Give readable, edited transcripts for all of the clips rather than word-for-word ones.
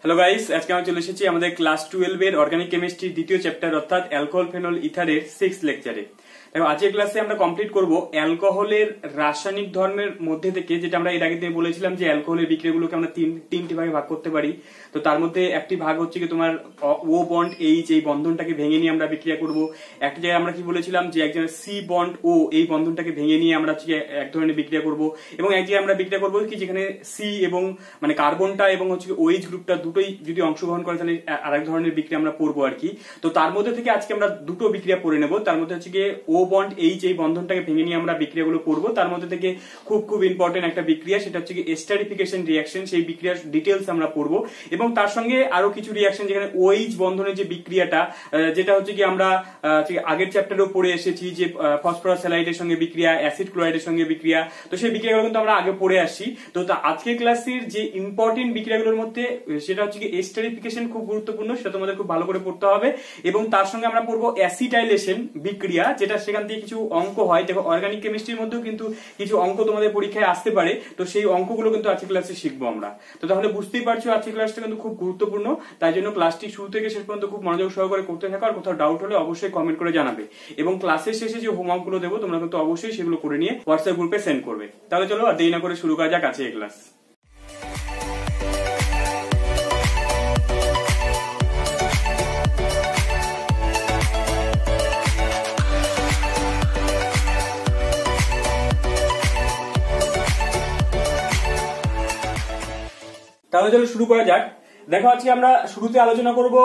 Hello guys, আজকে আমরা চলে এসেছি আমাদের ক্লাস 12 এর অর্গানিক কেমিস্ট্রির দ্বিতীয় চ্যাপ্টার অর্থাৎ অ্যালকোহল ফেনল ইথারের 6th লেকচারে। দেখো আজকের ক্লাসে আমরা কমপ্লিট করব অ্যালকোহলের রাসায়নিক ধর্মের মধ্যে থেকে, যেটা আমরা এর আগে দিনে বলেছিলাম যে অ্যালকোহলের বিক্রিয়াগুলোকে আমরা তিনটি ভাগে ভাগ করতে পারি। তো তার মধ্যে একটি ভাগ হচ্ছে কি তোমার ও বন্ড এইচ, এই বন্ধনটাকে ভেঙে নিয়ে আমরা বিক্রিয়া করব। একটা জায়গায় আমরা কি বলেছিলাম যে এক জায়গায় সি বন্ড ও, এই বন্ধনটাকে ভেঙে নিয়ে আমরা এক ধরনের বিক্রিয়া করব। এবং এক জায়গায় আমরা বিক্রিয়া করবো কি যেখানে সি এবং মানে কার্বনটা এবং হচ্ছে ওএইচ গ্রুপটা দুটোই যদি অংশগ্রহণ করে তাহলে আরেক ধরনের বিক্রিয়া আমরা পড়বো আর কি। তো তার মধ্যে থেকে আজকে আমরা দুটো বিক্রিয়া পড়ে নেব। তার মধ্যে হচ্ছে গিয়ে ও বন্ড এইচ, এই বন্ধনটাকে ভেঙে নিয়ে আমরা বিক্রিয়াগুলো করবো। তার মধ্যে থেকে খুব ইম্পর্টেন্ট একটা বিক্রিয়া, সেটা হচ্ছে কি এস্টারিফিকেশন রিঅ্যাকশন। সেই বিক্রিয়ার ডিটেলস আমরা পড়বো এবং তার সঙ্গে আরো কিছু রিঅ্যাকশন যেখানে ওএইচ বন্ধনের যে বিক্রিয়াটা, যেটা হচ্ছে কি আমরা আগের চ্যাপ্টারেও পড়ে এসেছি যে ফসফরাস হ্যালাইডের সঙ্গে বিক্রিয়া, অ্যাসিড ক্লোরাইডের সঙ্গে বিক্রিয়া। তো সেই বিক্রিয়াগুলো কিন্তু আমরা আগে পড়ে আসছি। তো আজকের ক্লাসের যে ইম্পর্টেন্ট বিক্রিয়াগুলোর মধ্যে সেটা হচ্ছে কি এস্টারিফিকেশন, খুব গুরুত্বপূর্ণ, সেটা তোমাদের খুব ভালো করে পড়তে হবে। এবং তার সঙ্গে আমরা পড়বো অ্যাসিটাইলেশন বিক্রিয়া, যেটা সেখান থেকে কিছু অঙ্ক হয়। দেখো অর্গানিক কেমিস্ট্রির মধ্যেও কিন্তু কিছু অঙ্ক তোমাদের পরীক্ষায় আসতে পারে। তো সেই অঙ্কগুলো কিন্তু আজকের ক্লাসে শিখবো আমরা। তো তাহলে বুঝতেই পারছো আজকের ক্লাসটা কিন্তু খুব গুরুত্বপূর্ণ। তাই জন্য ক্লাসটি শুরু থেকে শেষ পর্যন্ত খুব মনোযোগ সহকারে করতে থাকো। আর কোথাও ডাউট হলে অবশ্যই কমেন্ট করে জানাবে। এবং ক্লাসের শেষে যে হোমওয়ার্ক গুলো দেবো তোমরা কিন্তু অবশ্যই সেগুলো করে নিয়ে হোয়াটসঅ্যাপ গ্রুপে সেন্ড করবে। তাহলে চলো আর দেরি না করে শুরু করা যাক আজকের ক্লাস। তাহলে চলো শুরু করা যাক। দেখো আজকে আমরা শুরুতে আলোচনা করব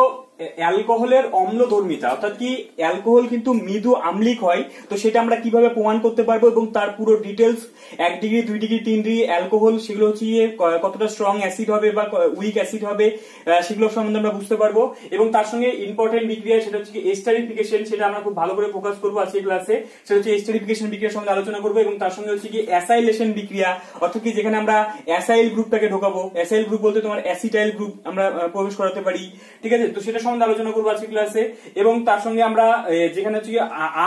অ্যালকোহলের অম্লধর্মিতা, অর্থাৎ কি অ্যালকোহল কিন্তু মৃদু আম্লিক হয়। তো সেটা আমরা কিভাবে প্রমাণ করতে পারবো এবং তার পুরো details, 1 degree 2 degree 3 degree alcohol, সেগুলো হচ্ছে কতটা স্ট্রং অ্যাসিড হবে বা উইক অ্যাসিড হবে, সেগুলো সম্বন্ধে আমরা বুঝতে পারবো। এবং তার সঙ্গে ইম্পর্টেন্ট বিক্রিয়া, সেটা হচ্ছে এস্টারিফিকেশন, সেটা আমরা খুব ভালো করে ফোকাস করবো আজকে ক্লাসে। সেটা হচ্ছে এস্টারিফিকেশন বিক্রিয়ার সঙ্গে আলোচনা করবো। এবং তার সঙ্গে হচ্ছে কি অ্যাসাইলেশন বিক্রিয়া, অর্থাৎ কি যেখানে আমরা অ্যাসাইল গ্রুপটাকে ঢোকাবো। অ্যাসাইল গ্রুপ বলতে তোমার অ্যাসিটাইল গ্রুপ আমরা প্রবেশ করাতে পারি, ঠিক আছে। তো সেটা সম্বন্ধে আলোচনা করবো আজকে ক্লাসে। এবং তার সঙ্গে আমরা যেখানে হচ্ছে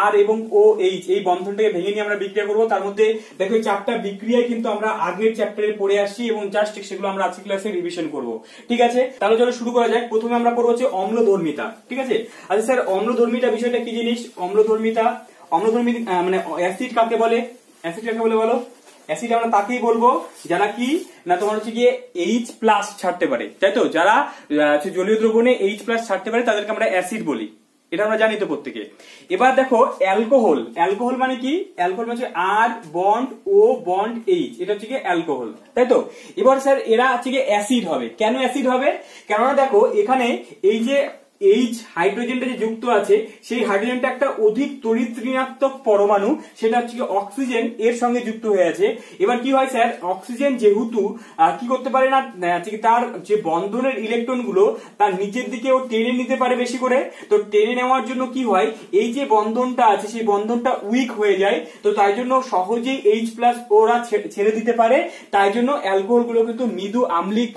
আর এবং ও এইচ, এই বন্ধনটাকে ভেঙে নিয়ে আমরা বিক্রিয়া করবো। তার মধ্যে দেখো 4টা বিক্রিয়া কিন্তু আমরা আগের চ্যাপ্টারে পড়ে আসছি এবং জাস্ট সেগুলো আমরা আজকে ক্লাসে রিভিশন করবো, ঠিক আছে। তাহলে চলো শুরু করা যাক। প্রথমে আমরা পড়বো হচ্ছে অম্লধর্মিতা, ঠিক আছে। আচ্ছা স্যার, অম্লধর্মিতা বিষয়টা কি জিনিস? অম্লধর্মিতা মানে অ্যাসিড কাকে বলে? অ্যাসিড কাকে বলে বলো? অ্যাসিড আমরা তাকেই বলবো যারা কি না তোমার হচ্ছে গিয়ে H+ ছাড়তে পারে, তাই তো। যারা জলীয় দ্রবণে H+ ছাড়তে পারে তাদেরকে আমরা অ্যাসিড বলি, এটা আমরা জানি তো প্রত্যেকে। এবার দেখো অ্যালকোহল, অ্যালকোহল মানে কি? অ্যালকোহল মানে আর বন্ড ও বন্ড এইচ, এটা হচ্ছে গিয়ে অ্যালকোহল, তাই তো। এবার স্যার এরা হচ্ছে গিয়ে অ্যাসিড হবে। কেন অ্যাসিড হবে? কেননা দেখো এখানে এই যে এইচ হাইড্রোজেনটা যে যুক্ত আছে, সেই হাইড্রোজেনটা একটা অধিক তড়িৎ ঋণাত্মক পরমাণু, সেটা হচ্ছে অক্সিজেন এর সঙ্গে যুক্ত হয়ে আছে। এবার কি হয় স্যার, অক্সিজেন যেহেতু কি করতে পারে না, তার যে বন্ধনের ইলেকট্রন গুলো তার নিচের দিকে ও টেনে নিতে পারে বেশি করে। তো টেনে নেওয়ার জন্য কি হয়, এই যে বন্ধনটা আছে সেই বন্ধনটা উইক হয়ে যায়। তো তাই জন্য সহজেই H+ ওরা ছেড়ে দিতে পারে। তাই জন্য অ্যালকোহল গুলো কিন্তু মৃদু আম্লিক,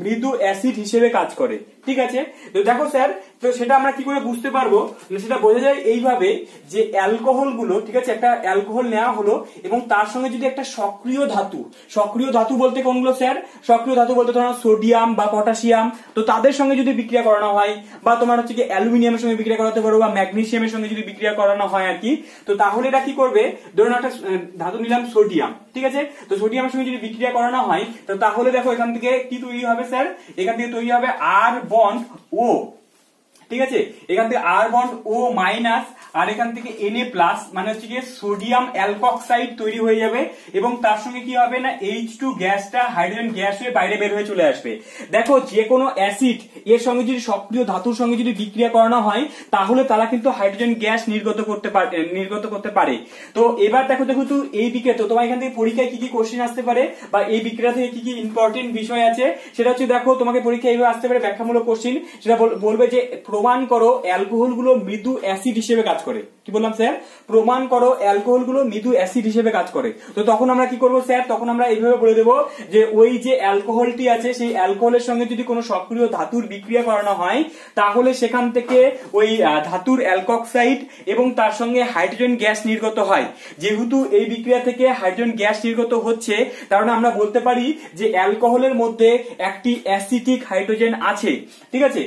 মৃদু অ্যাসিড হিসেবে কাজ করে, ঠিক আছে। তো দেখো স্যার, তো সেটা আমরা কি করে বুঝতে পারবো? সেটা বোঝা যায় এইভাবে যে অ্যালকোহল গুলো, ঠিক আছে, একটা অ্যালকোহল নেওয়া হলো এবং তার সঙ্গে যদি একটা সক্রিয় ধাতু, সক্রিয় ধাতু বলতে কোনগুলো স্যার? সক্রিয় ধাতু বলতে তোমার সোডিয়াম বা পটাশিয়াম, তো তাদের সঙ্গে যদি বিক্রিয়া করানো হয়, বা তোমার হচ্ছে কি অ্যালুমিনিয়ামের সঙ্গে বিক্রিয়া করাতে পারো, বা ম্যাগনেসিয়ামের সঙ্গে যদি বিক্রিয়া করানো হয় আর কি। তো তাহলে এটা কি করবে, ধরুন একটা ধাতু নিলাম সোডিয়াম, ঠিক আছে। তো সোডিয়ামের সঙ্গে যদি বিক্রিয়া করানো হয়, তো তাহলে দেখো এখান থেকে কি তৈরি হবে স্যার? এখান থেকে তৈরি হবে আর বন্ড ও, ঠিক আছে। এখান থেকে আর বন্ড ও মাইনাস, আর এখান থেকে Na+, মানে হচ্ছে গিয়ে সোডিয়াম অ্যালকক্সাইড তৈরি হয়ে যাবে। এবং তার সঙ্গে কি হবে না, H2 গ্যাসটা হাইড্রোজেন গ্যাস হয়ে বাইরে বের হয়ে চলে আসবে। দেখো যে কোনো অ্যাসিড এর সঙ্গে যদি সক্রিয় ধাতুর সঙ্গে যদি বিক্রিয়া করানো হয়, তাহলে তারা কিন্তু হাইড্রোজেন গ্যাস নির্গত করতে পারে। তো এবার দেখো তো এই বিক্রিয়া, তো তোমার এখান থেকে পরীক্ষায় কি কি কোশ্চেন আসতে পারে বা এই বিক্রিয়া থেকে কি কি ইম্পর্টেন্ট বিষয় আছে, সেটা হচ্ছে দেখো তোমাকে পরীক্ষায় এইভাবে আসতে পারে ব্যাখ্যামূলক কোশ্চেন। সেটা বলবে যে প্রমাণ করো অ্যালকোহল গুলো মৃদু অ্যাসিড হিসেবে কাজ করে। কি বললাম স্যার? প্রমাণ করো অ্যালকোহল গুলো মৃদু অ্যাসিড হিসেবে কাজ করে। তো তখন আমরা কি করবো স্যার? তখন আমরা এইভাবে বলে দেবো যে ওই যে অ্যালকোহলটি আছে সেই অ্যালকোহলের সঙ্গে যদি কোনো সক্রিয় ধাতুর বিক্রিয়া করানো হয় তাহলে সেখান থেকে ওই ধাতুর অ্যালকক্সাইড এবং তার সঙ্গে হাইড্রোজেন গ্যাস নির্গত হয়। যেহেতু এই বিক্রিয়া থেকে হাইড্রোজেন গ্যাস নির্গত হচ্ছে কারণ আমরা বলতে পারি যে অ্যালকোহলের মধ্যে একটি অ্যাসিটিক হাইড্রোজেন আছে। ঠিক আছে,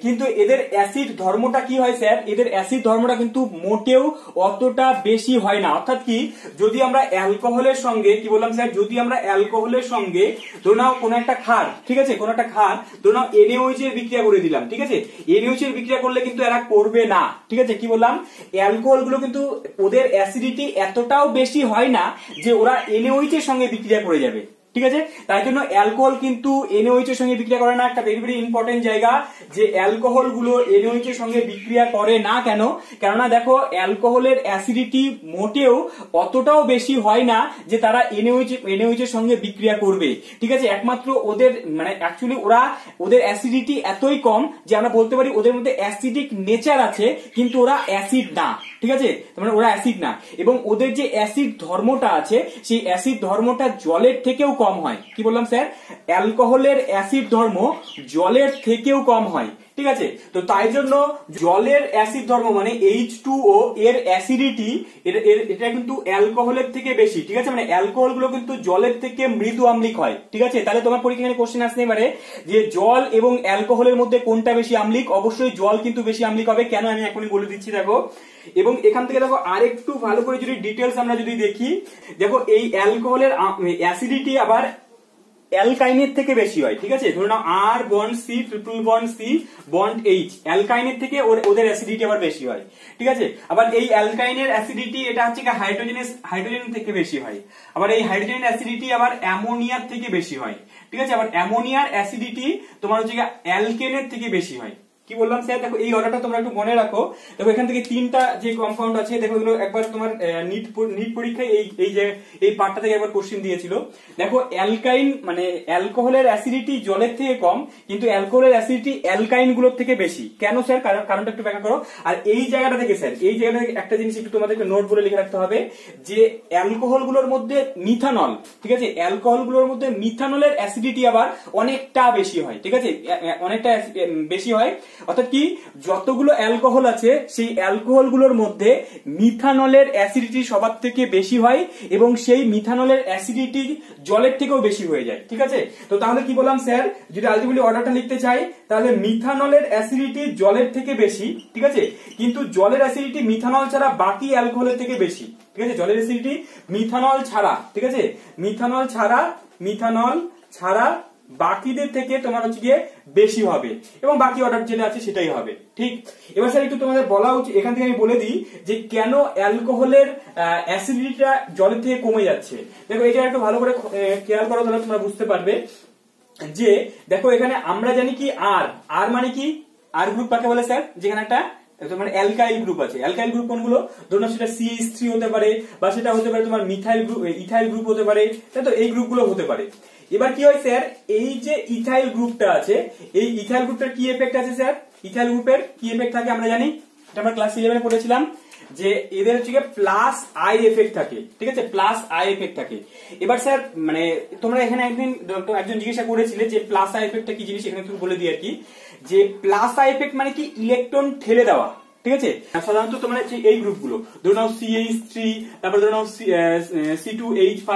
কিন্তু এদের অ্যাসিড ধর্মটা কি হয় স্যার? এদের অ্যাসিড ধর্মটা কিন্তু মোটেও অতটা বেশি হয় না। অর্থাৎ কি, যদি আমরা অ্যালকোহলের সঙ্গে, কি বললাম স্যার, যদি আমরা অ্যালকোহলের সঙ্গে ধরো নাও কোনো একটা ক্ষার, ঠিক আছে, কোনো একটা ক্ষার ধরো নাও NaOH এর বিক্রিয়া করে দিলাম, ঠিক আছে, NaOH এর বিক্রিয়া করলে কিন্তু এরা করবে না। ঠিক আছে, কি বললাম, অ্যালকোহল গুলো কিন্তু ওদের অ্যাসিডিটি এতটাও বেশি হয় না যে ওরা NaOH এর সঙ্গে বিক্রিয়া করে যাবে। ঠিক আছে, তাই জন্য অ্যালকোহল কিন্তু NaOH এর সঙ্গে বিক্রিয়া করে না। একটা ভেরি ভেরি ইম্পর্টেন্ট জায়গা যে অ্যালকোহল গুলো NaOH এর সঙ্গে বিক্রিয়া করে না কেন? কেননা দেখো অ্যালকোহলের অ্যাসিডিটি মোটেও অতটাও বেশি হয় না যে তারা NaOH এর সঙ্গে বিক্রিয়া করবে। ঠিক আছে, একমাত্র ওদের মানে অ্যাকচুয়ালি ওদের অ্যাসিডিটি এতই কম যে আমরা বলতে পারি ওদের মধ্যে অ্যাসিডিক নেচার আছে কিন্তু ওরা অ্যাসিড না। ঠিক আছে, মানে ওরা অ্যাসিড না, এবং ওদের যে অ্যাসিড ধর্মটা আছে সেই অ্যাসিড ধর্মটা জলের থেকেও কম হয়। কি বললাম স্যার? অ্যালকোহলের অ্যাসিড ধর্ম জলের থেকেও কম হয়। ঠিক আছে, তো তাই জন্য জলের অ্যাসিড ধর্ম মানে H2O এর অ্যাসিডিটি এটা কিন্তু অ্যালকোহলের থেকে বেশি। ঠিক আছে, মানে অ্যালকোহল গুলো কিন্তু জলের থেকে মৃদু আম্লিক হয়। ঠিক আছে, তাহলে তোমার পরীক্ষায় কোশ্চেন আসতে পারে যে জল এবং অ্যালকোহলের মধ্যে কোনটা বেশি আম্লিক? অবশ্যই জল কিন্তু বেশি আম্লিক হবে। কেন আমি এখনই বলে দিচ্ছি, দেখো। এবং এখান থেকে দেখো আরেকটু ভালো করে যদি ডিটেলস আমরা যদি দেখি, দেখো এই অ্যালকোহলের অ্যাসিডিটি আবার অ্যালকাইনের থেকে বেশি হয়। ঠিক আছে, ধরুন R bond C triple bond C bond H, অ্যালকাইনের থেকে ওদের অ্যাসিডিটি আবার বেশি হয়। ঠিক আছে, আবার এই অ্যালকাইনের অ্যাসিডিটি এটা হচ্ছে কি হাইড্রোজেন থেকে বেশি হয়। আবার এই হাইড্রোজেন অ্যাসিডিটি আবার অ্যামোনিয়ার থেকে বেশি হয়। ঠিক আছে, আবার অ্যামোনিয়ার অ্যাসিডিটি তোমার হচ্ছে কি অ্যালকেনের থেকে বেশি হয়। কি বললাম স্যার? দেখো এই অর্ডারটা তোমরা একটু মনে রাখো। দেখো এখান থেকে তিনটা যে কম্পাউন্ড আছে, দেখো এগুলো একবার তোমার নিট পরীক্ষায় এই যে এই পার্টটা থেকে একবার কোশ্চেন দিয়েছিল। দেখো অ্যালকাইন মানে অ্যালকোহলের অ্যাসিডিটি জলের থেকে কম কিন্তু অ্যালকোহলের অ্যাসিডিটি অ্যালকাইন গুলোর থেকে বেশি। কেন স্যার? কারণটা একটু ব্যাখ্যা করো। আর এই জায়গাটা থেকে স্যার, এই জায়গাটা থেকে একটা জিনিস একটু তোমাদেরকে নোট বলে লিখে রাখতে হবে যে অ্যালকোহল গুলোর মধ্যে মিথানল, ঠিক আছে, অ্যালকোহল গুলোর মধ্যে মিথানলের অ্যাসিডিটি আবার অনেকটা বেশি হয়। ঠিক আছে, অনেকটা বেশি হয়। অর্থাৎ কি, যতগুলো অ্যালকোহল আছে সেই অ্যালকোহল গুলোর মধ্যে মিথানলের অ্যাসিডিটি সবার থেকে বেশি হয় এবং সেই মিথানলের অ্যাসিডিটি জলের থেকেও বেশি হয়ে যায়। ঠিক আছে, তো তাহলে কি বললাম স্যার, যদি আলটিমেটলি অর্ডারটা লিখতে চাই তাহলে মিথানলের অ্যাসিডিটি জলের থেকে বেশি। ঠিক আছে, কিন্তু জলের অ্যাসিডিটি মিথানল ছাড়া বাকি অ্যালকোহলের থেকে বেশি। ঠিক আছে, জলের অ্যাসিডিটি মিথানল ছাড়া, ঠিক আছে, মিথানল ছাড়া বাকিদের থেকে তোমার হচ্ছে গিয়ে বেশি হবে এবং বাকি অর্ডার যেটা আছে সেটাই হবে। ঠিক, এবার স্যার একটু তোমাদের বলা উচিত, এখান থেকে আমি বলে দিই যে কেন অ্যালকোহলের অ্যাসিডিটিটা জলের থেকে কমে যাচ্ছে। দেখো এটা একটু ভালো করে খেয়াল করো, তাহলে তোমরা বুঝতে পারবে যে দেখো এখানে আমরা জানি কি আর মানে কি, আর গ্রুপ কাকে বলে স্যার? যেখানে একটা মানে অ্যালকাইল গ্রুপ আছে। অ্যালকাইল গ্রুপ কোনগুলো? ধরুন সেটা CH3 হতে পারে বা সেটা হতে পারে তোমার মিথাইল গ্রুপ, ইথাইল গ্রুপ হতে পারে, তাই তো, এই গ্রুপগুলো হতে পারে। এবার কি হয় স্যার, এই যে ইথাইল গ্রুপটা আছে, এই ইথাইল গ্রুপটার কি এফেক্ট আছে স্যার? ইথাইল গ্রুপের কি এফেক্ট থাকে আমরা জানি, এটা আমরা ক্লাস 11 পড়েছিলাম যে এদের হচ্ছে প্লাস আই এফেক্ট থাকে। ঠিক আছে, প্লাস আই এফেক্ট থাকে। এবার স্যার মানে তোমরা এখানে একজন জিজ্ঞাসা করেছিলে যে প্লাস আই এফেক্টটা কি জিনিস, এখানে তুমি বলে দিই আর কি, যে প্লাস আই এফেক্ট মানে কি ইলেকট্রন ঠেলে দেওয়া। ঠিক আছে, সাধারণত তোমরা এই গ্রুপগুলো ধরো নাও CH3, তারপর ধরো নাও C2H5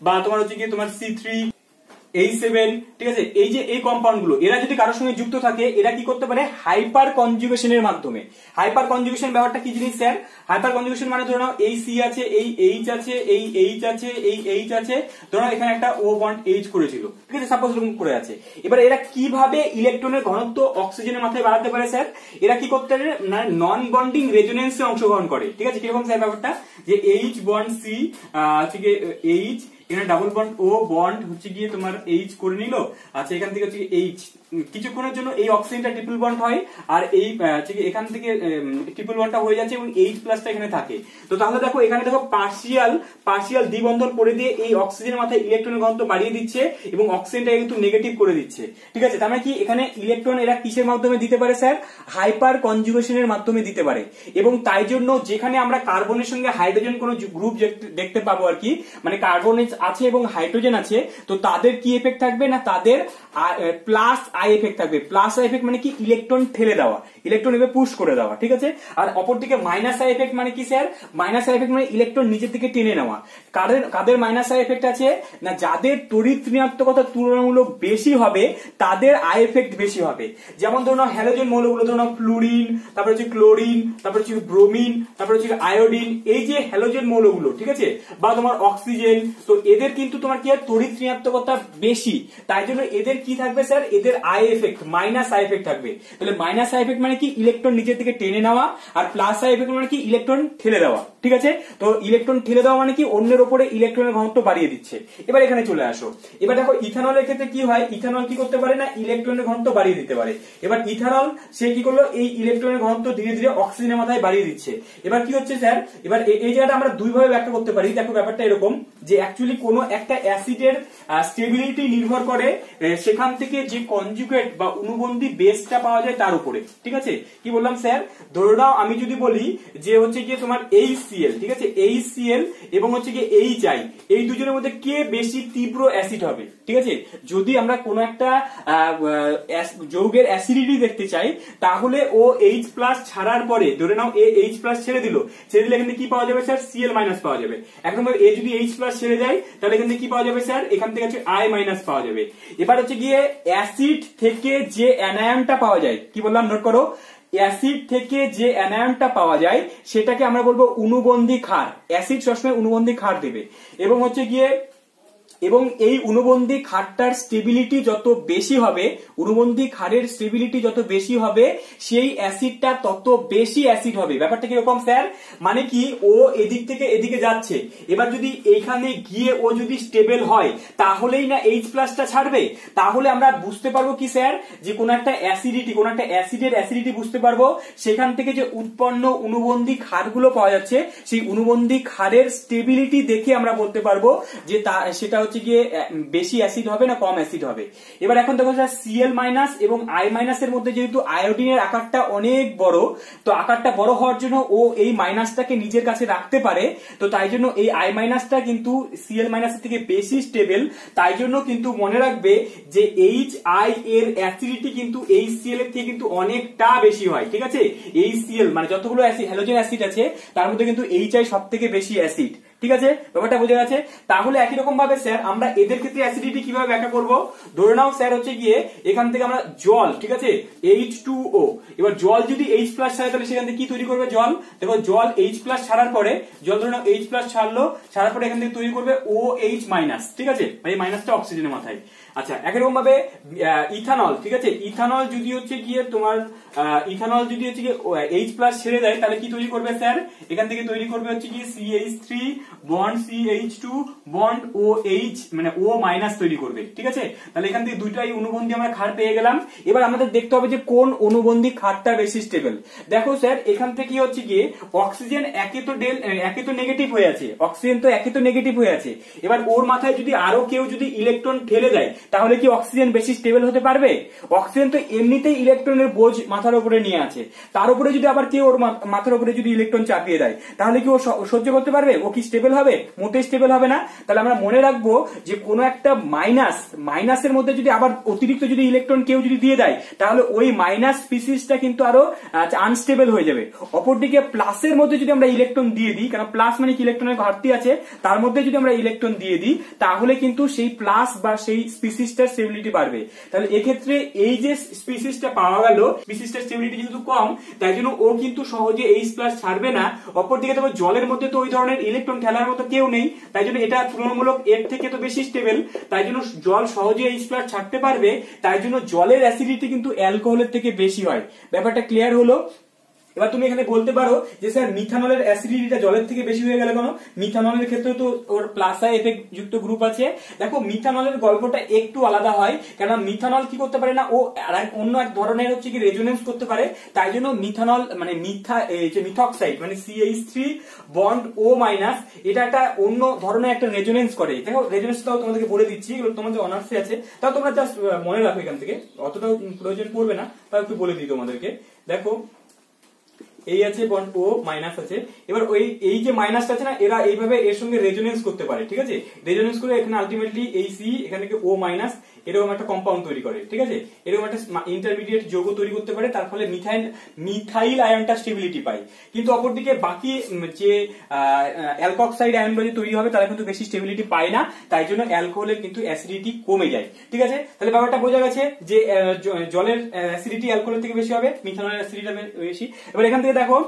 বা তোমার হচ্ছে কি তোমার C3H7, ঠিক আছে, এই যে এই কম্পাউন্ড গুলো এরা যদি কারোর সঙ্গে যুক্ত থাকে এরা কি করতে পারে? হাইপার কনজুগেশনের মাধ্যমে। হাইপার কনজুগেশন ব্যাপারটা কি জিনিস স্যার? হাইপার কনজুগেশন মানে ধরো নাও এই C আছে, এই H আছে, এই H আছে, এই H আছে, ধরো এখানে একটা O বন্ড H করেছিল, ঠিক আছে, সাপোজ এরকম করে আছে। এবার এরা কিভাবে ইলেকট্রনের ঘনত্ব অক্সিজেনের মাথায় বাড়াতে পারে স্যার? এরা কি করতে পারে? মানে নন বন্ডিং রেজোনেন্সে অংশগ্রহণ করে। ঠিক আছে, কিরকম স্যার ব্যাপারটা? যে H বন্ড C হচ্ছে কি H, এখানে ডাবল বন্ড O বন্ড হচ্ছে গিয়ে তোমার H করে নিল। আচ্ছা, এখান থেকে হচ্ছে H কিছুক্ষণের জন্য এই অক্সিজেনটা ট্রিপল বন্ড হয় আর এই এখান থেকে ট্রিপল বন্ডটা হয়ে যাচ্ছে এবং এইচ প্লাসটা এখানে থাকে। তো তাহলে দেখো এখানে দেখো পার্শিয়াল দ্বিবন্ধন করে দিয়ে এই অক্সিজেনের মাথায় ইলেকট্রনের ঘনত্ব বাড়িয়ে দিচ্ছে এবং অক্সিজেনটা কিন্তু নেগেটিভ করে দিচ্ছে। ঠিক আছে, তার মানে কি এখানে ইলেকট্রন এরা কিসের মাধ্যমে দিতে পারে স্যার? হাইপার কনজুগেশনের মাধ্যমে দিতে পারে। এবং তাই জন্য যেখানে আমরা কার্বনের সঙ্গে হাইড্রোজেন কোন গ্রুপ দেখতে পাবো আর কি, মানে কার্বন আছে এবং হাইড্রোজেন আছে, তো তাদের কি এফেক্ট থাকবে না, তাদের প্লাস আই এফেক্ট থাকবে। প্লাস আই এফেক্ট মানে কি? ইলেকট্রন ঠেলে দেওয়া, ইলেকট্রন এভাবে পুশ করে দেওয়া। ঠিক আছে, আর অপরদিকে মাইনাস আই এফেক্ট মানে কি স্যার? মাইনাস আই এফেক্ট মানে ইলেকট্রন নিচের দিকে টেনে নেওয়া। কাদের মাইনাস আই এফেক্ট আছে না? যাদের তড়িৎ ঋণাত্মকতা তুলনামূলক বেশি হবে তাদের আই এফেক্ট বেশি হবে। যেমন ধরুন হ্যালোজেন মৌলগুলো, ধরুন ফ্লুরিন, তারপর হচ্ছে ক্লোরিন, তারপর হচ্ছে ব্রোমিন, তারপর হচ্ছে আয়োডিন, এই যে হ্যালোজেন মৌলগুলো, ঠিক আছে, বা তোমার অক্সিজেন, তো এদের কিন্তু তোমার কি তড়িৎ ঋণাত্মকতা বেশি, তাই জন্য এদের কি থাকবে স্যার? এদের I effect, minus I effect থাকবে। তাহলে মাইনাস আই এফেক্ট মানে কি? ইলেকট্রন নিচের দিকে টেনে নেওয়া, আর প্লাস আই এফেক্ট মানে কি? ইলেকট্রন ঠেলে দেওয়া। ঠিক আছে, তো ইলেকট্রন ঠেলে দেওয়া মানে কি? অন্যের উপরে ইলেকট্রনের ঘনত্ব বাড়িয়ে দিচ্ছে। এবার এখানে চলে আসো, এবার দেখো ইথানলের ক্ষেত্রে কি হয়? ইথানল কি করতে পারে না? ইলেকট্রনের ঘনত্ব বাড়িয়ে দিতে পারে। এবার ইথানল সে কি করলো? এই ইলেকট্রনের ঘনত্ব ধীরে ধীরে অক্সিজেনের মাথায় বাড়িয়ে দিচ্ছে। এবার কি হচ্ছে স্যার? এবার এই জায়গাটা আমরা দুই ভাবে ব্যাখ্যা করতে পারি। দেখো ব্যাপারটা এরকম যে অ্যাকচুয়ালি কোনো একটা অ্যাসিডের স্টেবিলিটি নির্ভর করে সেখান থেকে যে কনজুগেট বা অনুবন্ধী বেসটা পাওয়া যায় তার উপরে। ঠিক আছে, কি বললাম স্যার? ধরে নাও আমি যদি বলি যে হচ্ছে গিয়ে তোমার HCl, ঠিক আছে, HCl এবং হচ্ছে গিয়ে HI, এই দুজনের মধ্যে কে বেশি তীব্র অ্যাসিড হবে? ঠিক আছে, যদি আমরা কোনো একটা যৌগের অ্যাসিডিটি দেখতে চাই তাহলে ও H প্লাস ছাড়ার পরে, ধরে নাও এ H প্লাস ছেড়ে দিলে এখানে কি পাওয়া যাবে স্যার? Cl মাইনাস পাওয়া যাবে। এখন এ যদি H প্লাস ছেড়ে যায় তাহলে এখান থেকে কি পাওয়া যাবে স্যার? এখান থেকে হচ্ছে I মাইনাস পাওয়া যাবে। এবার হচ্ছে গিয়ে অ্যাসিড থেকে যে অ্যানায়নটা পাওয়া যায়, কি বললাম নোট করো, অ্যাসিড থেকে যে অ্যানায়নটা পাওয়া যায় সেটাকে আমরা বলবো অনুবন্ধী ক্ষার। অ্যাসিড সবসময় অনুবন্ধী ক্ষার দেবে এবং হচ্ছে গিয়ে এবং এই অনুবন্ধী ক্ষারটার স্টেবিলিটি যত বেশি হবে, অনুবন্ধী ক্ষারের স্টেবিলিটি যত বেশি হবে, সেই অ্যাসিডটা তত বেশি অ্যাসিড হবে। ব্যাপারটা কিরকম স্যার? মানে কি, ও এদিক থেকে এদিকে যাচ্ছে, এবার যদি এইখানে গিয়ে ও যদি স্টেবল হয় তাহলেই না H প্লাসটা ছাড়বে। তাহলে আমরা বুঝতে পারবো কি স্যার? যে কোন একটা অ্যাসিডিটি, কোন একটা অ্যাসিডের অ্যাসিডিটি বুঝতে পারবো সেখান থেকে যে উৎপন্ন অনুবন্ধী ক্ষারগুলো পাওয়া যাচ্ছে, সেই অনুবন্ধী ক্ষারের স্টেবিলিটি দেখে আমরা বলতে পারবো যে সেটা হচ্ছে গিয়ে বেশি অ্যাসিড হবে না কম অ্যাসিড হবে। এবার এখন দেখো স্যার, Cl মাইনাস এবং I মাইনাস এর মধ্যে যেহেতু আয়োডিনের আকারটা অনেক বড়, তো আকারটা বড় হওয়ার জন্য ও এই মাইনাসটাকে নিজের কাছে রাখতে পারে, তো তাই জন্য এই I মাইনাসটা কিন্তু Cl মাইনাসের থেকে বেশি স্টেবল। তাই জন্য কিন্তু মনে রাখবে যে HI এর অ্যাসিডিটি কিন্তু HCl এর থেকে কিন্তু অনেকটা বেশি হয়। ঠিক আছে, HCl মানে যতগুলো অ্যাসিড হ্যালোজেন অ্যাসিড আছে তার মধ্যে কিন্তু HI সবথেকে বেশি অ্যাসিড। ঠিক আছে, ব্যাপারটা বোঝা গেছে? তাহলে একই রকম ভাবে স্যার আমরা এদের ক্ষেত্রে অ্যাসিডিটি কিভাবে ব্যাখ্যা করব? ধরে নাও স্যার হচ্ছে গিয়ে এখান থেকে আমরা জল, ঠিক আছে, H2O, এবার জল যদি H প্লাস ছাড়ে তাহলে সেখান থেকে কি তৈরি করবে? জল। দেখো জল H প্লাস ছাড়ার পরে, জল ধরে নাও H প্লাস ছাড়ার পরে এখান থেকে তৈরি করবে OH মাইনাস। ঠিক আছে, এই মাইনাসটা অক্সিজেনের মাথায়। আচ্ছা, একই রকম ভাবে ইথানল, ঠিক আছে, ইথানল যদি হচ্ছে গিয়ে তোমার H প্লাস ছেড়ে দেয় তাহলে কি তৈরি করবে স্যার? এখান থেকে তৈরি করবে হচ্ছে কি CH3 bond CH2 bond OH, মানে O মাইনাস তৈরি করবে। ঠিক আছে, তাহলে এখান থেকে দুইটাই অনুবন্ধী আমরা ক্ষার পেয়ে গেলাম। এবার আমাদের দেখতে হবে যে কোন অনুবন্ধী ক্ষারটা বেশি স্টেবল। দেখো স্যার, এখান থেকে কি হচ্ছে গিয়ে অক্সিজেন একে তো নেগেটিভ হয়ে আছে, অক্সিজেন তো একে তো নেগেটিভ হয়ে আছে। এবার ওর মাথায় যদি আরো কেউ যদি ইলেকট্রন ঠেলে দেয় তাহলে কি অক্সিজেন বেশি স্টেবল হতে পারবে? অক্সিজেন তো এমনিতেই ইলেকট্রনের বোঝ মাথার উপরে নিয়ে আছে, তার উপরে যদি আবার কেউ ওর মাথার উপরে যদি ইলেকট্রন চাপিয়ে দেয় তাহলে কি ও সহ্য করতে পারবে? ও কি স্টেবল হবে? মোটেই স্টেবল হবে না। তাহলে আমরা মনে রাখবো যে কোনো একটা মাইনাসের মধ্যে যদি আবার অতিরিক্ত যদি ইলেকট্রন কেউ যদি দিয়ে দেয় তাহলে ওই মাইনাস স্পিসিসটা কিন্তু আরো আনস্টেবল হয়ে যাবে। অপরদিকে প্লাসের মধ্যে যদি আমরা ইলেকট্রন দিয়ে দিই, কারণ প্লাস মানে কি ইলেকট্রনের ঘাটতি আছে, তার মধ্যে যদি আমরা ইলেকট্রন দিয়ে দিই তাহলে কিন্তু সেই প্লাস বা সেই স্পিসিসটার স্টেবিলিটি বাড়বে। তাহলে এক্ষেত্রে এই যে স্পিসিসটা পাওয়া গেল, স্পিসিসটার স্টেবিলিটি যেহেতু কম তাই জন্য ও কিন্তু সহজে H প্লাস ছাড়বে না। অপরদিকে তবে জলের মধ্যে তো ওই ধরনের ইলেকট্রন খেলার মতো কেউ নেই, তাই জন্য এটা তুলনামূলক এর থেকে তো বেশি স্টেবল, তাই জন্য জল সহজে H প্লাস ছাড়তে পারবে। তাই জন্য জলের অ্যাসিডিটি কিন্তু অ্যালকোহলের থেকে বেশি হয়। ব্যাপারটা ক্লিয়ার হলো? এবার তুমি এখানে বলতে পারো যে স্যার মিথানলের অ্যাসিডিটিটা জলের থেকে বেশি হয়ে গেল কেন? মিথানলের ক্ষেত্রে তো ওর প্লাস আই এফেক্ট যুক্ত গ্রুপ আছে। দেখো মিথানলের গল্পটা একটু আলাদা হয়, কারণ মিথানল কি করতে পারে না, ও অন্য এক ধরনের হচ্ছে কি রেজোনেন্স করতে পারে, তাই জন্য মিথানল মানে মিথক্সাইড মানে CH3 বন্ড O মাইনাস, এটা একটা অন্য ধরনের একটা রেজোনেন্স করে। দেখো রেজোনেন্সটাও তোমাদেরকে বলে দিচ্ছি, এগুলো তোমাদের অনার্সে আছে, তাও তোমরা জাস্ট মনে রাখো, এখান থেকে অতটাও প্রয়োজন পড়বে না, তাও একটু বলে দিই তোমাদেরকে। দেখো এই আছে বন্ড ও মাইনাস আছে, এবার এই যে মাইনাসটা আছে না, এরা এইভাবে এর সঙ্গে রেজোনেন্স করতে পারে, ঠিক আছে? রেজোনেন্স করে এখানে আলটিমেটলি এই সি এখান থেকে ও মাইনাস এরকম একটা কম্পাউন্ড তৈরি করে, ঠিক আছে? এরকম একটা ইন্টারমিডিয়েট যৌগ তৈরি করতে পারে, তার ফলে মিথাইল আয়নটা স্টেবিলিটি পায়। কিন্তু অপরদিকে বাকি যে অ্যালকক্সাইড আয়নগুলো তৈরি হবে তারা কিন্তু বেশি স্টেবিলিটি পায় না, তাই জন্য অ্যালকোহলের কিন্তু অ্যাসিডিটি কমে যায়, ঠিক আছে? তাহলে ব্যাপারটা বোঝা গেছে যে জলের অ্যাসিডিটি অ্যালকোহলের থেকে বেশি হবে, মিথানলের অ্যাসিডিটি বেশি। এবার এখান থেকে দেখো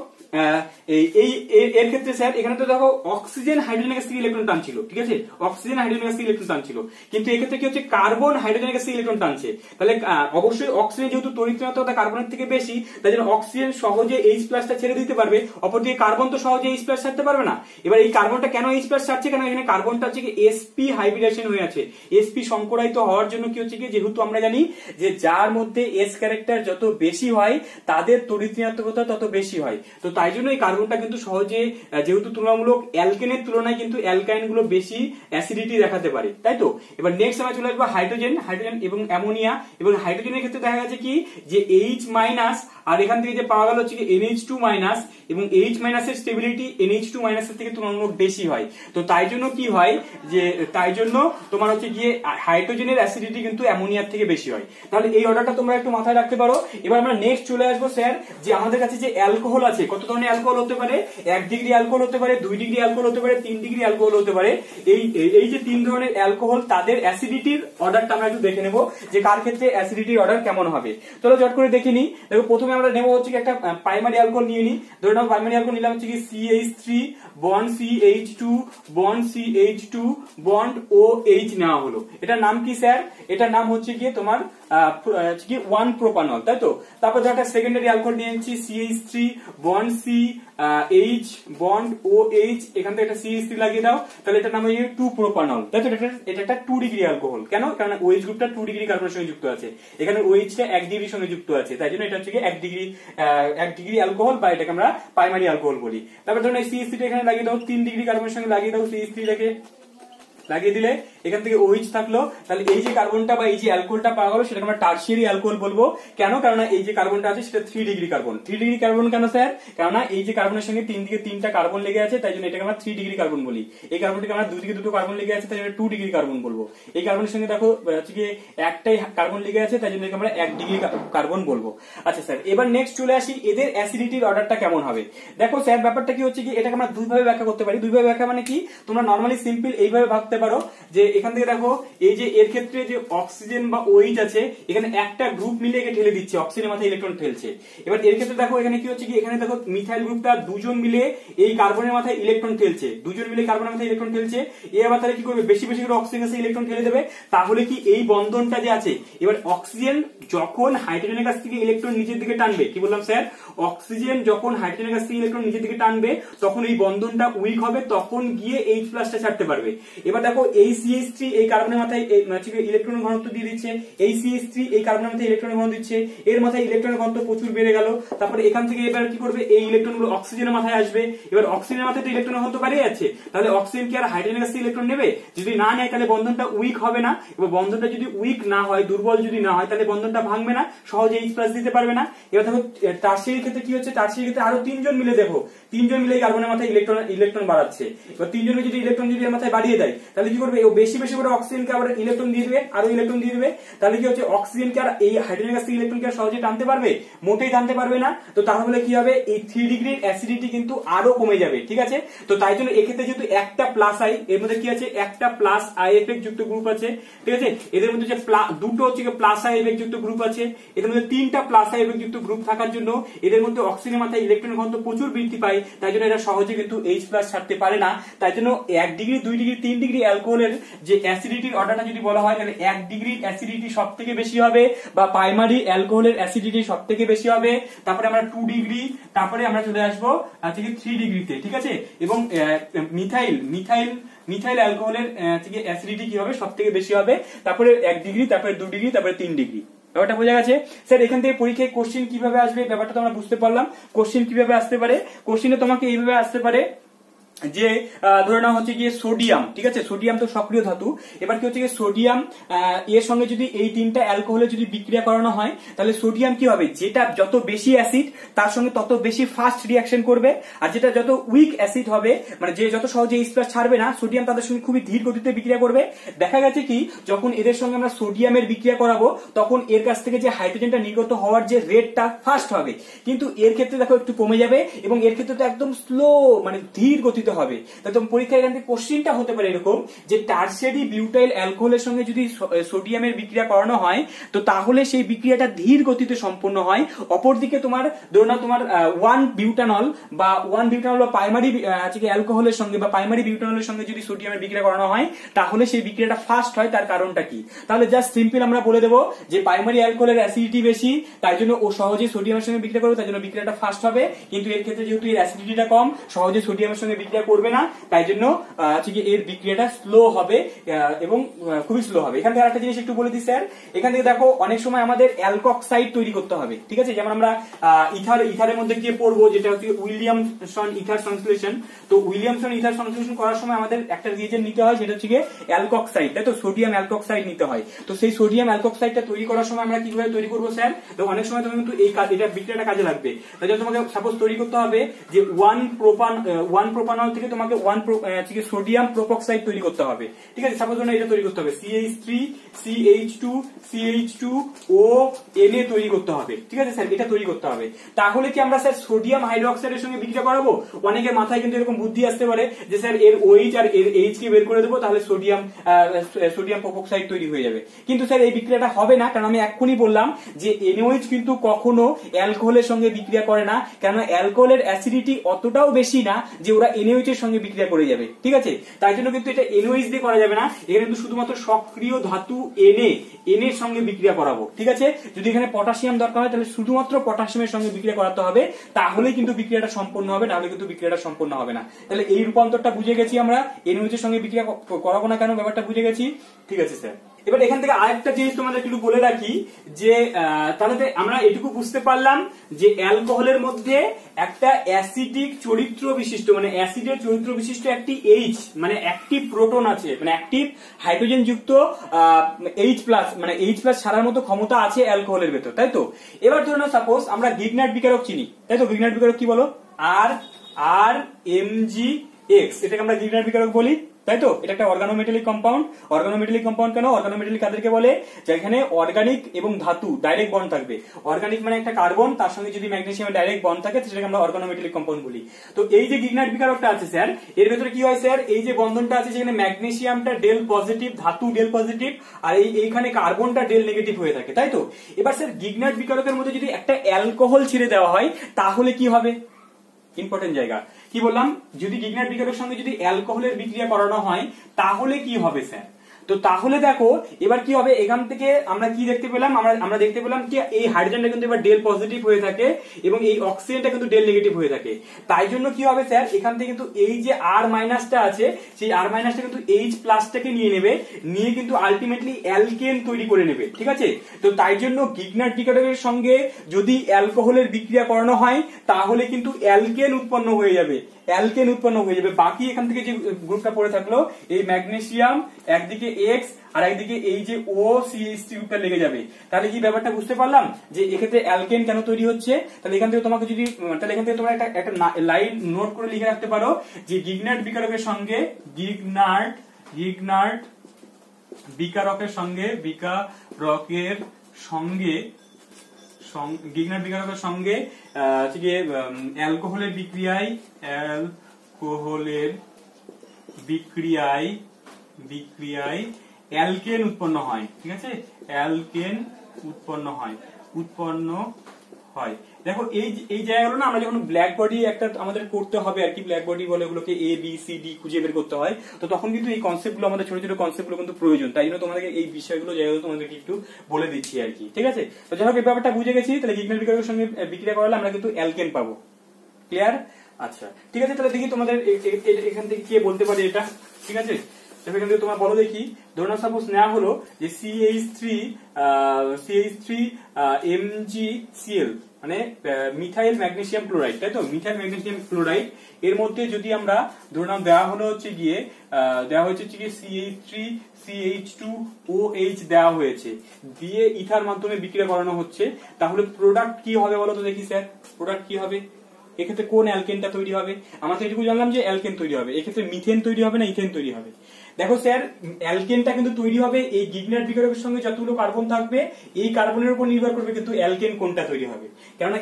এর ক্ষেত্রে স্যার এখানে তো দেখো অক্সিজেন হাইড্রোজেনের কাছ থেকে ইলেকট্রন টানছিল, ঠিক আছে? অক্সিজেন হাইড্রোজেনের কাছ থেকে ইলেকট্রন টানছিল, কিন্তু এক্ষেত্রে কি হচ্ছে, কার্বন হাইড্রোজেনের কাছ থেকে ইলেকট্রন টানছে। তাহলে অবশ্যই অক্সিজেন যেহেতু তড়িৎচুম্বকতা কার্বনের থেকে বেশি, তাই জন্য অক্সিজেন সহজে H প্লাসটা ছেড়ে দিতে পারবে, অপরদিকে কার্বন তো সহজে H প্লাস ছাড়তে পারবে না। এবার এই কার্বনটা কেন H প্লাস ছাড়ছে, কেন এখানে কার্বনটা হচ্ছে কি sp হাইব্রিডেশন হয়ে আছে, sp সংকরায়িত হওয়ার জন্য কি হচ্ছে কি, যেহেতু আমরা জানি যে যার মধ্যে S ক্যারেক্টার যত বেশি হয় তাদের তড়িৎচুম্বকতা তত বেশি হয়, তো তাই জন্য এই কার্বনটা কিন্তু সহজে, যেহেতু তুলনামূলক অ্যালকেনের তুলনায় কিন্তু অ্যালকাইন গুলো বেশি অ্যাসিডিটি দেখাতে পারে, তাই তো? এবার নেক্সট আমরা চলে আসবো হাইড্রোজেন এবং অ্যামোনিয়া। এবং হাইড্রোজেনের ক্ষেত্রে দেখা গেছে কি যে H মাইনাস, আর এখান থেকে যে পাওয়া গেল হচ্ছে কি NH2 মাইনাস, এবং H মাইনাসের স্টেবিলিটি NH2 মাইনাসের থেকে তুলনামূলক বেশি হয়, তো তাই জন্য কি হয় যে তাই জন্য তোমার হচ্ছে গিয়ে হাইড্রোজেনের অ্যাসিডিটি কিন্তু অ্যামোনিয়ার থেকে বেশি হয়। তাহলে এই অর্ডারটা তোমরা একটু মাথায় রাখতে পারো। এবার আমরা নেক্সট চলে আসবো স্যার যে আমাদের কাছে যে অ্যালকোহল আছে, কত ধরনের অ্যালকোহল হতে পারে? 1 ডিগ্রি অ্যালকোহল হতে পারে, 2 ডিগ্রি অ্যালকোহল হতে পারে, 3 ডিগ্রি অ্যালকোহল হতে পারে। এই যে 3 ধরনের অ্যালকোহল, তাদের অ্যাসিডিটির অর্ডারটা আমরা একটু দেখে নেব যে কার ক্ষেত্রে অ্যাসিডিটির অর্ডার কেমন হবে। চলো জট করে দেখে নিই। দেখো প্রথমে আমরা নেব হচ্ছে কি একটা প্রাইমারি অ্যালকোহল নিয়ে নিই। ধরে নাও প্রাইমারি অ্যালকোহল নিলাম হচ্ছে কি CH3 bond CH2 bond CH2 bond OH নেওয়া হলো। এটার নাম কি স্যার? এটার নাম হচ্ছে কি তোমার 1 প্রোপানল, তাই তো? তারপর ধর একটা সেকেন্ডারি অ্যালকোহল নিয়ে নিচ্ছি CH3 bond CH bond OH, এখান থেকে একটা CH3 লাগিয়ে দাও, তাহলে এটার নাম হচ্ছে 2 প্রোপানল, তাই তো? এটা একটা 2 ডিগ্রি অ্যালকোহল। কেন? কারণ OH গ্রুপটা 2 ডিগ্রি কার্বনের সঙ্গে যুক্ত আছে, এখানে OH টা 1 ডিগ্রির সঙ্গে যুক্ত আছে, তাই জন্য এটা হচ্ছে কি 1 ডিগ্রি অ্যালকোহল, বা এটাকে আমরা প্রাইমারি অ্যালকোহল বলি। তারপর ধরুন এই CH3 টা এখানে লাগিয়ে দাও, 3 ডিগ্রি কার্বনের সঙ্গে লাগিয়ে দাও, CH3 টাকে লাগিয়ে দিলে এখান থেকে OH থাকলো, তাহলে এই যে কার্বনটা বা এই যে অ্যালকোহলটা পাওয়া গেল সেটাকে আমরা টারশিয়ারি অ্যালকোহল বলবো। কেন? কারণ এই যে কার্বনটা আছে সেটা 3 ডিগ্রি কার্বন। 3 ডিগ্রি কার্বন কেন স্যার? কারণ এই যে কার্বনের সঙ্গে 3 দিকে 3টা কার্বন লেগে আছে, তাই জন্য এটাকে আমরা 3 ডিগ্রি কার্বন বলি। এই কার্বনটাকে আমরা 2 দিকে 2টো কার্বন লেগে আছে, তাই জন্য 2 ডিগ্রি কার্বন বলবো। এই কার্বনের সঙ্গে দেখো হচ্ছে কি একটাই কার্বন লেগে আছে, তাই জন্য এটাকে আমরা 1 ডিগ্রি কার্বন বলবো। আচ্ছা স্যার, এবার নেক্সট চলে আসি এদের অ্যাসিডিটির অর্ডারটা কেমন হবে। দেখো স্যার ব্যাপারটা কি হচ্ছে কি, এটাকে আমরা দুইভাবে ব্যাখ্যা করতে পারি। দুইভাবে ব্যাখ্যা মানে কি, তোমরা নরমালি সিম্পল এইভাবে ভাবতে পারো যে এখান থেকে দেখো এই যে এর ক্ষেত্রে যে অক্সিজেন বা OH আছে, এখানে একটা গ্রুপ মিলে একে ঠেলে দিচ্ছে, অক্সিজেনের মাথায় ইলেকট্রন ঠেলছে। এবার এর ক্ষেত্রে দেখো এখানে কি হচ্ছে কি, এখানে দেখো মিথাইল গ্রুপটা দুজন মিলে এই কার্বনের মাথায় ইলেকট্রন ঠেলছে, দুজন মিলে কার্বনের মাথায় ইলেকট্রন ঠেলছে। এ আবার তাহলে কি করবে, বেশি বেশি করে অক্সিজেন কাছে ইলেকট্রন ঠেলে দেবে, তাহলে কি এই বন্ধনটা যে আছে, এবার অক্সিজেন যখন হাইড্রোজেনের কাছ থেকে ইলেকট্রন নিচের দিকে টানবে, কি বললাম স্যার, অক্সিজেন যখন হাইড্রোজেনের কাছ থেকে ইলেকট্রন নিচের দিকে টানবে তখন এই বন্ধনটা উইক হবে, তখন গিয়ে H প্লাসটা ছাড়তে পারবে। এবার দেখো এই CH3 এই কার্বনের মাথায় ইলেকট্রনের ঘনত্ব দিয়ে দিচ্ছে, এই CH3 এই কার্বনের মাথায় ইলেকট্রনের ঘনত্ব দিচ্ছে, এর মাথায় ইলেকট্রনের ঘনত্ব প্রচুর বেড়ে গেল। তারপরে এখান থেকে এবার কি করবে, এই ইলেকট্রনগুলো অক্সিজেনের মাথায় আসবে। এবার অক্সিজেনের মাথায় তো ইলেকট্রনের ঘনত্ব বাড়িয়ে যাচ্ছে, তাহলে অক্সিজেন কি আর হাইড্রোজেনের কাছ থেকে ইলেকট্রন নেবে? যদি না নেয় তাহলে বন্ধনটা উইক হবে না। এবার বন্ধনটা যদি উইক না হয়, দুর্বল যদি না হয়, তাহলে বন্ধনটা ভাঙবে না, সহজে H প্লাস দিতে পারবে না। এবার দেখো টারশিয়ারির ক্ষেত্রে কি হচ্ছে, টারশিয়ারির ক্ষেত্রে আরো 3 জন মিলে, দেখো 3 জন মিলে কার্বনের মাথায় ইলেকট্রন বাড়াচ্ছে। এবার 3 জনের যদি ইলেকট্রন যদি এর মাথায় বাড়িয়ে দেয়, তাহলে কি করবে, ও বেশি বেশি করে অক্সিজেনকে আবার ইলেকট্রন দিয়ে দিবে, আরো ইলেকট্রন দিয়ে দিবে। তাহলে কি হচ্ছে, অক্সিজেনকে আর এই হাইড্রোজেনের কাছ থেকে ইলেকট্রনকে আর সহজে টানতে পারবে? মোটেই টানতে পারবে না। তো তাহলে কি হবে, এই 3 ডিগ্রির অ্যাসিডিটি কিন্তু আরো কমে যাবে, ঠিক আছে? তো তাই জন্য এক্ষেত্রে যেহেতু একটা প্লাস আই, এর মধ্যে কি আছে, একটা প্লাস আই এফেক্ট যুক্ত গ্রুপ আছে, ঠিক আছে? এদের মধ্যে যে দুটো হচ্ছে প্লাস আই এফেক্ট যুক্ত গ্রুপ আছে, এদের মধ্যে 3টা প্লাস আই এফেক্ট যুক্ত গ্রুপ থাকার জন্য এদের মধ্যে অক্সিজেনের মাথায় ইলেকট্রনের ঘনত্ব প্রচুর বৃদ্ধি পায়, তাই জন্য এরা সহজে কিন্তু H প্লাস ছাড়তে পারে না। তাই জন্য 1 ডিগ্রি 2 ডিগ্রি 3 ডিগ্রি অ্যালকোহলের যে অ্যাসিডিটির অর্ডারটা যদি বলা হয় তাহলে 1 ডিগ্রির অ্যাসিডিটি সব থেকে বেশি হবে, বা প্রাইমারি অ্যালকোহলের অ্যাসিডিটি সব থেকে বেশি হবে, তারপরে আমরা 2 ডিগ্রি, তারপরে আমরা চলে আসবো থেকে 3 ডিগ্রিতে, ঠিক আছে। এবং মিথাইল অ্যালকোহলের থেকে অ্যাসিডিটি কি হবে, সব থেকে বেশি হবে, তারপরে 1 ডিগ্রি, তারপরে 2 ডিগ্রি, তারপরে 3 ডিগ্রি। ব্যাপারটা বোঝা গেছে স্যার? এখান থেকে পরীক্ষায় কোশ্চেন কিভাবে আসবে ব্যাপারটা তো আমরা বুঝতে পারলাম। কোশ্চেন কিভাবে আসতে পারে, কোশ্চেনে তোমাকে এইভাবে আসতে পারে যে ধরে নাও হচ্ছে গিয়ে সোডিয়াম, ঠিক আছে, সোডিয়াম তো সক্রিয় ধাতু। এবার কি হচ্ছে গিয়ে সোডিয়াম এর সঙ্গে যদি এই 3টা অ্যালকোহলে যদি বিক্রিয়া করানো হয় তাহলে সোডিয়াম কি হবে, যেটা যত বেশি অ্যাসিড তার সঙ্গে তত বেশি ফাস্ট রিয়াকশন করবে, আর যেটা যত উইক অ্যাসিড হবে মানে যে যত সহজে H+ ছাড়বে না, সোডিয়াম তাদের সঙ্গে খুবই ধীর গতিতে বিক্রিয়া করবে। দেখা গেছে কি যখন এদের সঙ্গে আমরা সোডিয়ামের বিক্রিয়া করাবো তখন এর কাছ থেকে যে হাইড্রোজেনটা নির্গত হওয়ার যে রেটটা ফাস্ট হবে, কিন্তু এর ক্ষেত্রে দেখো একটু কমে যাবে, এবং এর ক্ষেত্রে তো একদম স্লো মানে ধীর গতিতে হবে। তো পরীক্ষায় এখান থেকে কোশ্চেনটা হতে পারে এরকম যে টারশিয়ারি বিউটাইল অ্যালকোহলের সঙ্গে যদি সোডিয়ামের বিক্রিয়া করানো হয় তো তাহলে সেই বিক্রিয়াটা ধীর গতিতে সম্পন্ন হয়। অপরদিকে তোমার ধরো না তোমার 1 বিউটানল বা প্রাইমারি অ্যালকোহলের সঙ্গে বা প্রাইমারি বিউটানলের সঙ্গে যদি সোডিয়ামের বিক্রিয়া করানো হয় তাহলে সেই বিক্রিয়াটা ফাস্ট হয়। তার কারণটা কি, তাহলে জাস্ট সিম্পল আমরা বলে দেবো যে প্রাইমারি অ্যালকোহলের অ্যাসিডিটি বেশি, তাই জন্য ও সহজে সোডিয়ামের সঙ্গে বিক্রিয়া করবে, তাই জন্য বিক্রিয়াটা ফাস্ট হবে। কিন্তু এর ক্ষেত্রে যেহেতু এর অ্যাসিডিটিটা কম, সহজে সোডিয়ামের সঙ্গে বিক্রিয়া করবে না, তাই জন্য এর বিক্রিয়াটা স্লো হবে এবং খুবই স্লো হবে। এখান থেকে আরেকটা জিনিস একটু বলে দিই স্যার, এখান থেকে দেখো অনেক সময় আমাদের অ্যালকক্সাইড তৈরি করতে হবে, ঠিক আছে, যেমন আমরা ইথারের মধ্যে গিয়ে পড়বো যেটা হচ্ছে উইলিয়ামসন ইথার সংশ্লেষণ। তো উইলিয়ামসন ইথার সংশ্লেষণ করার সময় আমাদের একটা রিয়েজেন্ট নিতে হয়, সেটা হচ্ছে অ্যালকক্সাইড, তাই তো, সোডিয়াম অ্যালকক্সাইড নিতে হয়। তো সেই সোডিয়াম অ্যালকক্সাইডটা তৈরি করার সময় আমরা কিভাবে তৈরি করবো স্যার, তো অনেক সময় তুমি কিন্তু এটা বিক্রিয়াটা কাজে লাগবে। তাই জন্য তোমাকে সাপোজ তৈরি করতে হবে যে 1 প্রোপানল থেকে তোমাকে 1 সোডিয়াম প্রোপক্সাইড তৈরি করতে হবে, ঠিক আছে। সাপোজ এটা তৈরি করতে হবে CH3 CH2 CH2 ও Na তৈরি করতে হবে, ঠিক আছে স্যার, এটা তৈরি করতে হবে। তাহলে কি আমরা স্যার সোডিয়াম হাইড্রোক্সাইডের সঙ্গে বিক্রিয়া করাবো? অনেকের মাথায় কিন্তু এরকম বুদ্ধি আসতে পারে যে স্যার এর OH আর এর H কে বের করে দেবো, তাহলে সোডিয়াম প্রোপক্সাইড তৈরি হয়ে যাবে। কিন্তু স্যার এই বিক্রিয়াটা হবে না, কারণ আমি এক্ষুনি বললাম যে NaOH কিন্তু কখনো অ্যালকোহলের সঙ্গে বিক্রিয়া করে না, কারণ অ্যালকোহলের অ্যাসিডিটি অতটাও বেশি না যে ওরা NaOH এর সঙ্গে বিক্রিয়া করে যাবে, ঠিক আছে। তাই জন্য কিন্তু এটা NaOH দিয়ে করা যাবে না, এখানে কিন্তু শুধুমাত্র সক্রিয় ধাতু Na এর সঙ্গে বিক্রিয়া করাবো, ঠিক আছে। যদি এখানে পটাশিয়াম দরকার হয় তাহলে শুধুমাত্র পটাশিয়ামের সঙ্গে বিক্রিয়া করাতে হবে, তাহলে কিন্তু বিক্রিয়াটা সম্পন্ন হবে, নাহলে কিন্তু বিক্রিয়াটা সম্পন্ন হবে না। তাহলে এই রূপান্তরটা বুঝে গেছি আমরা, NaOH এর সঙ্গে বিক্রিয়া করাবো না কেন, ব্যাপারটা বুঝে গেছি, ঠিক আছে স্যার। এবার এখান থেকে আরেকটা জিনিস তোমাদের একটু বলে রাখি যে তাহলে আমরা এটুকু বুঝতে পারলাম যে অ্যালকোহলের মধ্যে একটা অ্যাসিডিক চরিত্র বিশিষ্ট মানে অ্যাসিডের চরিত্র বিশিষ্ট একটি H মানে অ্যাক্টিভ প্রোটন আছে, মানে অ্যাক্টিভ হাইড্রোজেন যুক্ত H+ মানে H+ ছাড়ার মতো ক্ষমতা আছে অ্যালকোহলের ভেতর, তাই তো। এবার ধরুন সাপোজ আমরা গিগনার্ড বিকারক চিনি, তাই তো, গিগনার্ড বিকারক কি বলো, RMgX, এটাকে আমরা গিগনার্ড বিকারক বলি, তাই তো। এটা একটা অর্গানোমেটালিক কম্পাউন্ড। অর্গানোমেটালিক কম্পাউন্ড কেন, অর্গানোমেটালিক কাদেরকে বলে, যেখানে অর্গানিক এবং ধাতু ডাইরেক্ট বন্ড থাকবে। অর্গানিক মানে একটা কার্বন, তার সঙ্গে যদি ম্যাগনেসিয়াম ডাইরেক্ট বন্ড থাকে সেটাকে আমরা অর্গানোমেটালিক কম্পাউন্ড বলি। তো এই যে গিগনার্ড বিকারকটা আছে স্যার, এর ভেতরে কি হয় স্যার, এই যে বন্ধনটা আছে সেখানে ম্যাগনেসিয়ামটা ডেল পজিটিভ, ধাতু ডেল পজিটিভ, আর এইখানে কার্বনটা ডেল নেগেটিভ হয়ে থাকে, তাই তো। এবার স্যার গিগনার্ড বিকারকের মধ্যে যদি একটা অ্যালকোহল ছেড়ে দেওয়া হয় তাহলে কি হবে, ইম্পর্টেন্ট জায়গা, কি বললাম, যদি গিগনার্ড বিকারকের সঙ্গে যদি অ্যালকোহলের বিক্রিয়া করানো হয় তাহলে কি হবে স্যার। তো তাহলে দেখো এবার কি হবে, এখান থেকে আমরা কি দেখতে পেলাম, আমরা দেখতে পেলাম কি এই হাইড্রোজেনটা কিন্তু এবার ডেল পজিটিভ হয়ে থাকে এবং এই অক্সিজেনটা কিন্তু ডেল নেগেটিভ হয়ে থাকে। তাই জন্য কি হবে স্যার, এখান থেকে কিন্তু এই যে R- আছে সেই R- কিন্তু H+ টাকে নিয়ে নেবে, নিয়ে কিন্তু আলটিমেটলি অ্যালকেন তৈরি করে নেবে, ঠিক আছে। তো তাই জন্য গিগনার্ড বিকারকের সঙ্গে যদি অ্যালকোহলের বিক্রিয়া করানো হয় তাহলে কিন্তু অ্যালকেন উৎপন্ন হয়ে যাবে, অ্যালকেন উৎপন্ন হয়ে যাবে। বাকি এখান থেকে যে গ্রুপটা পড়ে থাকলো এই ম্যাগনেসিয়াম একদিকে X আর একদিকে এই যে OCH3 গ্রুপটা লেগে যাবে। তাহলে কি ব্যাপারটা বুঝতে পারলাম যে এক্ষেত্রে অ্যালকেন কেন তৈরি হচ্ছে। তাহলে এখান থেকে তোমাকে যদি তাহলে এখান থেকে তোমরা একটা লাইন নোট করে লিখে রাখতে পারো যে গিগনার্ড বিকারকের সঙ্গে গিগনার্ড বিকারকের সঙ্গে অ্যালকোহলের বিক্রিয়ায় অ্যালকেন উৎপন্ন হয়, ঠিক আছে, অ্যালকেন উৎপন্ন হয়। দেখো এই জায়গাগুলো না আমরা যখন ব্ল্যাক বডি একটা আমাদের করতে হবে আর কি, ব্ল্যাক বডি বলে ওগুলোকে এ বি সি ডি খুঁজে বের করতে হয়, তো তখন কিন্তু এই কনসেপ্ট গুলো আমাদের ছোট ছোট কনসেপ্ট গুলো কিন্তু প্রয়োজন। তাই জন্য তোমাদেরকে এই বিষয়গুলো জায়গাগুলো তোমাদেরকে একটু বলে দিচ্ছি আর কি, ঠিক আছে। তো যাই হোক এই ব্যাপারটা বুঝে গেছি, তাহলে গিগনাল বিক্রিয়ার সঙ্গে বিক্রিয়া করালে আমরা কিন্তু অ্যালকেন পাবো। ক্লিয়ার? আচ্ছা ঠিক আছে, তাহলে দেখি তোমাদের এখান থেকে কে বলতে পারে এটা, ঠিক আছে। এখান থেকে তোমার বলো দেখি, ধরুন সাপোজ নেওয়া হলো যে CH3 MgCl মানে মিথাইল ম্যাগনেসিয়াম ক্লোরাইড, তাই তো, মিথাইল ম্যাগনেসিয়াম ক্লোরাইড। এর মধ্যে যদি আমরা ধরুন দেওয়া হলো হচ্ছে গিয়ে CH3CH2OH দেওয়া হয়েছে, দিয়ে ইথার মাধ্যমে বিক্রিয়া করানো হচ্ছে, তাহলে প্রোডাক্ট কি হবে বলো তো দেখি স্যার, প্রোডাক্ট কি হবে? এক্ষেত্রে কোন অ্যালকেনটা তৈরি হবে? আমরা তো এটুকু জানলাম যে অ্যালকেন তৈরি হবে, এক্ষেত্রে মিথেন তৈরি হবে না ইথেন তৈরি হবে? দেখো স্যার, অ্যালকেনটা কিন্তু তৈরি হবে এই গিগনাল বিক্রিয়কের সঙ্গে যতগুলো কার্বন থাকবে এই কার্বনের উপর নির্ভর করবে কিন্তু অ্যালকেন কোনটা তৈরি হবে। কেননা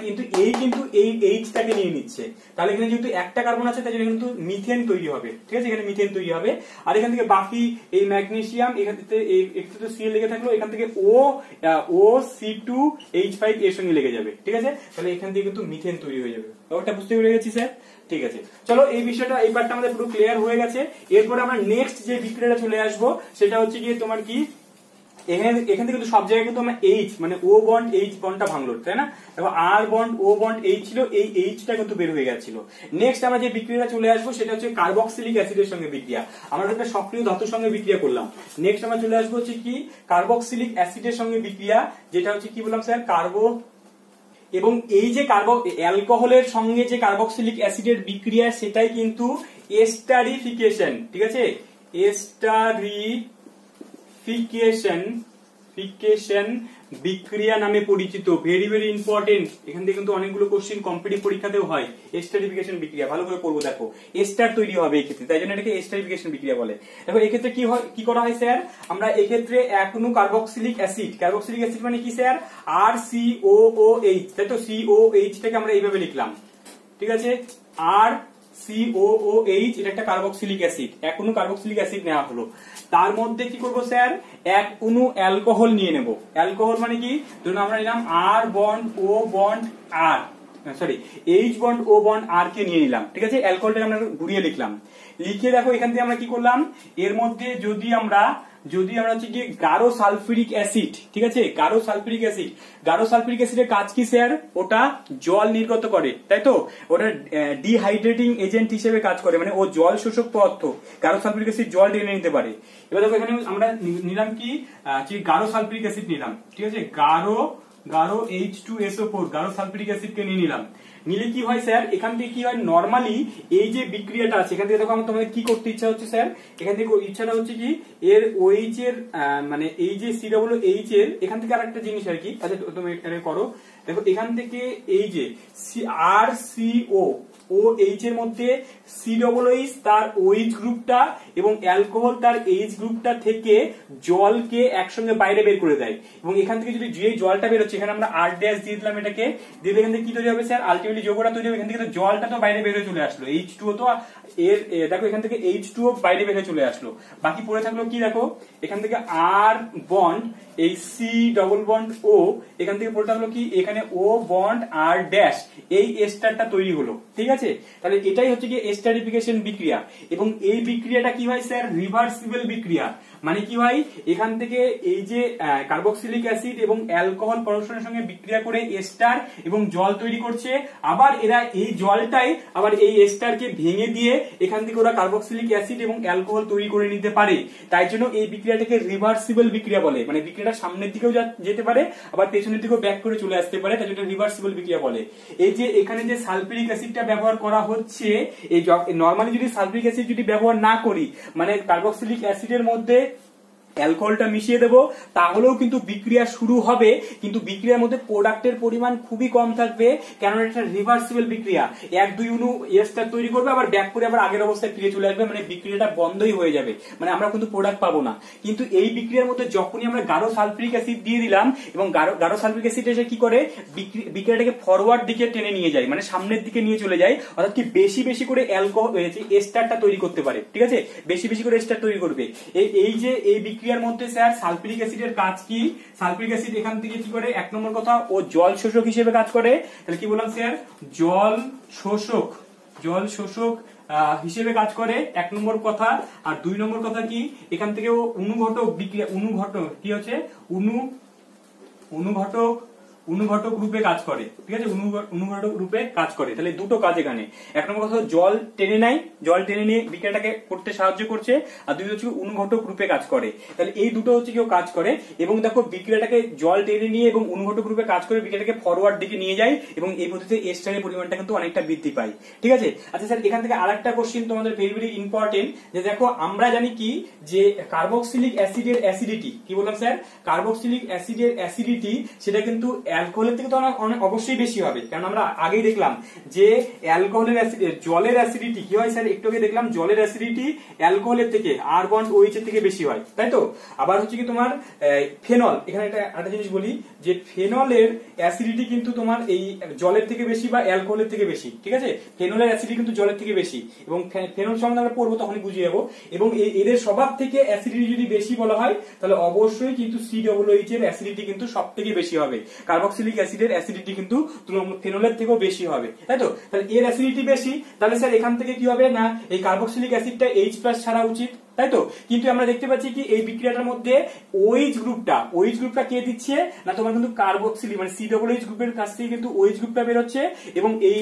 কিন্তু এই এইচটাকে নিয়ে নিচ্ছে, তাহলে এখানে যেহেতু একটা কার্বন আছে তাই জন্য কিন্তু মিথেন তৈরি হবে, ঠিক আছে, এখানে মিথেন তৈরি হবে। আর এখান থেকে বাকি এই ম্যাগনেসিয়াম, এখান থেকে একটু তো সিএল লেগে থাকলো, এখান থেকে OC2H5 এর সঙ্গে লেগে যাবে, ঠিক আছে, তাহলে এখান থেকে কিন্তু মিথেন তৈরি হয়ে যাবে। ব্যাপারটা বুঝতে পেরে গেছি স্যার? ঠিক আছে, চলো এই বিষয়টা এই পার্টটা আমাদের পুরো ক্লিয়ার হয়ে গেছে। এরপরে আমরা নেক্সট যে বিক্রিয়াটা চলে আসবো সেটা হচ্ছে গিয়ে তোমার কি, এখান থেকে কিন্তু সব জায়গায় কিন্তু আমরা এইচ মানে ও বন্ড এইচ বন্ডটা ভাঙলো, তাই না? দেখো আর বন্ড ও বন্ড এইচ ছিল, এই এইচটা কিন্তু বের হয়ে গেছিল। নেক্সট আমরা যে বিক্রিয়াটা চলে আসবো সেটা হচ্ছে কার্বক্সিলিক অ্যাসিডের সঙ্গে বিক্রিয়া। আমরা একটা সক্রিয় ধাতুর সঙ্গে বিক্রিয়া করলাম, নেক্সট আমরা চলে আসবো হচ্ছে কি কার্বক্সিলিক অ্যাসিডের সঙ্গে বিক্রিয়া, যেটা হচ্ছে কি বললাম স্যার, এবং এই যে অ্যালকোহলের সঙ্গে যে কার্বক্সিলিক অ্যাসিডের বিক্রিয়া সেটাই কিন্তু এস্টারিফিকেশন, ঠিক আছে, এস্টারিফিকেশন বিক্রিয়া নামে পরিচিত। ভেরি ভেরি ইম্পর্টেন্ট, এখান থেকে কিন্তু অনেকগুলো কোশ্চেন কম্পিটিটিভ পরীক্ষাতেও হয়। এস্টারিফিকেশন বিক্রিয়া ভালো করে পড়বো, দেখো এস্টার তৈরি হবে এই ক্ষেত্রে, তাই জন্য এটাকে এস্টারিফিকেশন বিক্রিয়া বলে। দেখো এক্ষেত্রে কি করা হয় স্যার, আমরা এক্ষেত্রে এক অণু কার্বক্সিলিক অ্যাসিড মানে কি স্যার, RCOOH, তাই তো, COH টাকে আমরা এইভাবে লিখলাম, ঠিক আছে, RCOOH, এটা একটা কার্বক্সিলিক অ্যাসিড, এক অণু কার্বক্সিলিক অ্যাসিড নেওয়া হলো। তার মধ্যে কি করব স্যার, এক অণু অ্যালকোহল নিয়ে নেব। অ্যালকোহল মানে কি, ধরুন আমরা নিলাম R bond O bond R, sorry H bond O bond R কে নিয়ে নিলাম, ঠিক আছে, অ্যালকোহলটাকে আমরা ঘুরিয়ে লিখলাম। লিখে দেখো এখান থেকে আমরা কি করলাম, এর মধ্যে যদি আমরা হচ্ছে কি গাঢ় সালফিউরিক অ্যাসিড, ঠিক আছে, গাঢ় সালফিউরিক অ্যাসিডের কাজ কি স্যার, ওটা জল নির্গত করে, তাই তো, ওটা ডিহাইড্রেটিং এজেন্ট হিসেবে কাজ করে, মানে ও জল শোষক পদার্থ, গাঢ় সালফিউরিক অ্যাসিড জল টেনে নিতে পারে। এবার দেখো এখানে আমরা নিলাম কি গাঢ় সালফিউরিক অ্যাসিড নিলাম, ঠিক আছে, গাঢ় H2SO4 গাঢ় সালফিউরিক অ্যাসিড কে নিয়ে নিলাম। নিলে কি হয় স্যার, এখান থেকে কি হয়, নরমালি এই যে বিক্রিয়াটা আছে এখান থেকে দেখো আমার তোমাদের কি করতে ইচ্ছা হচ্ছে স্যার, এখান থেকে ইচ্ছাটা হচ্ছে কি এর OH এর মানে এই যে COOH এর এখান থেকে আরেকটা জিনিস আর কি, আচ্ছা তুমি এটা করো, দেখো এখান থেকে এই যে RCOOH এর মধ্যে COOH তার OH গ্রুপটা এবং অ্যালকোহল তার H গ্রুপটা থেকে জলকে একসঙ্গে বাইরে বের করে দেয়, এবং এখান থেকে যদি যে জলটা বের হচ্ছে এখানে আমরা R ড্যাশ দিয়ে দিলাম, এটাকে দিলে এখান থেকে কি তৈরি হবে স্যার, আলটিমেটলি যৌগটা তৈরি হবে, এখান থেকে জলটা তো বাইরে বের হয়ে চলে আসলো, H2O তো এর দেখো এখান থেকে H2O বাইরে বের হয়ে চলে আসলো, বাকি পড়ে থাকলো কি, দেখো এখান থেকে R বন্ড এই C ডবল বন্ড O, এখান থেকে পড়ে থাকলো কি এখানে O বন্ড R ড্যাশ, এই এস্টারটা তৈরি হলো, ঠিক আছে। তাহলে এটাই হচ্ছে কি এস্টারিফিকেশন বিক্রিয়া, এবং এই বিক্রিয়াটা কি হয় স্যার, রিভার্সিবল বিক্রিয়া, মানে কি হয়, এখান থেকে এই যে কার্বক্সিলিক অ্যাসিড এবং অ্যালকোহল পরস্পরের সঙ্গে বিক্রিয়া করে এস্টার এবং জল তৈরি করছে, আবার এরা এই জলটাই আবার এই এস্টারকে ভেঙে দিয়ে এখান থেকে ওরা কার্বক্সিলিক অ্যাসিড এবং অ্যালকোহল তৈরি করে নিতে পারে, তাই জন্য এই বিক্রিয়াটাকে রিভার্সিবল বিক্রিয়া বলে, মানে বিক্রিয়াটা সামনের দিকেও যেতে পারে আবার পেছনের দিকেও ব্যাক করে চলে আসতে পারে, তাই জন্য রিভার্সিবল বিক্রিয়া বলে। এই যে এখানে যে সালফিউরিক অ্যাসিডটা ব্যবহার করা হচ্ছে, এই নরমালি যদি সালফিউরিক অ্যাসিড যদি ব্যবহার না করি, মানে কার্বক্সিলিক অ্যাসিডের মধ্যে অ্যালকোহলটা মিশিয়ে দেবো, তাহলেও কিন্তু বিক্রিয়া শুরু হবে, কিন্তু বিক্রিয়ার মধ্যে প্রোডাক্টের পরিমাণ খুবই কম থাকবে, কারণ এটা রিভার্সিবল বিক্রিয়া, এক দুই অণু এস্টার তৈরি করবে আবার ব্যাক করে আবার আগের অবস্থায় ফিরে চলে আসবে, মানে বিক্রিয়াটা বন্ধই হয়ে যাবে, মানে আমরা কিন্তু প্রোডাক্ট পাবো না। কিন্তু এই বিক্রিয়ার মধ্যে যখনই আমরা গাঢ় সালফিউরিক অ্যাসিড দিয়ে দিলাম, এবং গাঢ় সালফিউরিক অ্যাসিড এসে কি করে বিক্রিয়াটাকে ফরওয়ার্ড দিকে টেনে নিয়ে যায়, মানে সামনের দিকে নিয়ে চলে যায়, অর্থাৎ কি বেশি বেশি করে অ্যালকোহল এস্টারটা তৈরি করতে পারে, ঠিক আছে, বেশি বেশি করে এস্টার তৈরি করবে। এই যে এই বিক্রিয়া বিক্রিয়ার মধ্যে স্যার সালফিউরিক অ্যাসিডের কাজ কি? সালফিউরিক অ্যাসিড এখান থেকে কি করে, এক নম্বর কথা ও জল শোষক হিসেবে কাজ করে। তাহলে কি বললাম স্যার, জল শোষক হিসেবে কাজ করে, এক নম্বর কথা। আর দুই নম্বর কথা কি, এখান থেকে ও অনুঘটক বিক্রিয়া, কি হচ্ছে অনুঘটক রূপে কাজ করে, ঠিক আছে, অনুঘটক রূপে কাজ করে। তাহলে দুটো কাজ এখানে, এক নম্বর কথা জল টেনে নিয়ে বিক্রিয়াটাকে করতে সাহায্য করছে, আর দুই হচ্ছে অনুঘটক রূপে কাজ করে। তাহলে এই দুটো হচ্ছে কেউ কাজ করে, এবং দেখো বিক্রিয়াটাকে জল টেনে নিয়ে এবং অনুঘটক রূপে কাজ করে বিক্রিয়াটাকে ফরওয়ার্ড দিকে নিয়ে যায়, এবং এই পদ্ধতিতে এস্টারের পরিমাণটা কিন্তু অনেকটা বৃদ্ধি পায়, ঠিক আছে। আচ্ছা স্যার, এখান থেকে আরেকটা কোশ্চেন তোমাদের ভেরি ভেরি ইম্পর্টেন্ট, যে দেখো আমরা জানি কি যে কার্বক্সিলিক অ্যাসিডের অ্যাসিডিটি, কি বললাম স্যার, কার্বক্সিলিক অ্যাসিডের অ্যাসিডিটি সেটা কিন্তু অ্যালকোহলের থেকে তো অনেক অবশ্যই বেশি হবে, কারণ আমরা আগেই দেখলাম যে অ্যালকোহলের জলের অ্যাসিডিটি কি হয় স্যার, একটু আগে দেখলাম জলের অ্যাসিডিটি অ্যালকোহলের থেকে আর বন্ড ওএইচ এর থেকে বেশি হয়, তাই তো। আবার হচ্ছে কি তোমার ফেনল, এখানে একটা জিনিস বলি যে ফেনলের অ্যাসিডিটি কিন্তু তোমার এই জলের থেকে বেশি বা অ্যালকোহলের থেকে বেশি, ঠিক আছে। ফেনলের অ্যাসিডিটি কিন্তু জলের থেকে বেশি, এবং ফেনল সম্বন্ধে আমরা পড়বো তখনই বুঝিয়ে যাবো। এবং এদের সবার থেকে অ্যাসিডিটি যদি বেশি বলা হয় তাহলে অবশ্যই কিন্তু COOH এর অ্যাসিডিটি কিন্তু সব থেকে বেশি হবে। কার্বক্সিলিক অ্যাসিডের অ্যাসিডিটি কিন্তু ফেনলের থেকেও বেশি হবে, তাই তো। তাহলে এর অ্যাসিডিটি বেশি, তাহলে স্যার এখান থেকে কি হবে না, এই কার্বক্সিলিক অ্যাসিডটা H+ ছাড়া উচিত, তাই তো। কিন্তু আমরা দেখতে পাচ্ছি কি এই বিক্রিয়াটার মধ্যে OH গ্রুপটা কে দিচ্ছে না, তোমার কিন্তু কার্বক্সিলিক মানে COOH গ্রুপের কাছ থেকে কিন্তু OH গ্রুপটা বের হচ্ছে, এবং এই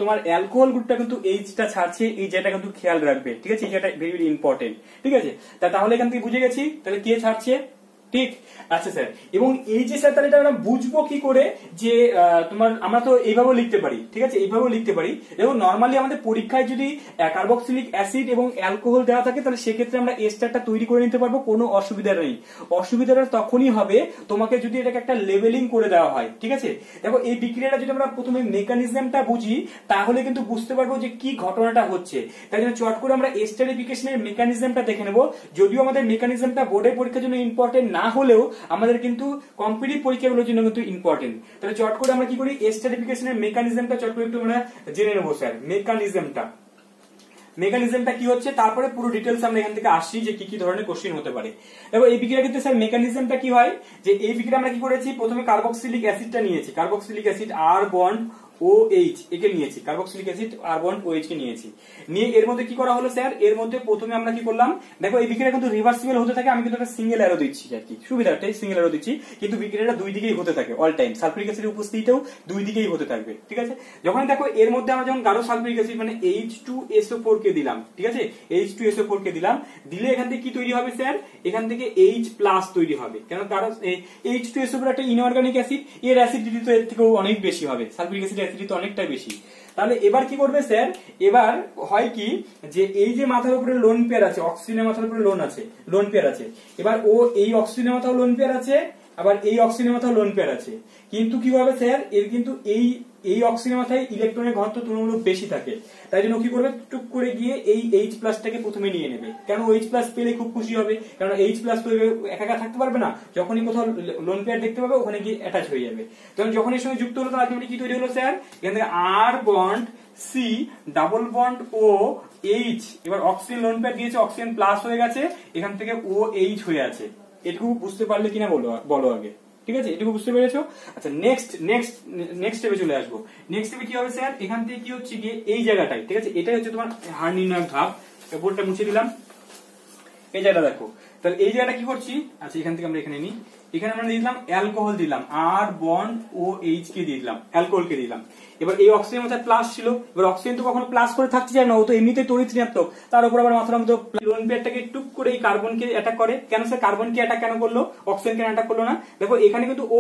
তোমার অ্যালকোহল গ্রুপটা কিন্তু H-টা ছাড়ছে, এই জায়গাটা কিন্তু খেয়াল রাখবে, ঠিক আছে, এই জায়গাটা ভেরি ভেরি ইম্পর্টেন্ট, ঠিক আছে। তাহলে এখান থেকে বুঝে গেছি তাহলে কে ছাড়ছে, ঠিক। আচ্ছা স্যার, এবং এই যে স্যার তাহলে এটা আমরা বুঝবো কি করে যে তোমার আমরা তো এইভাবেও লিখতে পারি, ঠিক আছে, এইভাবেও লিখতে পারি। এবং নরমালি আমাদের পরীক্ষায় যদি কার্বক্সিলিক অ্যাসিড এবং অ্যালকোহল দেওয়া থাকে তাহলে সেক্ষেত্রে আমরা এস্টারটা তৈরি করে নিতে পারবো, কোনো অসুবিধা নেই। অসুবিধাটা তখনই হবে তোমাকে যদি এটাকে একটা লেভেলিং করে দেওয়া হয়, ঠিক আছে। দেখো এই বিক্রিয়াটা যদি আমরা প্রথমে মেকানিজমটা বুঝি তাহলে কিন্তু বুঝতে পারবো যে কি ঘটনাটা হচ্ছে। তাই জন্য চট করে আমরা এস্টারিফিকেশনের মেকানিজমটা দেখে নেবো। যদিও আমাদের মেকানিজমটা বোর্ডের পরীক্ষার জন্য ইম্পর্টেন্ট না হলেও আমাদের কিন্তু কম্পিটিটিভ পরীক্ষাগুলোর জন্য কিন্তু ইম্পর্টেন্ট। তাহলে চট করে আমরা কি করি, এস্টারিফিকেশনের মেকানিজমটা চট করে একটু আমরা জেনে নেবো স্যার। মেকানিজমটা কি হচ্ছে, তারপরে পুরো ডিটেলস আমরা এখান থেকে আসছি যে কি কি ধরনের কোশ্চেন হতে পারে। দেখো এই বিক্রিয়া কিন্তু স্যার মেকানিজমটা কি হয়, যে এই বিক্রিয়া আমরা কি করেছি, প্রথমে কার্বক্সিলিক অ্যাসিডটা নিয়েছি, কার্বক্সিলিক অ্যাসিড আর বন্ড OH একে নিয়েছি, কার্বক্সিলিক অ্যাসিড আর বন্ড OH কে নিয়েছি, নিয়ে এর মধ্যে কি করা হলো স্যার, এর মধ্যে প্রথমে আমরা কি করলাম, দেখো এই বিক্রিয়া কিন্তু রিভার্সিবল হতে থাকে, আমি কিন্তু একটা সিঙ্গেল অ্যারো দিচ্ছি আর কি, সুবিধাটাই সিঙ্গেল অ্যারো দিচ্ছি, কিন্তু বিক্রিয়াটা দুই দিকেই হতে থাকে অল টাইম, সালফিউরিক অ্যাসিডের উপস্থিতিতেও দুই দিকেই হতে থাকবে, ঠিক আছে। যখন দেখো এর মধ্যে আমরা যখন গাঢ় সালফিউরিক অ্যাসিড মানে H2SO4 কে দিলাম, ঠিক আছে, H2SO4 কে দিলে এখান থেকে কি তৈরি হবে স্যার, এখান থেকে H+ তৈরি হবে, কারণ H2SO4 একটা ইনঅর্গানিক অ্যাসিড, এর অ্যাসিডিটি তো এর থেকেও অনেক বেশি হবে, সালফিউরিক অ্যাসিডের অ্যাসিডিটি তো অনেকটাই বেশি। তাহলে এবার কি করবে স্যার, এবার হয় কি যে এই যে মাথার উপরে লোন পেয়ার আছে, অক্সিজেনের মাথার উপরে লোন পেয়ার আছে, এবার ও এই অক্সিজেনের মাথাও লোন পেয়ার আছে, আবার এই অক্সিজেনের মাথাও লোন পেয়ার আছে, কিন্তু কি হবে স্যার, এর কিন্তু এই অক্সিজেনের মাথায় ইলেকট্রনের ঘনত্ব তুলনামূলক বেশি থাকে, তাই জন্য কি করবে, টুক করে গিয়ে এই H+ টাকে প্রথমে নিয়ে নেবে, কেন H+ পেলে খুব খুশি হবে, কারণ H+ তো একা থাকতে পারবে না, যখনই কোথাও লোন পেয়ার দেখতে পাবে ওখানে গিয়ে অ্যাটাচ হয়ে যাবে, তখন যখন এর সঙ্গে যুক্ত হলো তখন আলটিমেটলি কি তৈরি হলো স্যার, এখান থেকে R bond C double bond OH, এবার অক্সিজেন লোন পেয়ার দিয়েছে, অক্সিজেন প্লাস হয়ে গেছে, এখান থেকে OH হয়ে আছে। এটুকু বুঝতে পারলে কিনা বলো আগে, ঠিক আছে, এটুকু বুঝতে পেরেছো। আচ্ছা নেক্সট স্টেপে চলে আসবো। নেক্সট স্টেপে কি হবে স্যার, এখান থেকে কি হচ্ছে গিয়ে এই জায়গাটাই, ঠিক আছে, এটাই হচ্ছে তোমার হার নির্ণায়ক ধাপ, বোর্ডটা মুছে দিলাম, এই জায়গাটা দেখো, তাহলে এই জায়গাটা কি করছি, আচ্ছা এখান থেকে আমরা এখানে নিই, এখানে আমরা দিলাম অ্যালকোহল দিলাম, আর বন্ড OH কে দিয়ে দিলাম, অ্যালকোহলকে দিলাম, এবার এই অক্সিজেন মধ্যে প্লাস ছিল, এবার অক্সিজেন তো কখনো প্লাস করে থাকতে চায় না, ও তো এমনিতেই তড়িৎ ঋণাত্মক, তার উপর আবার মাথার মধ্যে লোন পেয়ারটাকে টুক করে এই কার্বনকে অ্যাটাক করে, কেন স্যার কার্বনকে অ্যাটাক কেন করলো, অক্সিজেন কেন অ্যাটাক করলো না, দেখো এখানে কিন্তু ও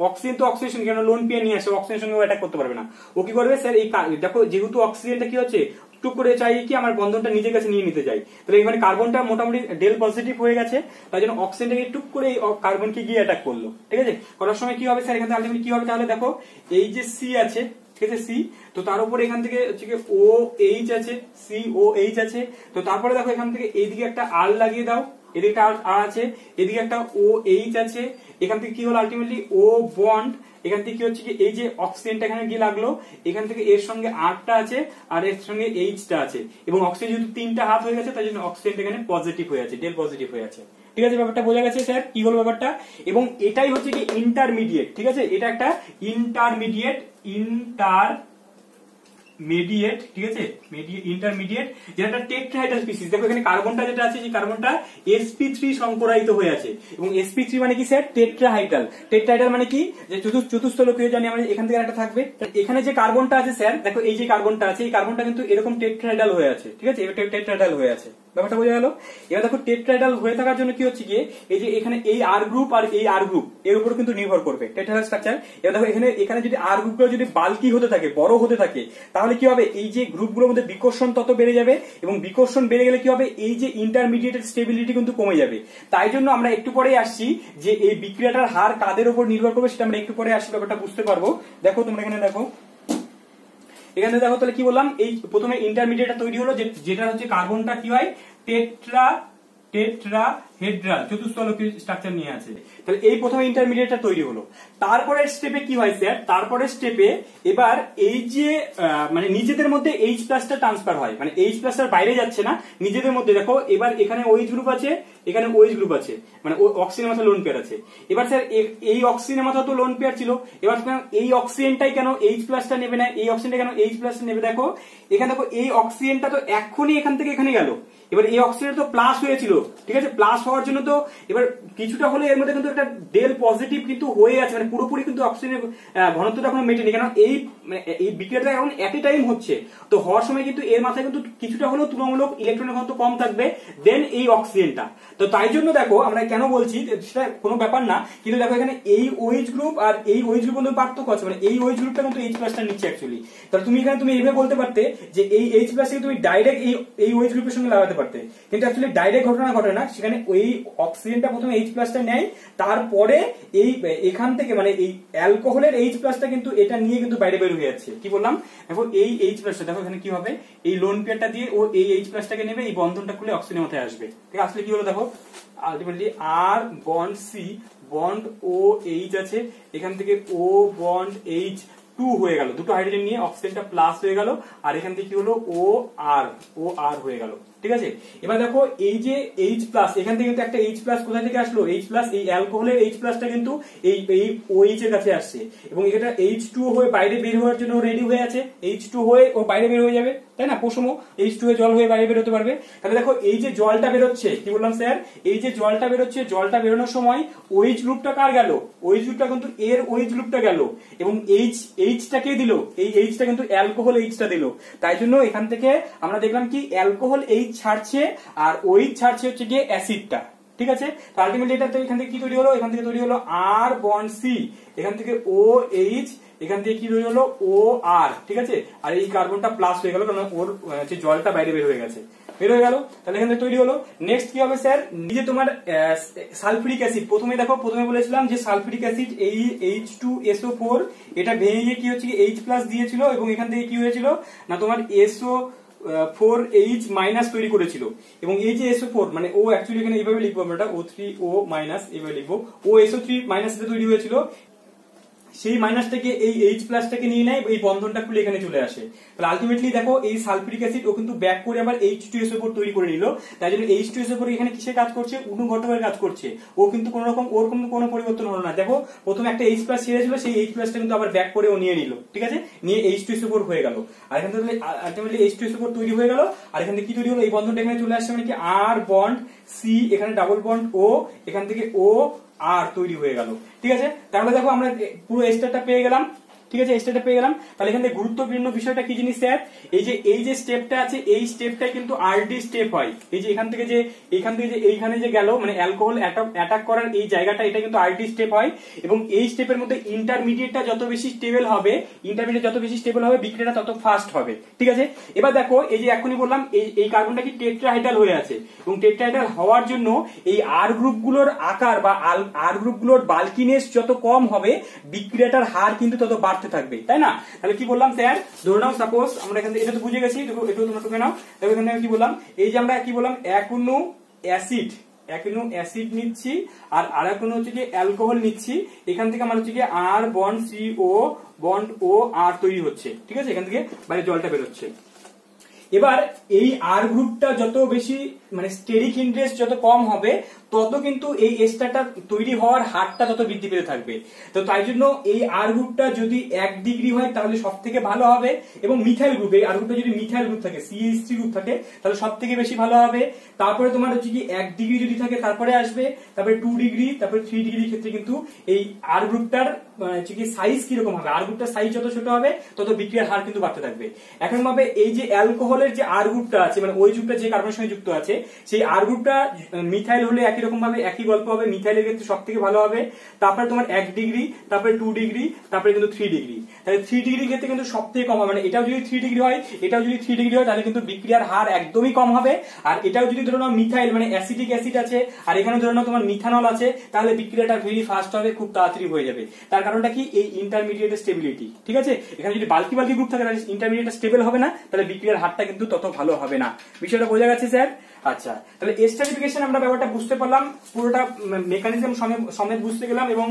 অক্সিজেন তো অক্সিজেশন কেন লোন পেয়ার নিয়ে আসে, অক্সিজেনের সঙ্গে অ্যাটাক করতে পারবে না, ও কি করবে স্যার, এই দেখো যেহেতু অক্সিজেনটা কি হচ্ছে টুক করে চাই কি আমার বন্ধনটা নিজের কাছে নিয়ে নিতে চাই, তাহলে এখানে কার্বনটা মোটামুটি ডেল পজিটিভ হয়ে গেছে, তাই জন্য অক্সিজেনটাকে টুক করে এই কার্বনকে গিয়ে অ্যাটাক করলো, ঠিক আছে, করার সময় কি হবে স্যার, এখানে আলটিমেটলি কি হবে, তাহলে দেখো এই যে C আছে, ঠিক আছে, C, তো তার উপরে এখান থেকে হচ্ছে OH আছে, COH আছে, তো তারপরে দেখো এখান থেকে এইদিকে একটা R লাগিয়ে দাও, এদিকে একটা R আছে, এদিকে একটা OH আছে, এখান থেকে কি হলো আলটিমেটলি O বন্ড, এখান থেকে কি হচ্ছে কি এই যে অক্সিজেনটা এখানে গিয়ে লাগলো, এখান থেকে এর সঙ্গে R-টা আছে আর এর সঙ্গে H-টা আছে, এবং অক্সিজেন যেহেতু তিনটা হাত হয়ে গেছে তাই জন্য অক্সিজেনটা এখানে পজিটিভ হয়ে আছে, ডেল পজিটিভ হয়ে আছে, ঠিক আছে, ব্যাপারটা বোঝা গেছে স্যার কি হলো ব্যাপারটা। এবং এটাই হচ্ছে কি ইন্টারমিডিয়েট, ঠিক আছে, এটা একটা ইন্টারমিডিয়েট ঠিক আছে, ইন্টারমিডিয়েট যেটা একটা টেট্রাহাইড্রাল স্পিসিস। দেখো এখানে কার্বনটা যেটা আছে এই কার্বনটা sp3 সংকরায়িত হয়ে আছে, এবং sp3 মানে কি স্যার টেট্রাহাইড্রাল। টেট্রাহাইড্রাল মানে কি যে চতুস্থলকীয় জানি আমরা, এখান থেকে একটা থাকবে। এখানে যে কার্বনটা আছে স্যার, দেখো এই যে কার্বনটা আছে এই কার্বনটা কিন্তু এরকম টেট্রাহাইড্রাল হয়ে আছে, ঠিক আছে, টেট্রাহাইড্রাল হয়ে আছে, ব্যাপারটা বোঝা গেল। এবার দেখো টেট্রাহাইড্রাল হয়ে থাকার জন্য কি হচ্ছে গিয়ে এই যে এখানে এই আর গ্রুপ আর এই আর গ্রুপ এর উপর কিন্তু নির্ভর করবে টেট্রাহাইড্রাল স্ট্রাকচার। এবার দেখো এখানে যদি আর গ্রুপগুলো যদি বাল্কি হতে থাকে, বড় হতে থাকে, তাহলে কি হবে এই যে গ্রুপগুলোর মধ্যে বিকর্ষণ তত বেড়ে যাবে, এবং বিকর্ষণ বেড়ে গেলে কি হবে এই যে ইন্টারমিডিয়েটের স্টেবিলিটি কিন্তু কমে যাবে। তাই জন্য আমরা একটু পরেই আসছি যে এই বিক্রিয়াটার হার কাদের উপর নির্ভর করবে সেটা আমরা একটু পরে আসছি, ব্যাপারটা বুঝতে পারবো। দেখো তোমরা এখানে দেখো, এখানে দেখো তাহলে কি বললাম, এই প্রথমে ইন্টারমিডিয়েটটা তৈরি হলো যেটা হচ্ছে কার্বনটা কি হয় টেট্রাহেড্রাল চতুস্থলকীয় স্ট্রাকচার নিয়ে আছে। তাহলে এই প্রথমে ইন্টারমিডিয়েটটা তৈরি হলো। তারপরের স্টেপে কি হয় স্যার, তারপরের স্টেপে এবার এই যে মানে নিজেদের মধ্যে H প্লাসটা ট্রান্সফার হয়, মানে H প্লাসটার বাইরে যাচ্ছে না, নিজেদের মধ্যে। দেখো এবার এখানে OH গ্রুপ আছে, এখানে OH গ্রুপ আছে, মানে অক্সিজেনের মাথা লোন পেয়ার আছে। এবার স্যার এই অক্সিজেনের মাথা তো লোন পেয়ার ছিল, এবার এই অক্সিজেনটাই কেন H প্লাসটা নেবে না, এই অক্সিজেনটা কেন H প্লাসটা নেবে। দেখো এখানে দেখো এই অক্সিজেনটা তো এখনই এখান থেকে এখানে গেল, এবার এই অক্সিজেন তো প্লাস হয়েছিল, ঠিক আছে, প্লাস হওয়ার জন্য তো এবার কিছুটা হলে এর মধ্যে কিন্তু একটা ডেল পজিটিভ কিন্তু হয়ে আছে, মানে পুরোপুরি কিন্তু অক্সিজেনের ঘনত্বটা এখন মেটেনি, কারণ এই বিক্রিয়াটা এখন এট এ টাইম হচ্ছে। তো হওয়ার সময় কিন্তু এর মাথায় কিন্তু কিছুটা হলেও তুলনামূলক ইলেকট্রনের ঘনত্ব কম থাকবে দেন এই অক্সিজেনটা। তো তাই জন্য দেখো আমরা কেন বলছি সেটা কোনো ব্যাপার না, কিন্তু দেখো এখানে এই OH গ্রুপ আর এই OH গ্রুপ মধ্যে পার্থক্য আছে, মানে এই OH গ্রুপটা কিন্তু H প্লাসটা নিচ্ছে অ্যাকচুয়ালি। তাহলে তুমি এখানে তুমি এইভাবে বলতে পারতে যে এই H প্লাসকে তুমি ডাইরেক্ট এই OH গ্রুপের সঙ্গে লাগাতে পারতে, কিন্তু অ্যাকচুয়ালি ডাইরেক্ট ঘটনা ঘটে না। সেখানে ওই অক্সিজেনটা প্রথমে H প্লাসটা নেয়, তারপরে এই এখান থেকে মানে এই অ্যালকোহলের H প্লাসটা কিন্তু এটা নিয়ে কিন্তু বাইরে বের হয়ে যাচ্ছে। কি বললাম, দেখো এই H প্লাসটা দেখো এখানে কি হবে, এই লোন পেয়ারটা দিয়ে ও এই H প্লাসটাকে নেবে, এই বন্ধনটা খুলে অক্সিজেনের মাথায় আসবে। ঠিক আসলে কি হলো দেখো, আলটিমেটলি আর bond C bond O H আছে, এখান থেকে ও বন্ড এইচ 2 হয়ে গেল, দুটো হাইড্রোজেন নিয়ে অক্সিজেনটা প্লাস হয়ে গেল, আর এখান থেকে কি হলো ও আর হয়ে গেল। ঠিক আছে, এবার দেখো এই যে H প্লাস, এখান থেকে কিন্তু একটা H প্লাস কোথা থেকে আসলো, H প্লাস এই অ্যালকোহলের H প্লাসটা কিন্তু এই OH এর কাছে আসছে, এবং এটা H2 হয়ে বাইরে বের হওয়ার জন্য রেডি হয়ে আছে, H2 হয়ে ও বাইরে বের হয়ে যাবে, তাই না, পশম H2 এ জল হয়ে বাইরে বের হতে পারবে। তাহলে দেখো এই যে জলটা বেরোচ্ছে, কি বললাম স্যার, এই যে জলটা বেরোচ্ছে, জলটা বেরোনোর সময় OH গ্রুপটা কার গেল, OH গ্রুপটা কিন্তু এর OH গ্রুপটা গেল, এবং H টা কে দিল, এই H টা কিন্তু অ্যালকোহল H টা দিল। তাই জন্য এখান থেকে আমরা দেখলাম কি অ্যালকোহল H ছাড়ছে আর OH ছাড়ছে হচ্ছে গিয়ে অ্যাসিডটা। ঠিক আছে, তো আলটিমেটলি এটা তো এখান থেকে কি তৈরি হলো, এখান থেকে তৈরি হলো আর বন্ড সি, এখান থেকে OH, এখান থেকে কি তৈরি হলো OR। ঠিক আছে, আর এই কার্বনটা প্লাস হয়ে গেল কারণ ওর যে জলটা বাইরে বের হয়ে গেছে, বের হয়ে গেল। তাহলে এখানে তৈরি হলো। নেক্সট কি হবে স্যার, যে তোমার সালফিউরিক অ্যাসিড, প্রথমে বলেছিলাম যে সালফিউরিক অ্যাসিড এই H2SO4 এটা ভেঙে গিয়ে কি হচ্ছে কি H প্লাস দিয়েছিল, এবং এখান থেকে কি হয়েছিল না তোমার SO4H মাইনাস তৈরি করেছিল, এবং এই যে SO4 মানে ও অ্যাকচুয়ালি এখানে এইভাবে লিখবো আমরা, O3O মাইনাস এইভাবে লিখবো, ও SO3 মাইনাস তৈরি হয়েছিল, সেই মাইনাসটাকে এই H প্লাসটাকে নিয়ে নেয়, এই বন্ধনটা খুলে এখানে চলে আসে। তাহলে আলটিমেটলি দেখো এই সালফিউরিক অ্যাসিড ও কিন্তু ব্যাক করে আবার H2SO4 তৈরি করে নিল। তাই জন্য H2SO4 এখানে কিসের কাজ করছে, অনুঘটকের কাজ করছে। ও কিন্তু কোন রকম ওর কোনো পরিবর্তন হলো না। দেখো প্রথমে একটা H প্লাস ছেড়েছিল, সেই H প্লাসটা কিন্তু আবার ব্যাক করে ও নিয়ে নিল। ঠিক আছে, নিয়ে H2SO4 হয়ে গেল, আর এখান থেকে আলটিমেটলি H2SO4 তৈরি হয়ে গেল, আর এখান থেকে কি তৈরি হলো, এই বন্ধনটা এখানে চলে আসছে, মানে কি আর বন্ড সি, এখানে ডাবল বন্ড ও, এখান থেকে ও আর তৈরি হয়ে গেল। ঠিক আছে, তাহলে দেখো আমরা পুরো এস্টারটা পেয়ে গেলাম। ঠিক আছে, এস্টারটা পেয়ে গেলাম। তাহলে এখানে গুরুত্বপূর্ণ বিষয়টা কি জিনিস স্যার, এই যে স্টেপটা আছে, এই স্টেপটাই কিন্তু আরডি স্টেপ হয়। এই যে এখান থেকে যে এইখানে যে গেল, মানে অ্যালকোহল অ্যাটাক করার এই জায়গাটা, এটা কিন্তু আরডি স্টেপ হয়, এবং এই স্টেপের মধ্যে ইন্টারমিডিয়েটটা যত বেশি স্টেবল হবে, বিক্রিয়াটা তত ফাস্ট হবে। ঠিক আছে, এবার দেখো এই যে এখনই বললাম এই কার্বনটা কি টেট্রাহাইড্রাল হয়ে আছে, এবং টেট্রাহাইড্রাল হওয়ার জন্য এই আর গ্রুপগুলোর আকার বা আর গ্রুপগুলোর বাল্কিনেস যত কম হবে, বিক্রিয়াটার হার কিন্তু তত বাড়তে থাকবে, তাই না। তাহলে কি বললাম স্যার, ধরে নাও সাপোজ আমরা এখান থেকে এটা তো বুঝে গেছি, একটু তোমরা টুকে নাও। তবে এখানে কি বললাম, এই যে আমরা কি বললাম এক অণু অ্যাসিড নিচ্ছি, আর আরেক অণু হচ্ছে কি অ্যালকোহল নিচ্ছি, এখান থেকে আমার হচ্ছে কি আর বন্ড সি ও বন্ড ও আর তৈরি হচ্ছে। ঠিক আছে, এখান থেকে বাইরে জলটা বেরোচ্ছে। এবার এই আর গ্রুপটা যত বেশি মানে স্টেরিক ইন্টারেস্ট যত কম হবে তত কিন্তু এই এস্টারটা তৈরি হওয়ার হারটা তত বৃদ্ধি পেতে থাকবে। তো তাই জন্য এই আর গ্রুপটা যদি 1 ডিগ্রি হয় তাহলে সব থেকে ভালো হবে, এবং মিথাইল গ্রুপ, এই আর গ্রুপটা যদি মিথাইল গ্রুপ থাকে, CH3 গ্রুপ থাকে, তাহলে সব থেকে বেশি ভালো হবে। তারপরে তোমার হচ্ছে কি 1 ডিগ্রি যদি থাকে তারপরে আসবে, তারপরে 2 ডিগ্রি, তারপরে 3 ডিগ্রির ক্ষেত্রে কিন্তু এই আর গ্রুপটার হচ্ছে কি সাইজ কিরকম হবে, আর গ্রুপটার সাইজ যত ছোট হবে তত বিক্রিয়ার হার কিন্তু বাড়তে থাকবে। এখন ভাবে এই যে অ্যালকোহলের যে আর গ্রুপটা আছে, মানে ওই গ্রুপটা যে কার্বনের সঙ্গে যুক্ত আছে, সেই আর গ্রুপটা মিথাইল হলে একই রকম ভাবে একই গল্প হবে, মিথাইলের ক্ষেত্রে সব থেকে ভালো হবে। তারপরে তোমার 1 ডিগ্রি, তারপরে 2 ডিগ্রি, তারপরে কিন্তু 3 ডিগ্রি। তাহলে 3 ডিগ্রির ক্ষেত্রে কিন্তু সব থেকে কম হবে, মানে এটাও যদি 3 ডিগ্রি হয়, এটাও যদি 3 ডিগ্রি হয়, তাহলে কিন্তু বিক্রিয়ার হার একদমই কম হবে। আর এটাও যদি ধরো নাও মিথাইল মানে অ্যাসিটিক অ্যাসিড আছে, আর এখানে ধরো নাও তোমার মিথানল আছে, তাহলে বিক্রিয়াটা ভেরি ফাস্ট হবে, খুব তাড়াতাড়ি হয়ে যাবে। তার কারণটা কি, এই ইন্টারমিডিয়েট স্টেবিলিটি। ঠিক আছে, এখানে যদি বাল্কি বাল্কি গ্রুপ থাকে তাহলে ইন্টারমিডিয়েট স্টেবল হবে না, তাহলে বিক্রিয়ার হারটা কিন্তু তত ভালো হবে না। বিষয়টা বোঝা গেছে স্যার? আচ্ছা, তাহলে এস্টারিফিকেশন আমরা ব্যাপারটা বুঝতে পারলাম, পুরোটা মেকানিজম সমেত বুঝতে গেলাম, এবং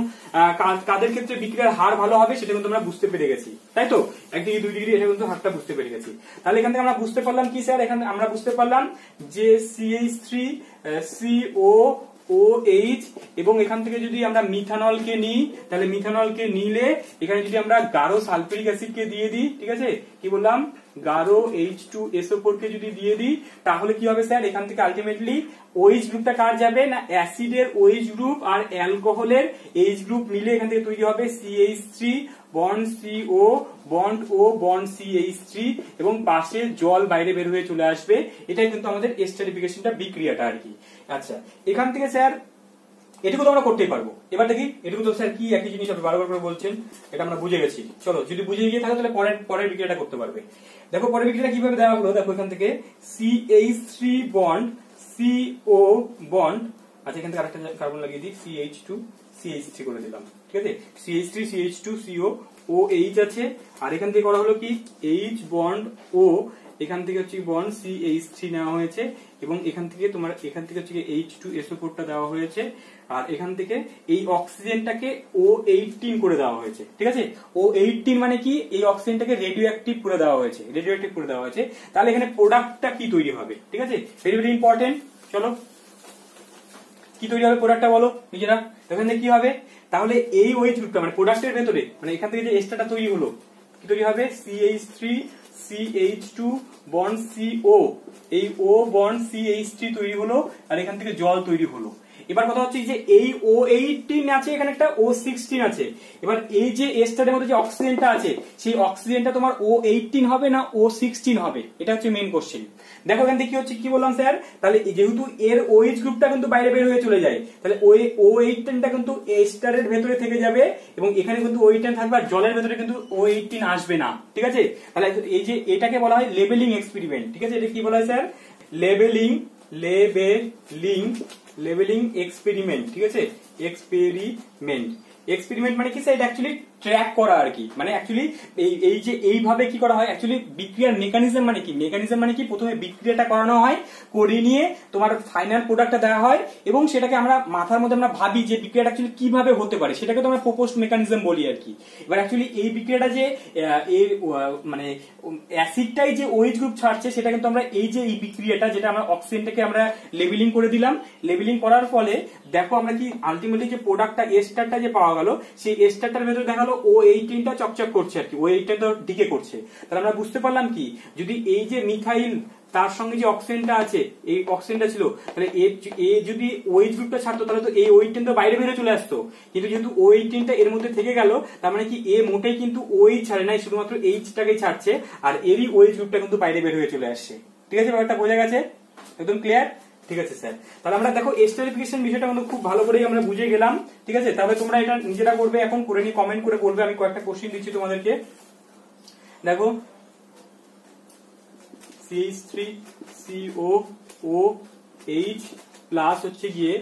কাদের ক্ষেত্রে বিক্রিয়ার হার ভালো হবে সেটা কিন্তু আমরা বুঝতে পেরে গেছি, তাই তো? 1 ডিগ্রি 2 ডিগ্রি এটা কিন্তু হারটা বুঝতে পেরে গেছি। তাহলে এখান থেকে আমরা বুঝতে পারলাম কি স্যার, এখানে আমরা বুঝতে পারলাম যে CH3 COOH, এবং এখান থেকে যদি আমরা মিথানলকে নিই, তাহলে মিথানলকে নিলে এখানে যদি আমরা গাঢ় সালফিউরিক অ্যাসিডকে দিয়ে দিই, ঠিক আছে, কি বললাম, গাঢ় H2SO4 কে যদি দিয়ে দিই, তাহলে কি হবে স্যার, এখান থেকে আলটিমেটলি OH গ্রুপটা কার যাবে না, অ্যাসিডের OH গ্রুপ আর অ্যালকোহলের H গ্রুপ মিলে এখান থেকে তৈরি হবে CH3 bond CO bond O bond CH3, এবং পাশে জল বাইরে বের হয়ে চলে আসবে। এটাই কিন্তু আমাদের এস্টারিফিকেশনটা, বিক্রিয়াটা আর কি। আচ্ছা, এখান থেকে স্যার এটুকু তো আমরা করতেই পারবো। এবার দেখি এটুকু তো স্যার কি একই জিনিস আপনি বারবার করে বলছেন, এটা আমরা বুঝে গেছি। চলো, যদি বুঝে গিয়ে থাকে তাহলে পরের বিক্রিয়াটা করতে পারবে। দেখো পরের বিক্রিয়াটা কিভাবে দেওয়া হলো, দেখো এখান থেকে CH3 বন্ড CO বন্ড, আচ্ছা এখান থেকে আরেকটা কার্বন লাগিয়ে দিই, CH2 CH3 করে দিলাম, ঠিক আছে, CH3 CH2 CO OH আছে, আর এখান থেকে করা হলো কি H বন্ড O, এখান থেকে হচ্ছে বন্ড CH3 নেওয়া হয়েছে, এবং এখান থেকে তোমার এখান থেকে হচ্ছে H2SO4 টা দেওয়া হয়েছে, আর এখান থেকে এই অক্সিজেনটাকে O18 করে দেওয়া হয়েছে। ঠিক আছে, O18 মানে কি, এই অক্সিজেনটাকে রেডিও অ্যাক্টিভ করে দেওয়া হয়েছে, রেডিও অ্যাক্টিভ করে দেওয়া হয়েছে। তাহলে এখানে প্রোডাক্টটা কি তৈরি হবে, ঠিক আছে, ভেরি ভেরি ইম্পর্টেন্ট। চলো, কি তৈরি হবে প্রোডাক্টটা বলো নিজেরা, এখানে কি হবে, তাহলে এই OH গ্রুপটা মানে প্রোডাক্টের ভেতরে, মানে এখান থেকে যে এস্টারটা তৈরি হলো, কি তৈরি হবে, CH3 CH2 বন্ড CO, এই O বন্ড CH3 তৈরি হলো, আর এখান থেকে জল তৈরি হলো। এবার কথা হচ্ছে যে এই O18 আছে, এখানে একটা O16 আছে। এবার এই যে এস্টারের মধ্যে যে অক্সিজেনটা আছে, সেই অক্সিজেনটা তোমার O18 হবে না O16 হবে, এটা হচ্ছে মেইন কোশ্চেন। দেখো এখান থেকে কি হচ্ছে, কি বললাম স্যার, তাহলে যেহেতু এর OH গ্রুপটা কিন্তু বাইরে বের হয়ে চলে যায়, তাহলে ওই O18টা কিন্তু এস্টারের ভেতরে থেকে যাবে, এবং এখানে কিন্তু O18 থাকবে, আর জলের ভেতরে কিন্তু O18 আসবে না। ঠিক আছে, তাহলে এই যে এটাকে বলা হয় লেবেলিং এক্সপেরিমেন্ট। ঠিক আছে, এটা কি বলা হয় স্যার, লেবেলিং এক্সপেরিমেন্ট। ঠিক আছে, এক্সপেরিমেন্ট মানে কি স্যার, এটা অ্যাকচুয়ালি ট্র্যাক করা আর কি, মানে অ্যাকচুয়ালি এই যে এইভাবে কি করা হয়, অ্যাকচুয়ালি বিক্রিয়ার মেকানিজম মানে কি, প্রথমে বিক্রিয়াটা করানো হয়, করে নিয়ে তোমার ফাইনাল প্রোডাক্টটা দেওয়া হয়, এবং সেটাকে আমরা মাথার মধ্যে আমরা ভাবি যে বিক্রিয়াটা অ্যাকচুয়ালি কিভাবে হতে পারে, সেটাকে তো আমরা প্রপোজড মেকানিজম বলি আর কি। এবার অ্যাকচুয়ালি এই বিক্রিয়াটা যে মানে অ্যাসিডটাই যে OH গ্রুপ ছাড়ছে, সেটা কিন্তু আমরা এই যে এই বিক্রিয়াটা, যেটা আমরা অক্সিজেনটাকে আমরা লেবেলিং করে দিলাম, লেবেলিং করার ফলে দেখো আমরা কি আলটিমেটলি যে প্রোডাক্টটা এস্টারটা যে পাওয়া গেল, সেই এস্টারটার ভেতরে দেখা গেল O18টা চকচক করছে আর কি, O18টা তো ডিকে করছে। তাহলে আমরা বুঝতে পারলাম কি, যদি এই যে মিথাইল তার সঙ্গে যে অক্সিজেনটা আছে, এই অক্সিজেনটা ছিল, তাহলে এ যদি OH গ্রুপটা ছাড়তো, তাহলে তো এই O18 তো বাইরে বেরিয়ে চলে আসতো, কিন্তু যেহেতু O18টা এর মধ্যে থেকে গেল, তার মানে কি এ মোটেই কিন্তু OH ছাড়ে নাই, শুধুমাত্র H-টাকেই ছাড়ছে, আর এরই OH গ্রুপটা কিন্তু বাইরে বের হয়ে চলে আসছে। ঠিক আছে, ব্যাপারটা বোঝা গেছে, একদম ক্লিয়ার? ঠিক আছে স্যার, তাহলে আমরা দেখো এস্টারিফিকেশন বিষয়টা কিন্তু খুব ভালো করেই আমরা বুঝে গেলাম। ঠিক আছে, তাহলে তোমরা এটা নিজেরা করবে, এখন করে নিয়ে কমেন্ট করে বলবে। আমি কয়েকটা কোশ্চেন দিচ্ছি তোমাদেরকে, দেখো CH3 COOH প্লাস হচ্ছে গিয়ে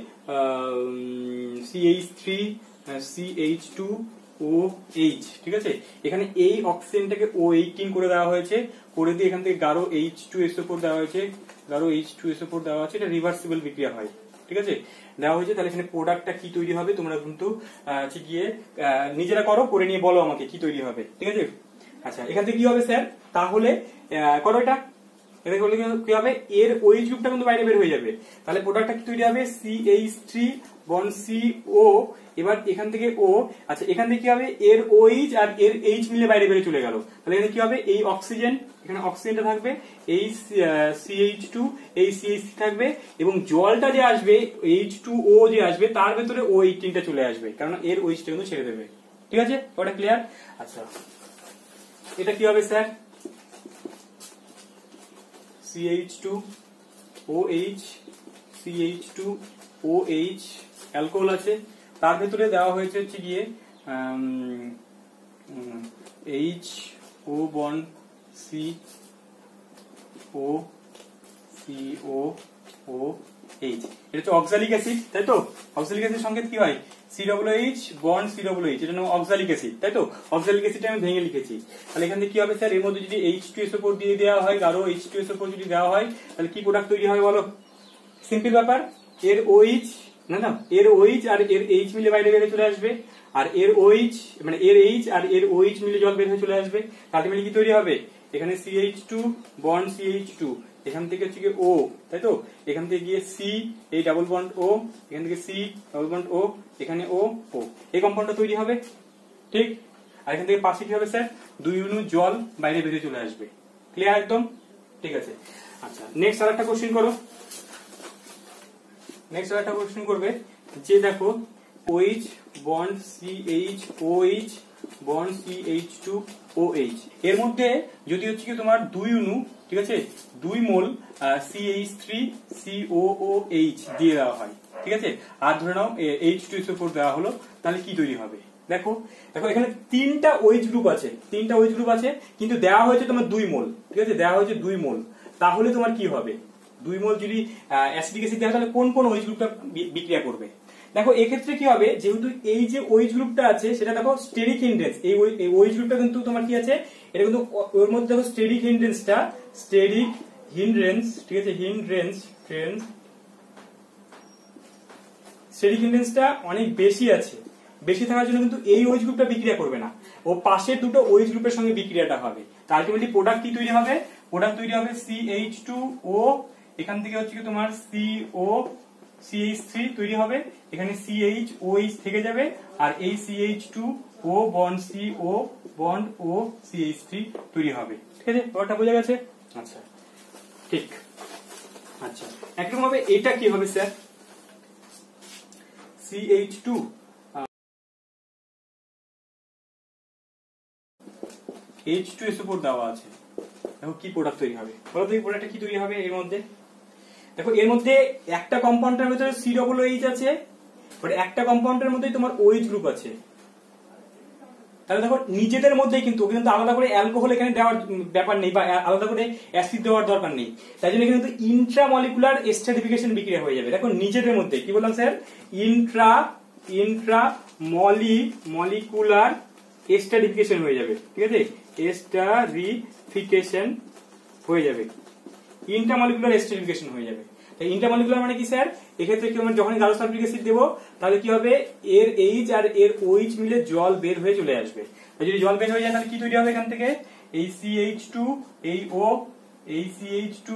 CH3 CH2OH। ঠিক আছে, এখানে এই অক্সিজেনটাকে O18 করে দেওয়া হয়েছে, করে দিয়ে এখান থেকে গাঢ় H2SO4 দেওয়া হয়েছে, গাঢ় H2SO4 দেওয়া আছে, এটা রিভার্সিবল বিক্রিয়া হয়। ঠিক আছে, দেওয়া হয়েছে। তাহলে এখানে প্রোডাক্টটা কি তৈরি হবে তোমরা কিন্তু গিয়ে নিজেরা করো, করে নিয়ে বলো আমাকে কি তৈরি হবে। ঠিক আছে, আচ্ছা এখান থেকে কি হবে স্যার, তাহলে করো এটা, এটা করলে কি হবে, এর ওইচ গ্রুপটা কিন্তু বাইরে বের হয়ে যাবে। তাহলে প্রোডাক্টটা কি তৈরি হবে, CH3 বন্ড CO, এবার এখান থেকে O, আচ্ছা এখান থেকে কি হবে, এর OH আর এর H মিলে বাইরে বেরিয়ে চলে গেল। তাহলে এখানে কি হবে, এই অক্সিজেন, এখানে অক্সিজেনটা থাকবে, এই CH2, এই CH3 থাকবে, এবং জলটা যে আসবে H2O যে আসবে তার ভেতরে O18টা চলে আসবে, কারণ এর OH-টা কিন্তু ছেড়ে দেবে। ঠিক আছে, ওটা ক্লিয়ার? আচ্ছা এটা কি হবে স্যার, CH2OH, CH2OH অ্যালকোহল আছে, তার ভেতরে দেওয়া হয়েছে হচ্ছে গিয়ে HO বন্ড COOH, এটা হচ্ছে অক্সালিক অ্যাসিড, তাই তো? অক্সালিক অ্যাসিড সংকেত কি হয়, COOH বন্ড COOH, এটা নাম অক্সালিক অ্যাসিড, তাই তো? অক্সালিক অ্যাসিডটা আমি ভেঙে লিখেছি। তাহলে এখান থেকে কি হবে স্যার, এর মধ্যে যদি H2SO4 দিয়ে দেওয়া হয়, গাঢ় H2SO4 যদি দেওয়া হয়, তাহলে কি প্রোডাক্ট তৈরি হয় বলো? সিম্পল ব্যাপার, এর OH না এর OH আর এর H মিলে বাইরে বেরিয়ে চলে আসবে, আর এর OH মানে এর H আর এর OH মিলে জল বের হয়ে চলে আসবে। আলটিমেটলি কি তৈরি হবে, এখানে CH2 বন্ড CH2, এখান থেকে হচ্ছে গিয়ে O, তাই তো? এখান থেকে গিয়ে C, এই ডাবল বন্ড O, এখান থেকে C ডাবল বন্ড O, এখানে O, এই কম্পাউন্ডটা তৈরি হবে। ঠিক, আর এখান থেকে পাশে কি হবে স্যার, 2 ইউনিট জল বাইরে বেরিয়ে চলে আসবে। ক্লিয়ার একদম? ঠিক আছে। আচ্ছা নেক্সট আরেকটা কোশ্চেন করো। নেক্সট আরেকটা কোশ্চেন করবে যে দেখো, OH bond CH, OH bond CH2OH, এর মধ্যে যদি হচ্ছে কি তোমার 2 ইউনু, ঠিক আছে, 2 মোল CH3COOH দিয়ে দেওয়া হয়, ঠিক আছে, আর ধরে নাও H2SO4 দেওয়া হলো, তাহলে কি তৈরি হবে? দেখো দেখো এখানে 3টা OH গ্রুপ আছে, 3টা OH গ্রুপ আছে, কিন্তু দেওয়া হয়েছে তোমার 2 মোল, ঠিক আছে, দেওয়া হয়েছে 2 মোল। তাহলে তোমার কি হবে, 2 মোল যদি অ্যাসিডিক অ্যাসিড দেওয়া, তাহলে কোন কোন OH গ্রুপটা বিক্রিয়া করবে? দেখো এক্ষেত্রে কি হবে, যেহেতু এই যে OH গ্রুপটা আছে সেটা দেখো স্টেরিক হিন্ড্রেন্স, এই OH গ্রুপটা কিন্তু তোমার কি আছে, এটা কিন্তু ওর মধ্যে দেখো স্টেরিক হিন্ড্রেন্সটা, স্টেরিক হিন্ড্রেন্স, ঠিক আছে, স্টেরিক হিন্ড্রেন্সটা অনেক বেশি আছে। বেশি থাকার জন্য কিন্তু এই OH গ্রুপটা বিক্রিয়া করবে না, ও পাশের দুটো OH গ্রুপের সঙ্গে বিক্রিয়াটা হবে। তো আলটিমেটলি প্রোডাক্ট কি তৈরি হবে, প্রোডাক্ট তৈরি হবে CH2O, এখান থেকে হচ্ছে কি তোমার CH3 তৈরি হবে, এখানে CHOH থেকে যাবে, আর এই CH2O bond CO bond O CH3 তৈরি হবে। ঠিক আছে, ব্যাপারটা বোঝা গেছে? আচ্ছা ঠিক। আচ্ছা একরকম ভাবে এটা কি হবে স্যার, CH2 H2SO4 দেওয়া আছে, দেখো কি প্রোডাক্ট তৈরি হবে, বলো তো এই প্রোডাক্টটা কি তৈরি হবে? এর মধ্যে দেখো, এর মধ্যে একটা কম্পাউন্ডের ভিতরে COOH আছে, বাট একটা কম্পাউন্ডের মধ্যেই তোমার OH গ্রুপ আছে। তাহলে দেখো নিজেদের মধ্যেই কিন্তু আলাদা করে অ্যালকোহল এখানে দেওয়ার ব্যাপার নেই, বা আলাদা করে অ্যাসিড দেওয়ার দরকার নেই। তাই জন্য এখানে কিন্তু ইন্ট্রামলিকুলার এস্টারিফিকেশন বিক্রিয়া হয়ে যাবে। দেখো নিজেদের মধ্যে কি বললাম স্যার, ইন্ট্রামলিকুলার এস্টারিফিকেশন হয়ে যাবে, ঠিক আছে, এস্টারিফিকেশন হয়ে যাবে, ইন্টারমলিকুলার এস্টারিফিকেশন হয়ে যাবে। ইন্টারমলিকুলার মানে কি স্যার, এক্ষেত্রে কি যখন গাঢ় সালফিউরিক অ্যাসিড দেবো, তাহলে কি হবে, এর H আর এর OH মিলে জল বের হয়ে চলে আসবে। যদি জল বের হয়ে যায় তাহলে কি তৈরি হবে, এখান থেকে এই CH2, এই O, এই CH2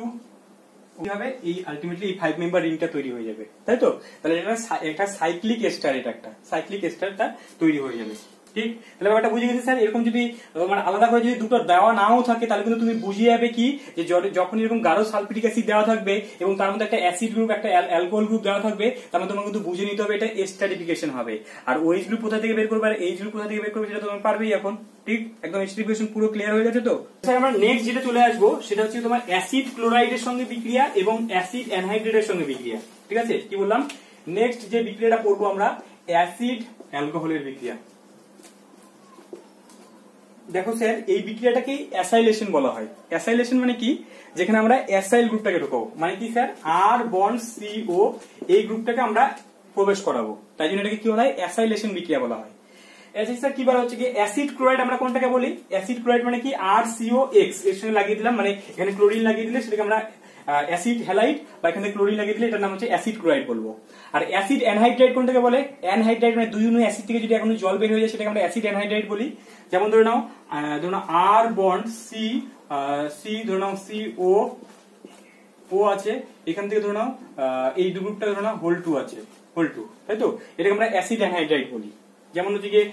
হবে, এই আলটিমেটলি এই 5 মেম্বার রিংটা তৈরি হয়ে যাবে, তাই তো? তাহলে এটা একটা সাইক্লিক এস্টার, এটা একটা সাইক্লিক এস্টারটা তৈরি হয়ে যাবে। ঠিক, তাহলে ব্যাপারটা বুঝে গেছি স্যার। এরকম যদি মানে আলাদা করে যদি দুটো দেওয়া নাও থাকে, তাহলে কিন্তু তুমি বুঝিয়ে যাবে কি, যে যখন এরকম গাঢ় সালফিউরিক অ্যাসিড দেওয়া থাকবে এবং তার মধ্যে একটা অ্যাসিড গ্রুপ, একটা অ্যালকোহল গ্রুপ দেওয়া থাকবে, তার মধ্যে তোমাকে কিন্তু বুঝে নিতে হবে এটা এস্টারিফিকেশন হবে। আর OH গ্রুপ কোথা থেকে বের করবে আর H গ্রুপ কোথা থেকে বের করবে সেটা তুমি পারবেই এখন। ঠিক, একদম এস্টারিফিকেশন পুরো ক্লিয়ার হয়ে গেছে তো? স্যার আমরা নেক্সট যেটা চলে আসবো সেটা হচ্ছে তোমার অ্যাসিড ক্লোরাইডের সঙ্গে বিক্রিয়া এবং অ্যাসিড অ্যানহাইড্রেটের সঙ্গে বিক্রিয়া। ঠিক আছে, কি বললাম, নেক্সট যে বিক্রিয়াটা করবো আমরা, অ্যাসিড অ্যালকোহলের বিক্রিয়া। দেখো স্যার এই বিক্রিয়াটাকে অ্যাসাইলেশন বলা হয়। অ্যাসাইলেশন মানে কি, যেখানে আমরা অ্যাসাইল গ্রুপটাকে ঢোকাবো, মানে কি স্যার, R বন্ড CO এই গ্রুপটাকে আমরা প্রবেশ করাবো, তাই জন্য এটাকে কি বলা হয়, অ্যাসাইলেশন বিক্রিয়া বলা হয়। স্যার কি বলা হচ্ছে কি, অ্যাসিড ক্লোরাইড আমরা কোনটাকে বলি, অ্যাসিড ক্লোরাইড মানে কি RCOX এর সঙ্গে লাগিয়ে দিলাম, মানে এখানে ক্লোরিন লাগিয়ে দিলে সেটাকে আমরা অ্যাসিড হ্যালাইড, বা এখানে ক্লোরিন লাগিয়ে দিলে এটার নাম হচ্ছে অ্যাসিড ক্লোরাইড বলবো। আর অ্যাসিড অ্যানহাইড্রাইড কোনটাকে বলে, অ্যানহাইড্রাইড মানে 2 ইউনিট অ্যাসিড থেকে যদি এখন জল বের হয়ে যায় সেটাকে আমরা অ্যাসিড অ্যানহাইড্রাইড বলি। যেমন ধরে নাও R বন্ড C ধরে নাও CO ও আছে, এখান থেকে ধরে নাও এই গ্রুপটা ধরে নাও হোল 2 আছে, হোল 2, তাই তো? এটাকে আমরা অ্যাসিড অ্যানহাইড্রাইড বলি। যেমন হচ্ছে গিয়ে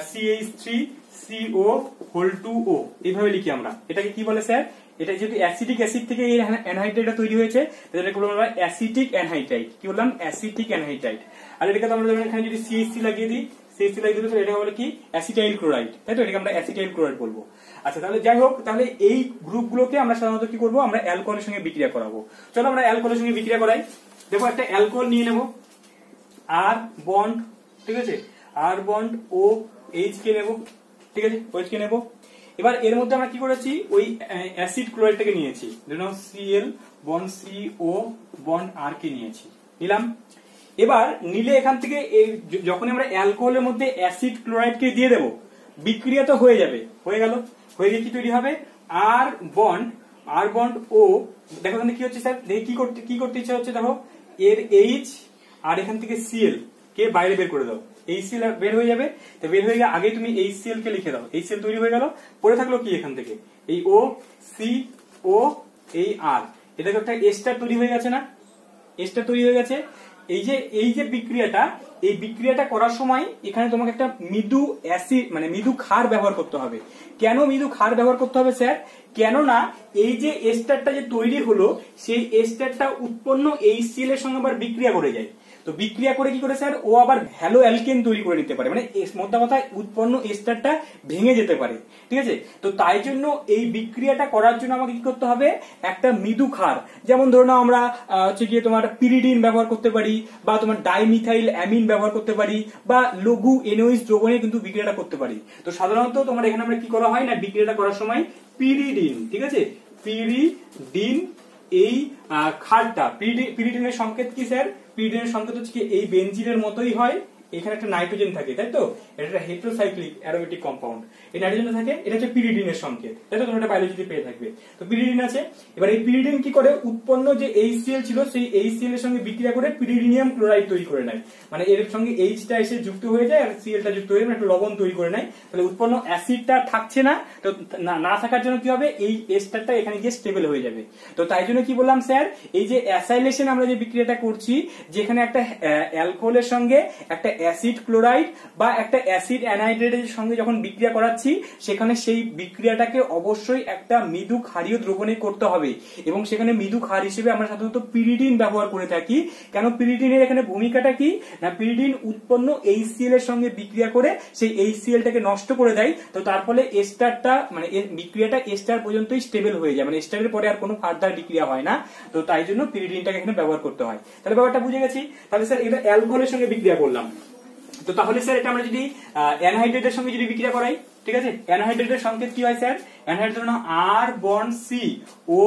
CH3CO হোল 2O, এইভাবে লিখি আমরা। এটাকে কি বলে স্যার? এটা যেহেতু অ্যাসিডিক অ্যাসিড থেকে এই অ্যানহাইড্রাইডটা তৈরি হয়েছে, এটাকে বলবো আমরা অ্যাসিটিক অ্যানহাইড্রাইড। কি বললাম? Acetic anhydride. আর এটাকে আমরা ধরুন এখানে যদি CH3 লাগিয়ে দিই, CH3 লাগিয়ে দিলে এটাকে বলে কি? অ্যাসিটাইল ক্লোরাইড, তাই তো? এটাকে আমরা অ্যাসিটাইল ক্লোরাইড বলবো। আচ্ছা, তাহলে যাই হোক, তাহলে এই গ্রুপগুলোকে আমরা সাধারণত কি করবো? আমরা অ্যালকোহলের সঙ্গে বিক্রিয়া করাবো। চলো আমরা অ্যালকোহলের সঙ্গে বিক্রিয়া করাই। দেখো, একটা অ্যালকোহল নিয়ে নেবো, আর বন্ড, ঠিক আছে, আর বন্ড ও এইচ কে নেবো, ঠিক আছে, OH কে নেবো। এবার এর মধ্যে আমরা কি করেছি? ওই অ্যাসিড ক্লোরাইডটাকে নিয়েছি, ধরুন Cl bond CO bond R কে নিয়েছি, নিলাম। এবার নিলে এখান থেকে যখন আমরা অ্যালকোহলের মধ্যে অ্যাসিড ক্লোরাইডকে দিয়ে দেবো, বিক্রিয়া তো হয়ে যাবে, হয়ে গেল। হয়ে গিয়ে কি তৈরি হবে? আর বন্ড ও, দেখো এখানে কি হচ্ছে স্যার? দেখি কি করতে ইচ্ছা হচ্ছে, দেখো এর H আর এখান থেকে Cl কে বাইরে বের করে দাও, HCl বের হয়ে যাবে। তো বের হয়ে গিয়ে আগে তুমি HCl কে লিখে দাও, HCl তৈরি হয়ে গেল। পরে থাকলো কি এখান থেকে? এই O, C, O, এই R, এটা একটা এস্টার তৈরি হয়ে গেছে না? এস্টার তৈরি হয়ে গেছে। এই যে বিক্রিয়াটা, এই বিক্রিয়াটা করার সময় এখানে তোমাকে একটা মৃদু অ্যাসিড মানে মৃদু ক্ষার ব্যবহার করতে হবে। কেন মৃদু ক্ষার ব্যবহার করতে হবে স্যার? কেননা এই যে এস্টারটা যে তৈরি হলো, সেই এস্টারটা উৎপন্ন HCl এর সঙ্গে আবার বিক্রিয়া করে যায়। তো বিক্রিয়া করে কি করে স্যার? ও আবার হ্যালো অ্যালকেন তৈরি করে নিতে পারে, মানে মোদ্দা কথা উৎপন্ন এস্টারটা ভেঙে যেতে পারে, ঠিক আছে? তো তাই জন্য এই বিক্রিয়াটা করার জন্য আমাকে কি করতে হবে? একটা মৃদু ক্ষার, যেমন ধরো না আমরা হচ্ছে গিয়ে তোমার পিরিডিন ব্যবহার করতে পারি, বা তোমার ডাইমিথাইল অ্যামিন ব্যবহার করতে পারি, বা লঘু NOH দ্রবণে কিন্তু বিক্রিয়াটা করতে পারি। তো সাধারণত তোমার এখানে আমরা কি করা হয় না, বিক্রিয়াটা করার সময় পিরিডিন, ঠিক আছে, পিরিডিন, এই ক্ষারটা, পিরিডিনের সংকেত কি স্যার? পিরিডিনের সংকেত হচ্ছে কি এই বেনজিনের মতোই হয়, এখানে একটা নাইট্রোজেন থাকে, তাই তো? এটা একটা হেটেরোসাইক্লিক অ্যারোমেটিক কম্পাউন্ড, এই নাইট্রোজেন থাকে, এটা হচ্ছে পিরিডিনের সংকেত, তাই তো? তোমরা এটা বায়োলজিতে পেয়ে থাকবে। তো পিরিডিন আছে। এবার এই পিরিডিন কি করে? উৎপন্ন যে HCl ছিল, সেই HCl এর সঙ্গে বিক্রিয়া করে পিরিডিনিয়াম ক্লোরাইড তৈরি করে নেয়, মানে এর সঙ্গে H টা এসে যুক্ত হয়ে যায় আর Cl টা যুক্ত হয়ে একটা লবণ তৈরি করে নেয়। তাহলে উৎপন্ন অ্যাসিডটা থাকছে না, তো না থাকার জন্য কি হবে? এই এস্টারটা এখানে গিয়ে স্টেবল হয়ে যাবে। তো তাই জন্য কি বললাম স্যার, এই যে অ্যাসাইলেশন আমরা যে বিক্রিয়াটা করছি, যেখানে একটা অ্যালকোহলের সঙ্গে একটা অ্যাসিড ক্লোরাইড বা একটা অ্যাসিড অ্যানহাইড্রাইডের সঙ্গে যখন বিক্রিয়া করাচ্ছি, সেখানে সেই বিক্রিয়াটাকে অবশ্যই একটা মৃদু ক্ষারীয় দ্রবণে করতে হবে, এবং সেখানে মৃদু ক্ষার হিসেবে আমরা সাধারণত পিরিডিন ব্যবহার করে থাকি। কেন পিরিডিনের এখানে ভূমিকাটা কি না? পিরিডিন উৎপন্ন HCl এর সঙ্গে বিক্রিয়া করে সেই HCl টাকে নষ্ট করে দেয়। তো তার ফলে এস্টারটা মানে বিক্রিয়াটা এস্টার পর্যন্তই স্টেবল হয়ে যায়, মানে এস্টারের পরে আর কোনো ফার্দার বিক্রিয়া হয় না। তো তাই জন্য পিরিডিনটাকে এখানে ব্যবহার করতে হয়। তাহলে ব্যাপারটা বুঝে গেছি। তাহলে স্যার এটা অ্যালকোহলের সঙ্গে বিক্রিয়া করলাম, তো তাহলে স্যার এটা আমরা যদি অ্যানহাইড্রেটের সঙ্গে যদি বিক্রিয়া করাই, ঠিক আছে, অ্যানহাইড্রেটের সংকেত কি হয় স্যার? অ্যানহাইড্রেট ধরুন আর বন্ড সি ও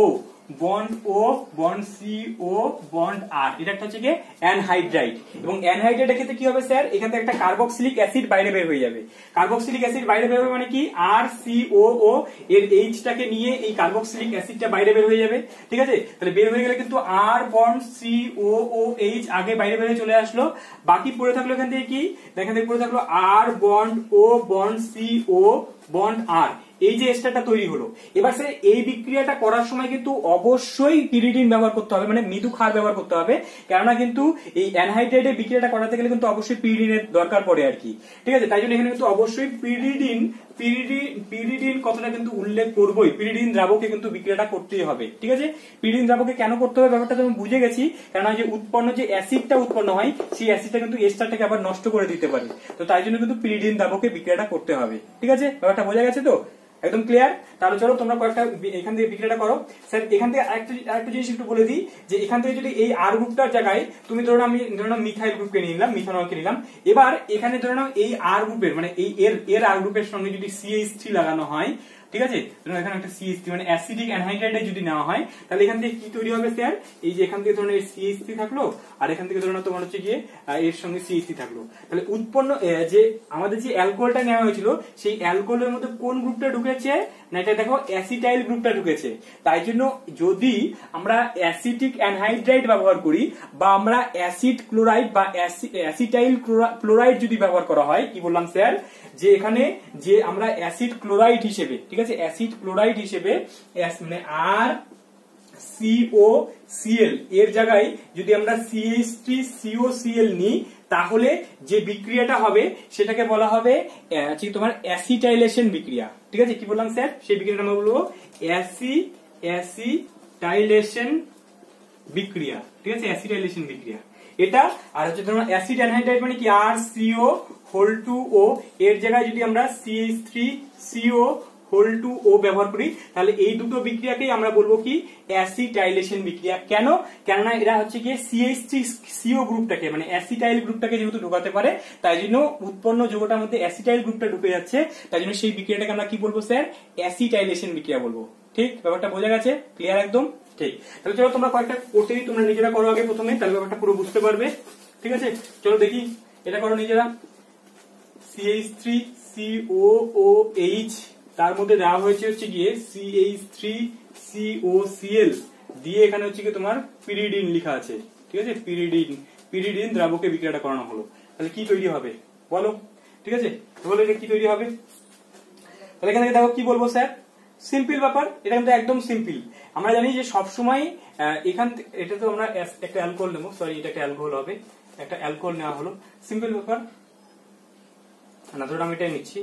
বন্ড ও বন্ড সি ও বন্ড আর, এটা একটা হচ্ছে কি অ্যানহাইড্রাইড। এবং অ্যানহাইড্রাইডের ক্ষেত্রে কি হবে স্যার? এখান থেকে একটা কার্বক্সিলিক অ্যাসিড বাইরে বের হয়ে যাবে। কার্বক্সিলিক অ্যাসিড বাইরে বের হবে মানে কি? আর সি ও ও এর H টাকে নিয়ে এই কার্বক্সিলিক অ্যাসিডটা বাইরে বের হয়ে যাবে, ঠিক আছে? তাহলে বের হয়ে গেলে কিন্তু আর বন্ড সি ও ও H আগে বাইরে বের হয়ে চলে আসলো, বাকি পড়ে থাকলো এখান থেকে কি? এখান থেকে পড়ে থাকলো আর বন্ড ও বন্ড সি ও বন্ড আর, এই যে এস্টারটা তৈরি হলো। এবার স্যার এই বিক্রিয়াটা করার সময় কিন্তু অবশ্যই পিরিডিন ব্যবহার করতে হবে, মানে মৃদু ক্ষার ব্যবহার করতে হবে, কেননা কিন্তু এই অ্যানহাইড্রাইডের বিক্রিয়াটা করাতে গেলে কিন্তু অবশ্যই পিরিডিনের দরকার পড়ে আর কি, ঠিক আছে? তাই জন্য এখানে কিন্তু অবশ্যই পিরিডিন কথাটা কিন্তু উল্লেখ করবোই, পিরিডিন দ্রাবকে কিন্তু বিক্রিয়াটা করতেই হবে, ঠিক আছে? পিরিডিন দ্রাবকে কেন করতে হবে ব্যাপারটা তুমি বুঝে গেছি, কারণ যে উৎপন্ন যে অ্যাসিডটা উৎপন্ন হয়, সেই অ্যাসিডটা কিন্তু এস্টারটাকে আবার নষ্ট করে দিতে পারে। তো তাই জন্য কিন্তু পিরিডিন দ্রাবকে বিক্রিয়াটা করতে হবে, ঠিক আছে? ব্যাপারটা বোঝা গেছে তো? একদম ক্লিয়ার? তাহলে চলো তোমরা কয়েকটা এখান থেকে বিক্রিয়াটা করো। স্যার এখান থেকে আরেকটা জিনিস একটু বলে দিই, যে এখান থেকে যদি এই আর গ্রুপটার জায়গায় তুমি ধরো আমি মিথাইল গ্রুপকে নিয়ে নিলাম, মিথানলকে নিলাম, এবার এখানে ধরে নাও এই আর গ্রুপের মানে এই এর আর গ্রুপের সঙ্গে যদি CH3 লাগানো হয়, ঠিক আছে, এখানে একটা CH3 মানে অ্যাসিডিক অ্যানহাইড্রাইড যদি নেওয়া হয়, তাহলে এখান থেকে কি তৈরি হবে স্যার? এই যে এখান থেকে ধরুন CH3 থাকলো, আর এখান থেকে ধরুন তোমার হচ্ছে গিয়ে এর সঙ্গে CH3 থাকলো, তাহলে উৎপন্ন যে আমাদের যে অ্যালকোহলটা নেওয়া হয়েছিল, সেই অ্যালকোহলের মধ্যে কোন গ্রুপটা ঢুকেছে না? এটা দেখো অ্যাসিটাইল গ্রুপটা ঢুকেছে। তাই জন্য যদি আমরা অ্যাসিটিক অ্যানহাইড্রাইড ব্যবহার করি, বা আমরা অ্যাসিড ক্লোরাইড বা অ্যাসিটাইল ক্লোরাইড যদি ব্যবহার করা হয়, কি বললাম স্যার? যে এখানে যে আমরা অ্যাসিড ক্লোরাইড হিসেবে, ঠিক আছে, অ্যাসিড ক্লোরাইড হিসেবে মানে আর COCl এর জায়গায় যদি আমরা CH3COCl নিই তাহলে যে বিক্রিয়াটা হবে সেটাকে বলা হবে তোমার অ্যাসিটাইলেশন বিক্রিয়া। ঠিক আছে, কি বললাম স্যার? সেই বিক্রিয়াটা আমরা বলবো অ্যাসিটাইলেশন বিক্রিয়া। ঠিক আছে, অ্যাসিটাইলেশন বিক্রিয়া এটা। আর হচ্ছে তোমার অ্যাসিড অ্যানহাইড্রাইড মানে কি RCO(2O) এর জায়গায় যদি আমরা CH3CO(2O) ব্যবহার করি তাহলে এই দুটো বিক্রিয়াকেই আমরা বলবো কি অ্যাসিটাইলেশন বিক্রিয়া। কেন? কেননা এরা হচ্ছে কি CH3CO গ্রুপটাকে মানে অ্যাসিটাইল গ্রুপটাকে যেহেতু ঢোকাতে পারে তাই জন্য উৎপন্ন যৌগটার মধ্যে অ্যাসিটাইল গ্রুপটা ঢুকে যাচ্ছে, তাই জন্য সেই বিক্রিয়াটাকে আমরা কি বলবো স্যার? অ্যাসিটাইলেশন বিক্রিয়া বলবো। ঠিক, ব্যাপারটা বোঝা গেছে? ক্লিয়ার একদম? ঠিক, তাহলে চলো তোমরা কয়েকটা করতেই তোমরা নিজেরা করো আগে প্রথমে, তাহলে ব্যাপারটা পুরো বুঝতে পারবে। ঠিক আছে, চলো দেখি এটা করো নিজেরা। CH3COOH তার মধ্যে দেওয়া হয়েছে হচ্ছে গিয়ে CH3COCl দিয়ে এখানে হচ্ছে কি তোমার পিরিডিন লেখা আছে। ঠিক আছে, পিরিডিন দ্রাবকে বিক্রিয়াটা করানো হলো, তাহলে কি তৈরি হবে বলো? ঠিক আছে, বলো এটা কি তৈরি হবে? তাহলে এখানে দেখো কি বলবো স্যার? সিম্পল ব্যাপার, এটা কিন্তু একদম সিম্পল। আমরা জানি যে সবসময় এখান এটা তো আমরা একটা অ্যালকোহল নেবো, সরি এটা একটা অ্যালকোহল হবে, একটা অ্যালকোহল নেওয়া হলো, সিম্পল ব্যাপার না, ধরুন আমি এটাই নিচ্ছি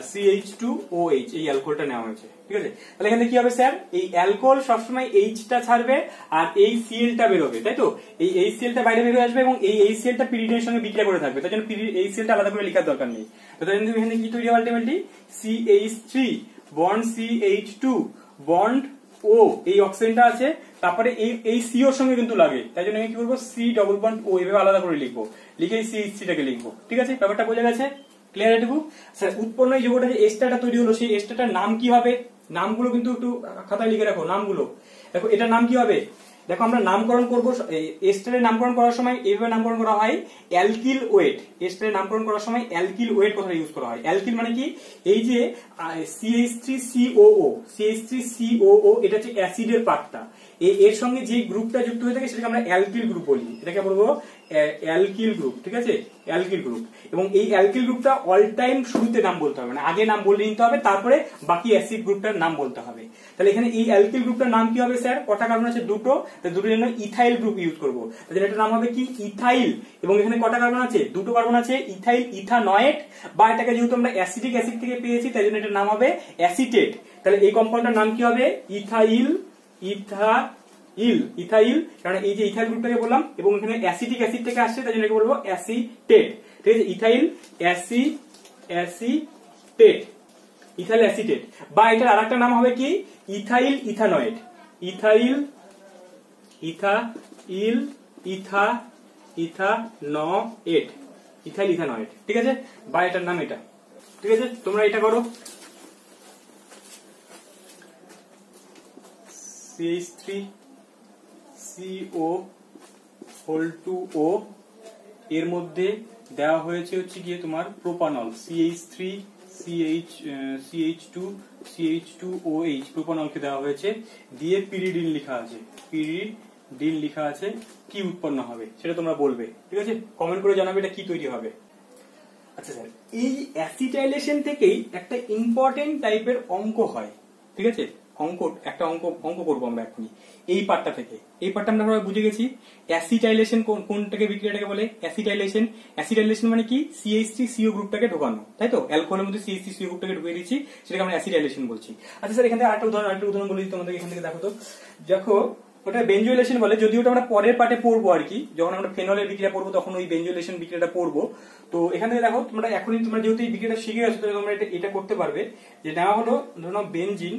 CH2OH এই অ্যালকোহলটা নেওয়া হয়েছে। ঠিক আছে, তাহলে এখানে কি হবে স্যার? এই অ্যালকোহল সবসময় H-টা ছাড়বে আর এই Cl-টা বেরোবে, তাই তো? এই HCl-টা বাইরে বের হয়ে আসবে এবং এই HCl-টা পিরিডিনের সঙ্গে বিক্রিয়া করে থাকবে, তাই জন্য HCl-টা আলাদা করে লেখার দরকার নেই। তো তাই জন্য এখানে কি তৈরি হবে ultimately? CH3 bond CH2 bond O, এই অক্সিজেনটা আছে, তারপরে এই CO সঙ্গে কিন্তু লাগে, তাই জন্য আমি কি করবো? C ডবল বন্ড O এভাবে আলাদা করে লিখবো, লিখে এই CH3টাকে লিখবো। ঠিক আছে, ব্যাপারটা বোঝা গেছে? ক্লিয়ার এটুকু? স্যার উৎপন্ন এই যৌগটা যে এস্টারটা তৈরি হলো সেই এস্টারটার নাম কি হবে? নামগুলো কিন্তু একটু খাতায় লিখে রাখো নামগুলো। দেখো এটার নাম কি হবে? দেখো আমরা নামকরণ করবো, এস্টারের নামকরণ করার সময় এইভাবে নামকরণ করা হয় অ্যালকিল ওয়েট। এস্টারের নামকরণ করার সময় অ্যালকিল ওয়েট কথাটা ইউজ করা হয়। অ্যালকিল মানে কি? এই যে CH3COO এটা হচ্ছে অ্যাসিডের পার্টটা, এর সঙ্গে যে গ্রুপটা যুক্ত হয়ে থাকে সেটাকে আমরা অ্যালকিল গ্রুপ বলি, এটাকে বলবো অ্যালকিল গ্রুপ। ঠিক আছে, অ্যালকিল গ্রুপ। এবং এই অ্যালকিল গ্রুপটা অল টাইম শুরুতে নাম বলতে হবে, মানে আগে নাম বলে নিতে হবে, তারপরে বাকি অ্যাসিড গ্রুপটার নাম বলতে হবে। তাহলে এখানে এই অ্যালকিল গ্রুপটার নাম কি হবে স্যার? কটা কার্বন আছে? দুটো, দুটোর জন্য ইথাইল গ্রুপ ইউজ করবো, তাহলে এটার নাম হবে কি? ইথাইল। এবং এখানে কটা কার্বন আছে? দুটো কার্বন আছে, ইথাইল ইথানয়েট, বা এটাকে যেহেতু আমরা অ্যাসিডিক অ্যাসিড থেকে পেয়েছি তাই জন্য এটার নাম হবে অ্যাসিটেট। তাহলে এই কম্পাউন্ডটার নাম কি হবে? ইথাইল। ইথাইল, কারণ এই যে ইথাইল গ্রুপটাকে বললাম এবং এখানে অ্যাসিটিক অ্যাসিড থেকে আসছে তাই জন্য একে বলবো অ্যাসিটেট। ঠিক আছে, ইথাইল অ্যাসিটেট, ইথাইল অ্যাসিটেট। বা এটার আরেকটা নাম হবে কি? Ethyl ethanoate. Ethyl ethanoate. ঠিক আছে, বা এটার নাম এটা। ঠিক আছে, তোমরা এটা করো। CH3CO(2O) এর মধ্যে দেওয়া হয়েছে হচ্ছে গিয়ে তোমার প্রোপানল CH3CH2OH প্রোপানলকে দেওয়া হয়েছে, দিয়ে পিরিডিন লেখা আছে, পিরিডিন লেখা আছে। কি উৎপন্ন হবে সেটা তোমরা বলবে। ঠিক আছে, কমেন্ট করে জানাবে এটা কি তৈরি হবে। আচ্ছা স্যার, এই অ্যাসিটাইলেশন থেকেই একটা ইম্পর্টেন্ট টাইপের অঙ্ক হয়। ঠিক আছে, একটা অঙ্ক করবো আমরা এখনই এই পার্টটা থেকে। এই পার্টটা আমরা বুঝে গেছি অ্যাসিটাইলেশন কোনটাকে বিক্রিয়াটাকে বলে? অ্যাসিটাইলেশন মানে কি? CH3CO গ্রুপটাকে ঢোকানো, তাই তো? অ্যালকোহলের মধ্যে CH3CO গ্রুপটাকে ঢুকিয়ে দিচ্ছি, সেটাকে আমরা অ্যাসিটাইলেশন বলছি। আচ্ছা স্যার, এখান থেকে আরেকটা উদাহরণ বলি তোমাদের। এখান থেকে দেখো তো, দেখো ওটা বেঞ্জোইলেশন বলে, যদিও ওটা আমরা পরের পার্টে পড়বো আর কি, যখন আমরা ফেনলের বিক্রিয়া পড়বো তখন ওই বেঞ্জোইলেশন বিক্রিয়াটা পড়বো। তো এখান থেকে দেখো তোমরা এখনই তোমরা যেহেতু এই বিক্রিয়াটা শিখে গেছো তাহলে তোমরা এটা করতে পারবে। যে নেওয়া হলো ধরো বেনজিন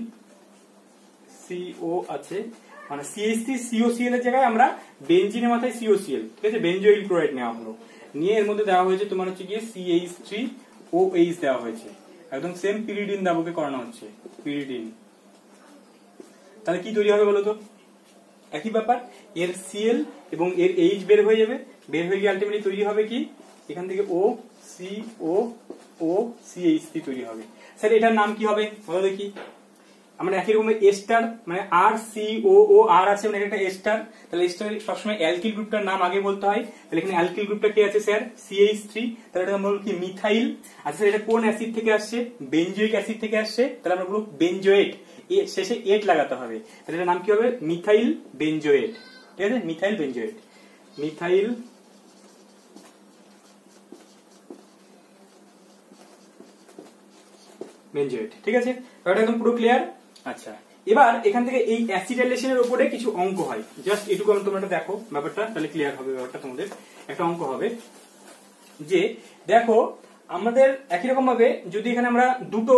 CO আছে, মানে CH3COCl এর জায়গায় আমরা বেনজিনের মাথায় COCl, ঠিক আছে, বেনজোইল ক্লোরাইড নেওয়া হলো, নিয়ে এর মধ্যে দেওয়া হয়েছে তোমার হচ্ছে গিয়ে CH3OH দেওয়া হয়েছে, একদম সেম পিরিডিন দ্রাবকে করানো হচ্ছে, পিরিডিন। তাহলে কি তৈরি হবে বলো তো? একই ব্যাপার, এর Cl এবং এর H বের হয়ে যাবে, বের হয়ে গিয়ে আলটিমেটলি তৈরি হবে কি? এখান থেকে OCOCH3 তৈরি হবে। স্যার এটার নাম কি হবে বলো দেখি? আমরা একই রকম এস্টার মানে আর সি ও ও আর আছে মানে একটা এস্টার, তাহলে এস্টার সবসময় অ্যালকিল গ্রুপটার নাম আগে বলতে হয়। তাহলে এখানে অ্যালকিল গ্রুপটা কি আছে স্যার CH3, তাহলে এটা আমরা বলবো কি মিথাইল। আচ্ছা এটা কোন অ্যাসিড থেকে আসছে? বেনজোইক অ্যাসিড থেকে আসছে, তাহলে আমরা বলবো বেনজোয়েট, শেষে এট লাগাতে হবে, তাহলে এটার নাম কি হবে? Methyl benzoate. ঠিক আছে, মিথাইল বেনজোয়েট, মিথাইল বেনজোয়েট। ঠিক আছে, এটা একদম পুরো ক্লিয়ার। আচ্ছা এবার এখান থেকে এই অ্যাসিটাইলেশনের উপরে কিছু অঙ্ক হয়, জাস্ট এটুকু তোমরা দেখো ব্যাপারটা, তাহলে ক্লিয়ার হবে ব্যাপারটা। তোমাদের একটা অঙ্ক হবে যে দেখো আমাদের একই রকম ভাবে যদি এখানে আমরা দুটো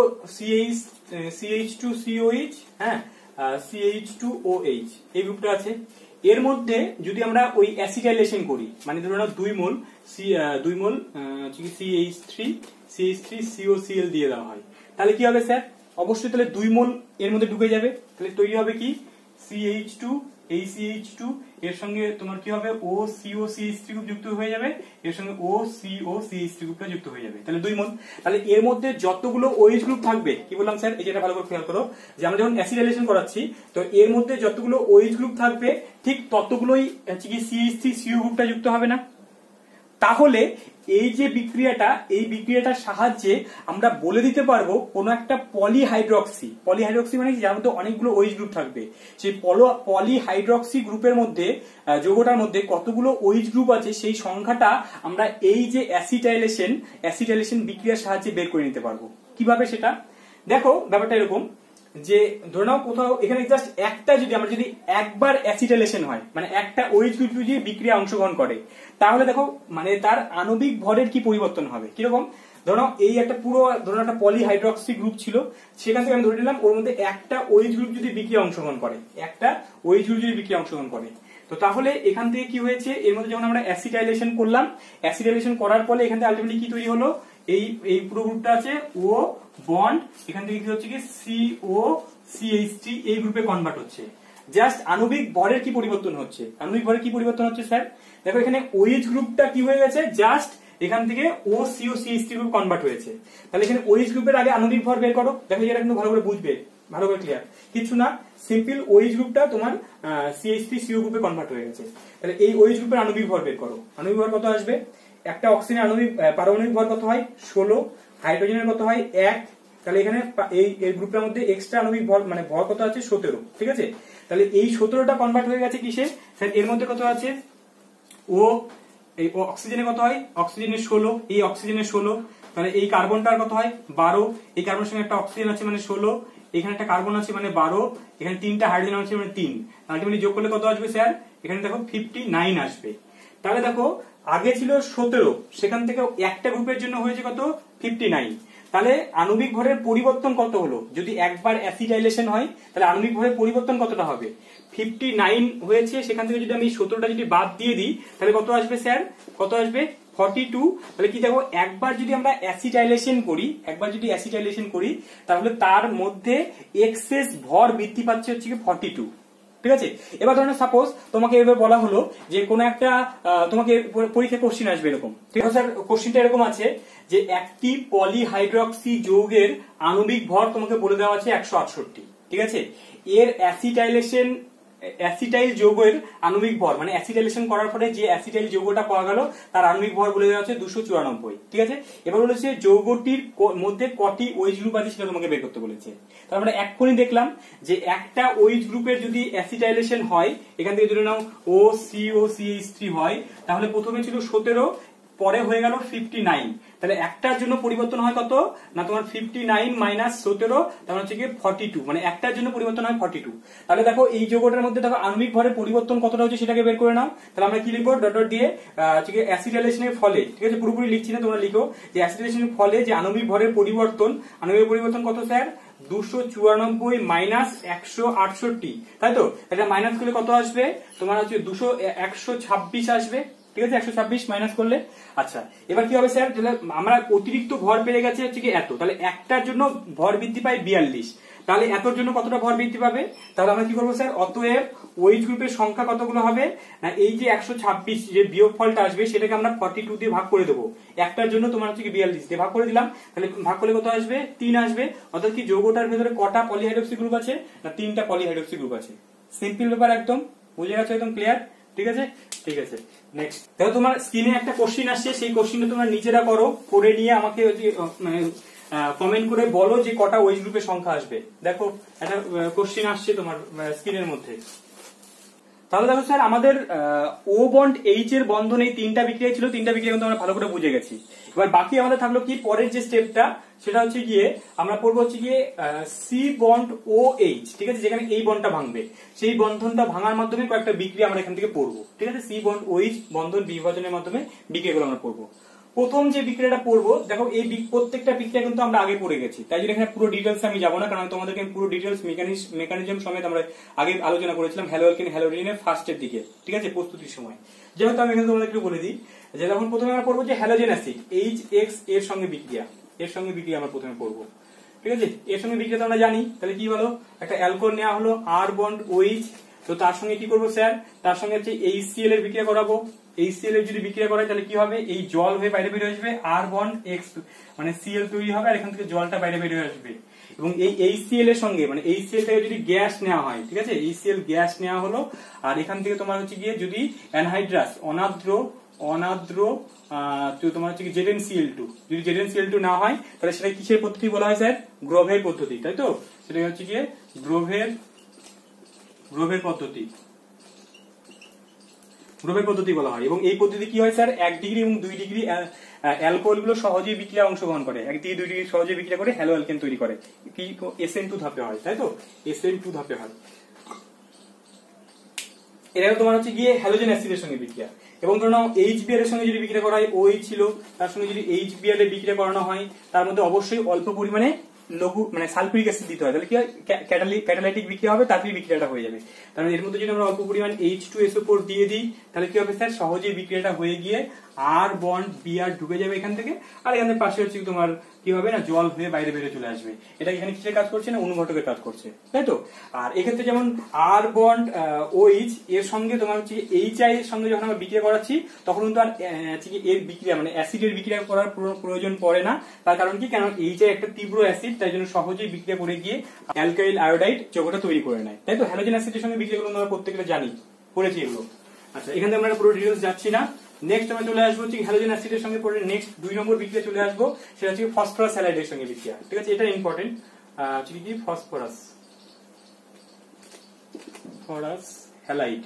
CH2COH হ্যাঁ CH2OH এই গ্রুপটা আছে, এর মধ্যে যদি আমরা ওই অ্যাসিটাইলেশন করি মানে ধরো না 2 মোল CH3COCl দিয়ে দেওয়া হয়, তাহলে কি হবে স্যার? অবশ্যই তাহলে 2 মোল এর মধ্যে ঢুকে যাবে, তাহলে তৈরি হবে কি CH2, এই CH2 এর সঙ্গে তোমার কি হবে OCOCH3 গ্রুপ যুক্ত হয়ে যাবে, এর সঙ্গে OCOCH3 গ্রুপটা যুক্ত হয়ে যাবে, তাহলে 2 মোল। তাহলে এর মধ্যে যতগুলো OH গ্রুপ থাকবে, কি বললাম স্যার এই যেটা ভালো করে খেয়াল করো যে আমরা যখন অ্যাসিডাইলেশন করাচ্ছি তো এর মধ্যে যতগুলো OH গ্রুপ থাকবে ঠিক ততগুলোই হচ্ছে কি CH3CO গ্রুপটা যুক্ত হবে না? তাহলে এই যে বিক্রিয়াটা, এই বিক্রিয়াটার সাহায্যে আমরা বলে দিতে পারবো কোন একটা পলিহাইড্রক্সি মানে যার মধ্যে অনেকগুলো OH গ্রুপ থাকবে, সেই পলিহাইড্রক্সি গ্রুপের মধ্যে যৌগটার মধ্যে কতগুলো OH গ্রুপ আছে সেই সংখ্যাটা আমরা এই যে অ্যাসিটাইলেশন বিক্রিয়ার সাহায্যে বের করে নিতে পারবো। কিভাবে সেটা দেখো, ব্যাপারটা এরকম যে ধরে নাও কোথাও এখানে জাস্ট একটা যদি আমরা যদি একবার অ্যাসিটাইলেশন হয় মানে একটা OH গ্রুপ যদি বিক্রিয়া অংশগ্রহণ করে, তাহলে দেখো মানে তার আণবিক ভরের কি পরিবর্তন হবে। কিরকম? ধরো এই একটা পুরো ধরো একটা পলিহাইড্রক্সি গ্রুপ ছিল, সেখান থেকে আমি ধরে নিলাম ওর মধ্যে একটা OH গ্রুপ যদি বিক্রিয়া অংশগ্রহণ করে, একটা OH গ্রুপ যদি বিক্রিয়া অংশগ্রহণ করে, তো তাহলে এখান থেকে কি হয়েছে, এর মধ্যে যখন আমরা অ্যাসিটাইলেশন করলাম, অ্যাসিটাইলেশন করার ফলে এখান থেকে আলটিমেটলি কি তৈরি হলো, এই পুরো গ্রুপটা আছে ও বন্ড, এখান থেকে কি হচ্ছে কি COCH3 এই গ্রুপে কনভার্ট হচ্ছে। জাস্ট আণবিক ভরের কি পরিবর্তন হচ্ছে? আণবিক ভরের কি পরিবর্তন হচ্ছে স্যার? দেখো এখানে OH গ্রুপটা কি হয়ে গেছে, জাস্ট এখান থেকে OCOCH3 গ্রুপ কনভার্ট হয়েছে। তাহলে এখানে OH গ্রুপের আগে আণবিক ভর বের করো, দেখো এটা কিন্তু ভালো করে বুঝবে, ভালো করে ক্লিয়ার, কিছু না সিম্পল OH গ্রুপটা তোমার CH3CO গ্রুপে কনভার্ট হয়ে গেছে। তাহলে এই OH গ্রুপের আণবিক ভর বের করো, আণবিক ভর কত আসবে? একটা অক্সিজেনের পারমাণবিক ভর কত হয়? 16, হাইড্রোজেনের কত হয়? 1, তাহলে এখানে এই গ্রুপটার মধ্যে এক্সট্রা আণবিক ভর মানে ভর কত আছে? 17, ঠিক আছে। তাহলে এই 17টা কনভার্ট হয়ে গেছে কিসে স্যার? এর মধ্যে কত আছে? এই অক্সিজেনে কত হয়? অক্সিজেনের 16, এই অক্সিজেনের 16, তাহলে এই কার্বনটার কত হয়? 12, এই কার্বনের সঙ্গে একটা অক্সিজেন আছে মানে 16, এখানে একটা কার্বন আছে মানে 12, এখানে 3টা হাইড্রোজেন আছে মানে 3, আলটিমেটলি যোগ করলে কত আসবে স্যার? এখানে দেখো 59 আসবে। তাহলে দেখো আগে ছিল 17, সেখান থেকে একটা গ্রুপের জন্য হয়েছে কত? 59। তাহলে আণবিক ভরের পরিবর্তন কত হলো? যদি একবার অ্যাসিটাইলেশন হয় তাহলে আণবিক ভরের পরিবর্তন কতটা হবে? 59 হয়েছে, সেখান থেকে যদি আমি 17টা যদি বাদ দিয়ে দিই তাহলে কত আসবে স্যার? কত আসবে? 42। তাহলে কি দেখো একবার যদি আমরা অ্যাসিটাইলেশন করি, তাহলে তার মধ্যে এক্সেস ভর বৃদ্ধি পাচ্ছে হচ্ছে কি 42, ঠিক আছে। এবার ধরুন সাপোজ তোমাকে এভাবে বলা হলো যে কোন একটা তোমাকে পরীক্ষায় কোশ্চিন আসবে এরকম, ঠিক আছে স্যার। কোশ্চিনটা এরকম আছে যে একটি পলিহাইড্রক্সি যৌগের আণবিক ভর তোমাকে বলে দেওয়া আছে 168, ঠিক আছে। এর অ্যাসিটাইল যৌগের আণবিক ভর মানে অ্যাসিটাইলেশন করার পরে যে অ্যাসিটাইল যৌগটা পাওয়া গেল তার আণবিক ভর বলে দেওয়া আছে 294, ঠিক আছে। এবার বলেছে যৌগটির মধ্যে কটি OH গ্রুপ আছে সেটা তোমাকে বের করতে বলেছে। তাহলে আমরা এক্ষুনি দেখলাম যে একটা OH গ্রুপের যদি অ্যাসিটাইলেশন হয়, এখান থেকে ধরে নাও OCOCH3 হয়, তাহলে প্রথমে ছিল 17, পরে হয়ে গেল 59, তাহলে একটার জন্য পরিবর্তন হয় কত না তোমার 59 মাইনাস 17, তাহলে হচ্ছে কি 42, মানে একটার জন্য পরিবর্তন হয় 42। তাহলে দেখো এই যৌগটার মধ্যে দেখো আণবিক ভরের পরিবর্তন কতটা হচ্ছে সেটাকে বের করে নাও। তাহলে আমরা কি লিখবো? ডট ডট দিয়ে হচ্ছে কি অ্যাসিটাইলেশনের ফলে, ঠিক আছে, পুরোপুরি লিখছি না, তোমরা লিখো যে অ্যাসিটাইলেশনের ফলে যে আণবিক ভরের পরিবর্তন, আণবিক পরিবর্তন কত স্যার? 294 মাইনাস 168, তাই তো। এটা মাইনাস করলে কত আসবে তোমার? হচ্ছে 126 আসবে, ঠিক আছে। 126 মাইনাস করলে, আচ্ছা এবার কি হবে স্যার? তাহলে আমরা অতিরিক্ত ভর বেড়ে গেছে হচ্ছে কি এত, তাহলে একটার জন্য ভর বৃদ্ধি পায় 42, তাহলে এতর জন্য কতটা ভর বৃদ্ধি পাবে? তাহলে আমরা কি করবো স্যার? অতএব ওইচ গ্রুপের সংখ্যা কতগুলো হবে না, এই যে 126 যে বিয়োগফলটা আসবে সেটাকে আমরা 42 দিয়ে ভাগ করে দেবো। একটার জন্য তোমার হচ্ছে কি 42 দিয়ে ভাগ করে দিলাম, তাহলে ভাগ করলে কত আসবে 3 আসবে। অর্থাৎ কি যৌগটার ভেতরে কটা পলিহাইড্রক্সি গ্রুপ আছে না 3টা পলিহাইড্রক্সি গ্রুপ আছে। সিম্পল ব্যাপার, একদম বুঝে গেছো, একদম ক্লিয়ার। ঠিক আছে, ঠিক আছে। নেক্সট দেখো তোমার স্ক্রিনে একটা কোশ্চিন আসছে, সেই কোশ্চিনটা তোমরা নিজেরা করো, করে নিয়ে আমাকে কমেন্ট করে বলো যে কটা ওইচ গ্রুপের সংখ্যা আসবে। দেখো একটা কোশ্চিন আসছে তোমার স্ক্রিনের মধ্যে। তাহলে দেখো স্যার আমাদের ও বন্ড এইচ এর বন্ধনে 3টা বিক্রিয়া ছিল, 3টা বিক্রিয়া কিন্তু আমরা ভালো করে বুঝে গেছি। এবার বাকি আমাদের থাকলো কি পরের যে স্টেপটা, সেটা হচ্ছে গিয়ে আমরা পড়বো হচ্ছে গিয়ে সি বন্ড ও এইচ। ঠিক আছে, যেখানে এই বন্ডটা ভাঙবে সেই বন্ধনটা ভাঙার মাধ্যমে কয়েকটা বিক্রিয়া আমরা এখান থেকে পড়বো। ঠিক আছে, সি বন্ড ও এইচ বন্ধন বিভাজনের মাধ্যমে বিক্রিয়াগুলো আমরা পড়বো। প্রথম যে বিক্রিয়াটা পড়বো, দেখো এই প্রত্যেকটা বিক্রিয়া কিন্তু আমরা আগে পড়ে গেছি, তাই জন্য এখানে পুরো ডিটেলস আমি যাবো না, কারণ তোমাদেরকে পুরো ডিটেলস মেকানিজম সমেত আমরা আগে আলোচনা করেছিলাম হ্যালোঅ্যালকেন হ্যালোডিনের ফার্স্টের দিকে। ঠিক আছে, প্রস্তুতির সময়। যেহেতু আমি এখানে তোমাদেরকে বলে দিই যে যখন প্রথমে আমরা পড়বো যে হ্যালোজেন অ্যাসিড HX এর সঙ্গে বিক্রিয়া, এর সঙ্গে বিক্রিয়া আমরা প্রথমে পড়বো। ঠিক আছে, এর সঙ্গে বিক্রিয়া তো আমরা জানি, তাহলে কি হলো একটা অ্যালকোহল নেওয়া হলো আর বন্ড OH, তো তার সঙ্গে কি করবো স্যার, তার সঙ্গে হচ্ছে HCl এর বিক্রিয়া করাবো। HCl এর যদি বিক্রিয়া করাই তাহলে কি হবে, এই জল হয়ে বাইরে বেরিয়ে আসবে, আর বন্ড X মানে Cl তৈরি হবে, আর এখান থেকে জলটা বাইরে বেরিয়ে আসবে। এবং এই HCl এর সঙ্গে মানে HCl থেকে যদি গ্যাস নেওয়া হয়, ঠিক আছে, HCl গ্যাস নেওয়া হলো, আর এখান থেকে তোমার হচ্ছে গিয়ে যদি অ্যানহাইড্রাস অনাদ্র তোমার হচ্ছে কি ZnCl2, যদি ZnCl2 না হয় তাহলে সেটা কিসের পদ্ধতি বলা হয় স্যার, গ্রোভের পদ্ধতি, তাই তো। সেটা হচ্ছে গিয়ে গ্রোভের পদ্ধতি বলা হয়। এবং এই পদ্ধতি কি হয় স্যার, 1 ডিগ্রি এবং 2 ডিগ্রি অ্যালকোহল গুলো সহজেই বিক্রিয়া অংশগ্রহণ করে, 1 ডিগ্রি 2 ডিগ্রি সহজেই বিক্রিয়া করে হ্যালো অ্যালকেন তৈরি করে। কি SN2 ধাপে হয়, তাই তো, SN2 ধাপে হয়। এটা তোমার হচ্ছে গিয়ে হ্যালোজেন অ্যাসিডের সঙ্গে বিক্রিয়া। এবং ধরো নাও HBr এর সঙ্গে যদি বিক্রিয়া করা হয়, OH ছিল, তার সঙ্গে যদি HBr এর বিক্রিয়া করানো হয়, তার মধ্যে অবশ্যই অল্প পরিমাণে লঘু মানে সালফিউরিক অ্যাসিড দিতে হয়, তাহলে কি হয় ক্যাটালাইটিক বিক্রিয়া হবে, তাড়াতাড়ি বিক্রিয়াটা হয়ে যাবে। কারণ এর মধ্যে যদি আমরা অল্প পরিমাণ H2SO4 দিয়ে দিই তাহলে কি হবে স্যার, সহজেই বিক্রিয়াটা হয়ে গিয়ে আর বন্ড Br ঢুকে যাবে এখান থেকে, আর এখানে পাশে হচ্ছে তোমার কি হবে না, জল হয়ে বাইরে বেরিয়ে চলে আসবে। এটা এখানে কিসের কাজ করছে না, অনুঘটকের কাজ করছে, তাই তো। আর এক্ষেত্রে যেমন আর বন্ড OH এর সঙ্গে তোমার হচ্ছে HI এর সঙ্গে যখন আমরা বিক্রিয়া করাচ্ছি তখন কিন্তু আর এর বিক্রিয়া মানে অ্যাসিডের বিক্রিয়া করার প্রয়োজন পড়ে না। তার কারণ কি, কারণ HI একটা তীব্র অ্যাসিড, তাই জন্য সহজেই বিক্রিয়া করে গিয়ে অ্যালকাইল আয়োডাইড যৌগটা তৈরি করে নেয়, তাই তো। হ্যালোজেন অ্যাসিডের সঙ্গে বিক্রিয়াগুলো আমরা প্রত্যেকটা জানি, পড়েছি এগুলো। আচ্ছা, এখানে আমরা পুরো ডিটেইলস যাচ্ছি না। নেক্সট আমরা চলে আসবো হচ্ছে হ্যালোজেন অ্যাসিডের সঙ্গে পরে নেক্সট 2 নম্বর বিক্রিয়া চলে আসবো, সেটা হচ্ছে ফসফরাস হ্যালাইডের সঙ্গে বিক্রিয়া। ঠিক আছে, এটা ইম্পর্টেন্ট। কি ফসফরাস হ্যালাইড।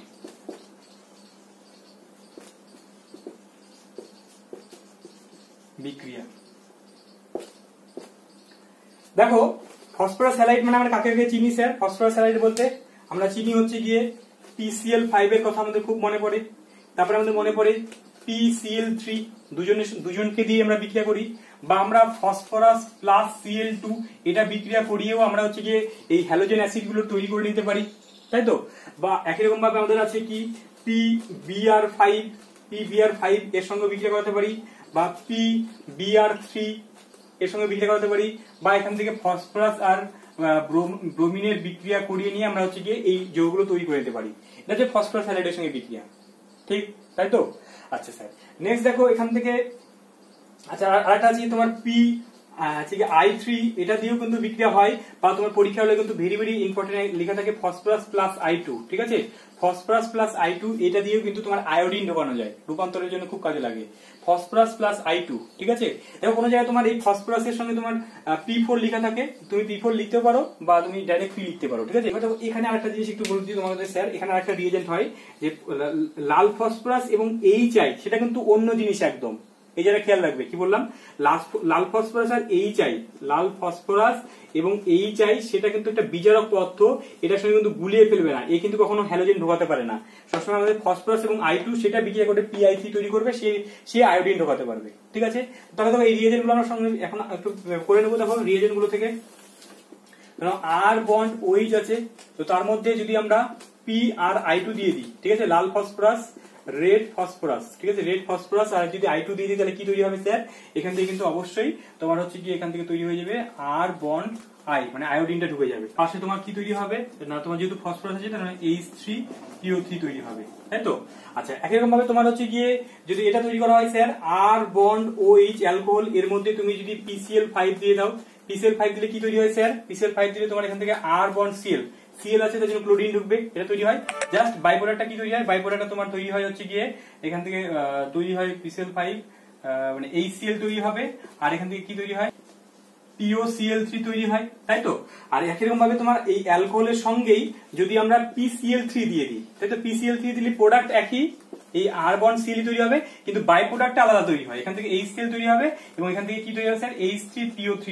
বিক্রিয়া দেখো, ফসফরাস হ্যালাইড মানে আমরা কাকে কাকে চিনি স্যার, ফসফরাস হ্যালাইড বলতে আমরা চিনি হচ্ছে গিয়ে PCl5 এর কথা আমাদের খুব মনে পড়ে, তারপরে আমাদের মনে পড়ে PCl3, দুজনকে দিয়ে আমরা বিক্রিয়া করি, বা আমরা ফসফরাস প্লাস Cl2 এটা বিক্রিয়া করিয়েও আমরা হচ্ছে গিয়ে এই হ্যালোজেন অ্যাসিড গুলো তৈরি করে নিতে পারি, তাই তো। বা একই রকম ভাবে আমাদের আছে কি PBr5 এর সঙ্গে বিক্রিয়া করাতে পারি, বা PBr3 এর সঙ্গে বিক্রিয়া করাতে পারি, বা এখান থেকে ফসফরাস আর ব্রোমিনের বিক্রিয়া করিয়ে নিয়ে আমরা হচ্ছে গিয়ে এই যৌগগুলো তৈরি করে নিতে পারি। এটা হচ্ছে ফসফরাস হ্যালাইডের সঙ্গে বিক্রিয়া, ঠিক, তাই তো। আচ্ছা স্যার, নেক্সট দেখো এখান থেকে, আচ্ছা আরেকটা আছে তোমার I3, এটা দিয়েও কিন্তু বিক্রিয়া হয়, বা তোমার পরীক্ষা হলে কিন্তু ভেরি ভেরি ইম্পর্টেন্ট লেখা থাকে ফসফরাস প্লাস I2। ঠিক আছে, ফসফরাস প্লাস I2 এটা দিয়েও কিন্তু তোমার আয়োডিন ঢোকানো যায়, রূপান্তরের জন্য খুব কাজে লাগে ফসফরাস প্লাস I2। ঠিক আছে, দেখো কোনো জায়গায় তোমার এই ফসফরাসের সঙ্গে তোমার P4 লেখা থাকে, তুমি P4 লিখতে পারো বা তুমি ডাইরেক্ট P লিখতে পারো। ঠিক আছে, এবার এখানে আরেকটা জিনিস একটু বলে দিই তোমাদের স্যার, এখানে আরেকটা রিয়েজেন্ট হয় যে লাল ফসফরাস এবং HI, সেটা কিন্তু অন্য জিনিস একদম, এই জায়গায় খেয়াল রাখবে। কি বললাম, লাল ফসফরাস আর HI, লাল ফসফরাস এবং HI সেটা কিন্তু একটা বিজারক পদার্থ, এটার সঙ্গে কিন্তু গুলিয়ে ফেলবে না, এ কিন্তু কখনো হ্যালোজেন ঢোকাতে পারে না। সবসময় আমাদের ফসফরাস এবং I2 সেটা বিক্রিয়া করে PI3 তৈরি করবে, সে আয়োডিন ঢোকাতে পারবে। ঠিক আছে, তাহলে দেখো এই রিয়েজেন্ট গুলো আমরা সঙ্গে এখন একটু করে নেবো। দেখো রিয়েজেন্ট গুলো থেকে আর বন্ড OH আছে, তো তার মধ্যে যদি আমরা P আর I2 দিয়ে দিই, ঠিক আছে, লাল ফসফরাস রেড ফসফরাস, ঠিক আছে, রেড ফসফরাস আর যদি I2 দিয়ে দিই তাহলে কি তৈরি হবে স্যার, এখান থেকে কিন্তু অবশ্যই তোমার হচ্ছে কি এখান থেকে তৈরি হয়ে যাবে আর বন্ড আই মানে আয়োডিনটা ঢুকে যাবে। পাশে তোমার কি তৈরি হবে না, তোমার যেহেতু ফসফরাস আছে তাহলে H3PO3 তৈরি হবে, তাই তো। আচ্ছা, একই রকম ভাবে তোমার হচ্ছে গিয়ে যদি এটা তৈরি করা হয় স্যার আর বন্ড OH অ্যালকোহল, এর মধ্যে তুমি যদি PCl5 দিয়ে দাও, PCl5 দিলে কি তৈরি হয় স্যার, PCl5 দিলে তোমার এখান থেকে আর বন্ড Cl আছে, তার জন্য ক্লোরিন ঢুকবে, এটা তৈরি হয়। জাস্ট বাই প্রোডাক্টটা কি তৈরি হয়, বাই প্রোডাক্টটা তোমার তৈরি হয় হচ্ছে গিয়ে এখান থেকে তৈরি হয় PCl5 মানে HCl তৈরি হবে, আর এখান থেকে কি তৈরি হয় POCl3 তৈরি হয়, তাই তো। আর একই রকম ভাবে তোমার এই অ্যালকোহলের সঙ্গেই যদি আমরা PCl3 দিয়ে দিই, তাই তো, PCl3 দিলে প্রোডাক্ট একই, এই আর বন্ড Cl তৈরি হবে, কিন্তু বাই প্রোডাক্টটা আলাদা তৈরি হয়, এখান থেকে HCl তৈরি হবে এবং এখান থেকে কি তৈরি হয় স্যার H3PO3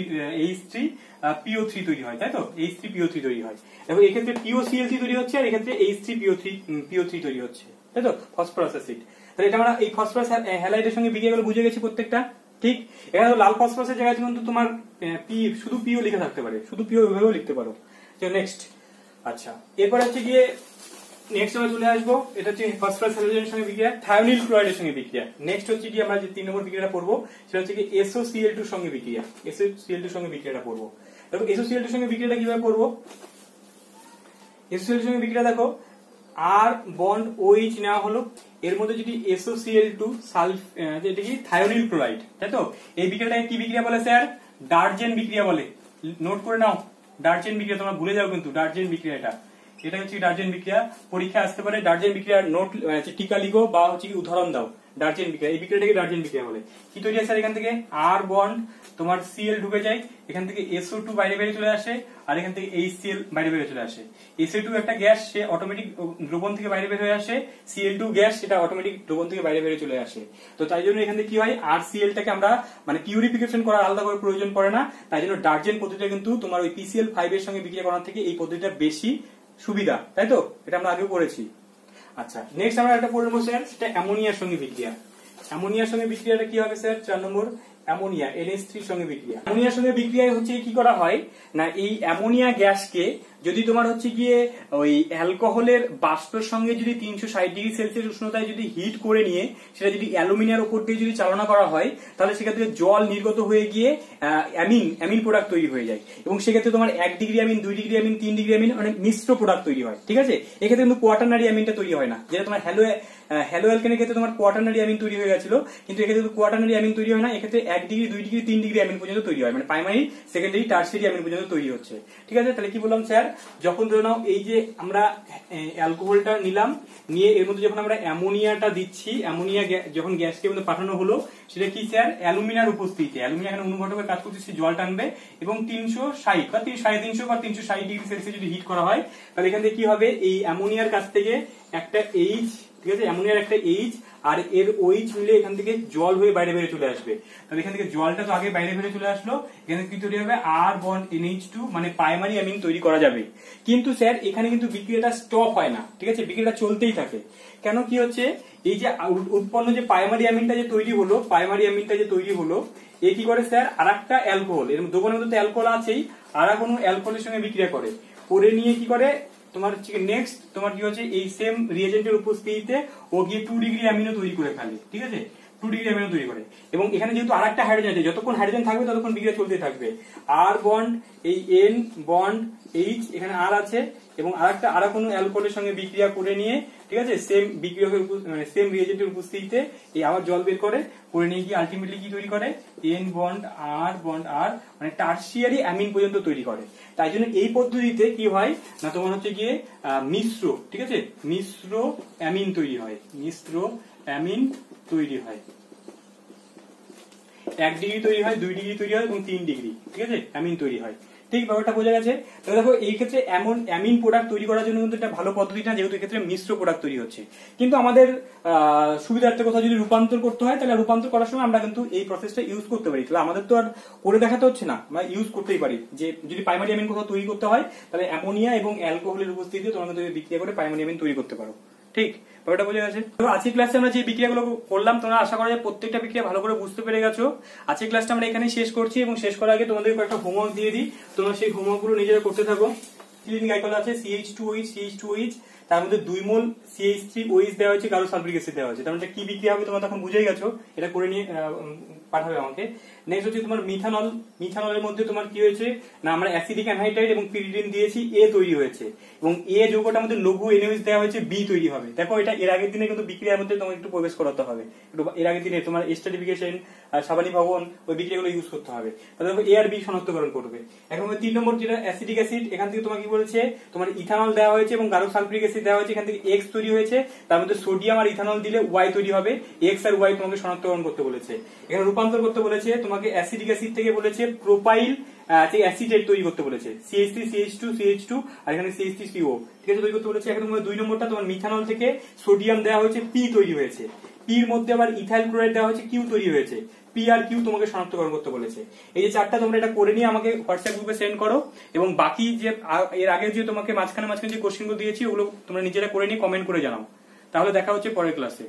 তৈরি হয়, তাই তো, H3PO3 তৈরি হয়। দেখো এক্ষেত্রে POCl3 তৈরি হচ্ছে আর এক্ষেত্রে H3PO3 তৈরি হচ্ছে, তাই তো, ফসফরাস অ্যাসিড। তাহলে এটা আমরা এই ফসফরাস হ্যালাইডের সঙ্গে বিক্রিয়াগুলো বুঝে গেছি প্রত্যেকটা, ঠিক। এখানে লাল ফসফরাসের জায়গায় কিন্তু তোমার শুধু পিও লিখে থাকতে পারে, শুধু পিও এভাবেও লিখতে পারো। নেক্সট, আচ্ছা এরপর হচ্ছে গিয়ে নেক্সট আমরা চলে আসবো, এটা হচ্ছে ফসফরাস হ্যালোজেনের সঙ্গে বিক্রিয়া, থায়োনিল ক্লোরাইডের সঙ্গে বিক্রিয়া। নেক্সট হচ্ছে কি আমরা যে 3 নম্বর বিক্রিয়াটা পড়বো সেটা হচ্ছে কি SOCl2 এর সঙ্গে বিক্রিয়া, SOCl2 এর সঙ্গে বিক্রিয়াটা পড়বো। দেখো SOCl2 এর সঙ্গে বিক্রিয়াটা কিভাবে পড়বো, SOCl2 এর সঙ্গে বিক্রিয়া দেখো আর বন্ড OH নেওয়া হলো, এর মধ্যে যদি SOCl2 যেটা কি থায়োনিল ক্লোরাইড, তাই তো। এই বিক্রিয়াটাকে কি বিক্রিয়া বলে স্যার, ডার্জেন বিক্রিয়া বলে, নোট করে নাও, ডার্জেন বিক্রিয়া, তোমরা ভুলে যাও কিন্তু ডার্জেন বিক্রিয়া, এটা হচ্ছে ডার্জেন বিক্রিয়া। পরীক্ষায় আসতে পারে ডার্জেন বিক্রিয়ার নোট টিকা লিখো বা হচ্ছে কি উদাহরণ দাও। ডার্জেন বিক্রিয়া, এই বিক্রিয়াটাকে ডার্জেন বিক্রিয়া বলে। কি তৈরি হয় স্যার, এখান থেকে আর বন্ড তোমার Cl ঢুকে যায়, এখান থেকে SO2 বাইরে বেরিয়ে চলে আসে, আর এখান থেকে HCl বাইরে বেরিয়ে চলে আসে। SO2 একটা গ্যাস, সে অটোমেটিক দ্রবণ থেকে বাইরে বের হয়ে আসে, Cl2 গ্যাস, সেটা অটোমেটিক দ্রবণ থেকে বাইরে বেরিয়ে চলে আসে। তো তাই জন্য এখান থেকে কি হয়, RCl-টাকে আমরা মানে পিউরিফিকেশন করার আলাদা করে প্রয়োজন পড়ে না, তাই জন্য ডার্জেন পদ্ধতিটা কিন্তু তোমার ওই PCl5 এর সঙ্গে বিক্রিয়া করার থেকে এই পদ্ধতিটা বেশি সুবিধা, তাই তো, এটা আমরা আগেও করেছি। আচ্ছা, নেক্সট আমরা একটা পড়বো স্যার, সেটা অ্যামোনিয়ার সঙ্গে বিক্রিয়া। অ্যামোনিয়ার সঙ্গে বিক্রিয়াটা কি হবে স্যার, 4 নম্বর অ্যামোনিয়া NH3 এর সঙ্গে বিক্রিয়া। অ্যামোনিয়ার সঙ্গে বিক্রিয়ায় হচ্ছে কি করা হয় না, এই অ্যামোনিয়া গ্যাসকে যদি তোমার হচ্ছে গিয়ে ওই অ্যালকোহলের বাষ্পের সঙ্গে যদি 360°C উষ্ণতায় যদি হিট করে নিয়ে সেটা যদি অ্যালুমিনিয়ার উপর দিয়ে যদি চালনা করা হয়, তাহলে সেক্ষেত্রে জল নির্গত হয়ে গিয়ে অ্যামিন প্রোডাক্ট তৈরি হয়ে যায়, এবং সেক্ষেত্রে তোমার 1° অ্যামিন, 2° অ্যামিন, 3° অ্যামিন মানে মিশ্র প্রোডাক্ট তৈরি হয়, ঠিক আছে। এক্ষেত্রে কিন্তু কোয়াটারনারি অ্যামিনটা তৈরি হয় না, যেটা তোমার হ্যালো অ্যালকেনের ক্ষেত্রে তোমার কোয়াটারনারি অ্যামিন তৈরি হয়ে গেছিল, কিন্তু এক্ষেত্রে কোয়াটারনারি অ্যামিন তৈরি হয় না, এক্ষেত্রে 1°, 2°, 3° অ্যামিন পর্যন্ত তৈরি হয়, মানে প্রাইমারি, সেকেন্ডারি, টারসিয়ারি অ্যামিন পর্যন্ত তৈরি হচ্ছে, ঠিক আছে। তাহলে কি বললাম স্যার, যখন ধরে নাও এই যে আমরা অ্যালকোহলটা নিলাম, নিয়ে এর মধ্যে যখন আমরা অ্যামোনিয়াটা দিচ্ছি, অ্যামোনিয়া যখন গ্যাসকে মধ্যে পাঠানো হলো, সেটা কি স্যার অ্যালুমিনার উপস্থিতিতে, অ্যালুমিনিয়া এখানে অনুঘটকের কাজ করছে, সে জল টানবে এবং 360 বা 350 বা 360°C যদি হিট করা হয়, তাহলে এখান থেকে কি হবে, এই অ্যামোনিয়ার কাছ থেকে একটা H, ঠিক আছে, অ্যামোনিয়ার একটা H আর এর OH মিলে এখান থেকে জল হয়ে বাইরে বেরিয়ে চলে আসবে। তাহলে এখান থেকে জলটা তো আগে বাইরে বেরিয়ে চলে আসলো, এখানে কি তৈরি হবে আর বন্ড NH2 মানে প্রাইমারি অ্যামিন তৈরি করা যাবে। কিন্তু স্যার এখানে কিন্তু বিক্রিয়াটা স্টপ হয় না, ঠিক আছে, বিক্রিয়াটা চলতেই থাকে। কেন, কি হচ্ছে, এই যে উৎপন্ন যে প্রাইমারি অ্যামিনটা যে তৈরি হলো, প্রাইমারি অ্যামিনটা যে তৈরি হলো, এ কি করে স্যার আরেকটা অ্যালকোহল, এর দোকানের মধ্যে অ্যালকোহল আছেই, আর কোনো অ্যালকোহলের সঙ্গে বিক্রিয়া করে, করে নিয়ে কি করে তোমার নেক্সট তোমার কি হচ্ছে, এই সেম রিয়েজেন্টের উপস্থিতিতে ও গিয়ে 2° অ্যামিনও তৈরি করে ফেলে, ঠিক আছে, 2° অ্যামিনও তৈরি করে। এবং এখানে যেহেতু আরেকটা হাইড্রোজেন আছে, যতক্ষণ হাইড্রোজেন থাকবে ততক্ষণ বিক্রিয়া চলতে থাকবে। আর বন্ড এই N বন্ড H, এখানে আর আছে, এবং আর কোনো অ্যালকোহলের সঙ্গে বিক্রিয়া করে নিয়ে, ঠিক আছে, সেম বিক্রিয়কের মানে সেম রিয়েজেন্টের উপস্থিতিতে এই আবার জল বের করে নিয়ে গিয়ে আলটিমেটলি কি তৈরি করে, N বন্ড R মানে টারসিয়ারি অ্যামিন পর্যন্ত তৈরি করে। তাই জন্য এই পদ্ধতিতে কি হয় না, তোমার হচ্ছে গিয়ে মিশ্র, ঠিক আছে, মিশ্র অ্যামিন তৈরি হয়, মিশ্র অ্যামিন তৈরি হয়, 1° তৈরি হয়, 2° তৈরি হয় এবং 3°, ঠিক আছে, অ্যামিন তৈরি হয়। ঠিক, ব্যাপারটা বোঝা গেছে। তাহলে দেখো এই ক্ষেত্রে এমন অ্যামিন প্রোডাক্ট তৈরি করার জন্য কিন্তু একটা ভালো পদ্ধতি না, যেহেতু এক্ষেত্রে মিশ্র প্রোডাক্ট তৈরি হচ্ছে। কিন্তু আমাদের সুবিধার্থে কোথাও যদি রূপান্তর করতে হয়, তাহলে রূপান্তর করার সময় আমরা কিন্তু এই প্রসেসটা ইউজ করতে পারি। তাহলে আমাদের তো আর করে দেখাতে হচ্ছে না, আমরা ইউজ করতেই পারি। যে যদি প্রাইমারি অ্যামিন কোথাও তৈরি করতে হয়, তাহলে অ্যামোনিয়া এবং অ্যালকোহলের উপস্থিতিতে তোমরা কিন্তু বিক্রিয়া করে প্রাইমারি অ্যামিন তৈরি করতে পারো। ঠিক, ব্যাপারটা বোঝা গেছে। তো আজকের ক্লাসে আমরা যে বিক্রিয়াগুলো করলাম, তোমরা আশা করা যায় প্রত্যেকটা বিক্রিয়া ভালো করে বুঝতে পেরে গেছো। আজকের ক্লাসটা আমরা এখানেই শেষ করছি, এবং শেষ করার আগে তোমাদের একটা হোমওয়ার্ক দিয়ে দিই, তোমরা সেই হোমওয়ার্কগুলো নিজেরা করতে থাকো। ক্লিন গ্লাইকল আছে CH2OH, তার মধ্যে 2 মোল CH3OH দেওয়া হয়েছে, কারো সালফিউরিক অ্যাসিড দেওয়া হয়েছে। তার মানে কি বিক্রিয়া হবে তোমরা তখন বুঝেই গেছো, এটা করে নিয়ে পাঠাবে আমাকে। নেক্সট হচ্ছে তোমার মিথানল। মিথানলের মধ্যে তোমার কি হয়েছে না, আমরা অ্যাসিডিক অ্যানহাইড্রাইড এবং পিরিডিন দিয়েছি, A তৈরি হয়েছে এবং A যৌগটার মধ্যে লঘু NaOH দেওয়া হয়েছে, B তৈরি হবে। দেখো এটা এর আগের দিনে কিন্তু বিক্রিয়ার মধ্যে তোমাকে একটু প্রবেশ করাতে হবে, একটু এর আগের দিনে তোমার স্ট্রাটিফিকেশন আর সাবানি ভবন ওই বিক্রিয়াগুলো ইউজ করতে হবে, তাহলে দেখো A আর B শনাক্তকরণ করবে। এখন 3 নম্বর যেটা অ্যাসিডিক অ্যাসিড, এখান থেকে তোমার কি বলেছে তোমার ইথানল দেওয়া হয়েছে এবং গাঢ় সালফিউরিক অ্যাসিড দেওয়া হয়েছে, এখান থেকে X তৈরি হয়েছে, তার মধ্যে সোডিয়াম আর ইথানল দিলে Y তৈরি হবে, X আর Y তোমাকে শনাক্তকরণ করতে বলেছে। এখানে রূপান্তর করতে বলেছে তোমাকে, অ্যাসিডিক অ্যাসিড থেকে বলেছে প্রোপাইল অ্যাসিটেট তৈরি করতে বলেছে, CH3 CH2 CH2 আর এখানে CH3CO, ঠিক আছে, তৈরি করতে বলেছে। এখন 2 নম্বরটা তোমার মিথানল থেকে সোডিয়াম দেওয়া হয়েছে, P তৈরি হয়েছে, P এর মধ্যে আবার ইথাইল ক্লোরাইড দেওয়া হয়েছে, Q তৈরি হয়েছে, P আর Q তোমাকে শনাক্তকরণ করতে বলেছে। এই যে 4টা তোমরা এটা করে নিয়ে আমাকে হোয়াটসঅ্যাপ গ্রুপে সেন্ড করো, এবং বাকি যে এর আগে যে তোমাকে মাঝখানে যে কোশ্চেনগুলো দিয়েছি ওগুলো তোমরা নিজেরা করে নিয়ে কমেন্ট করে জানাও। তাহলে দেখা হচ্ছে পরের ক্লাসে।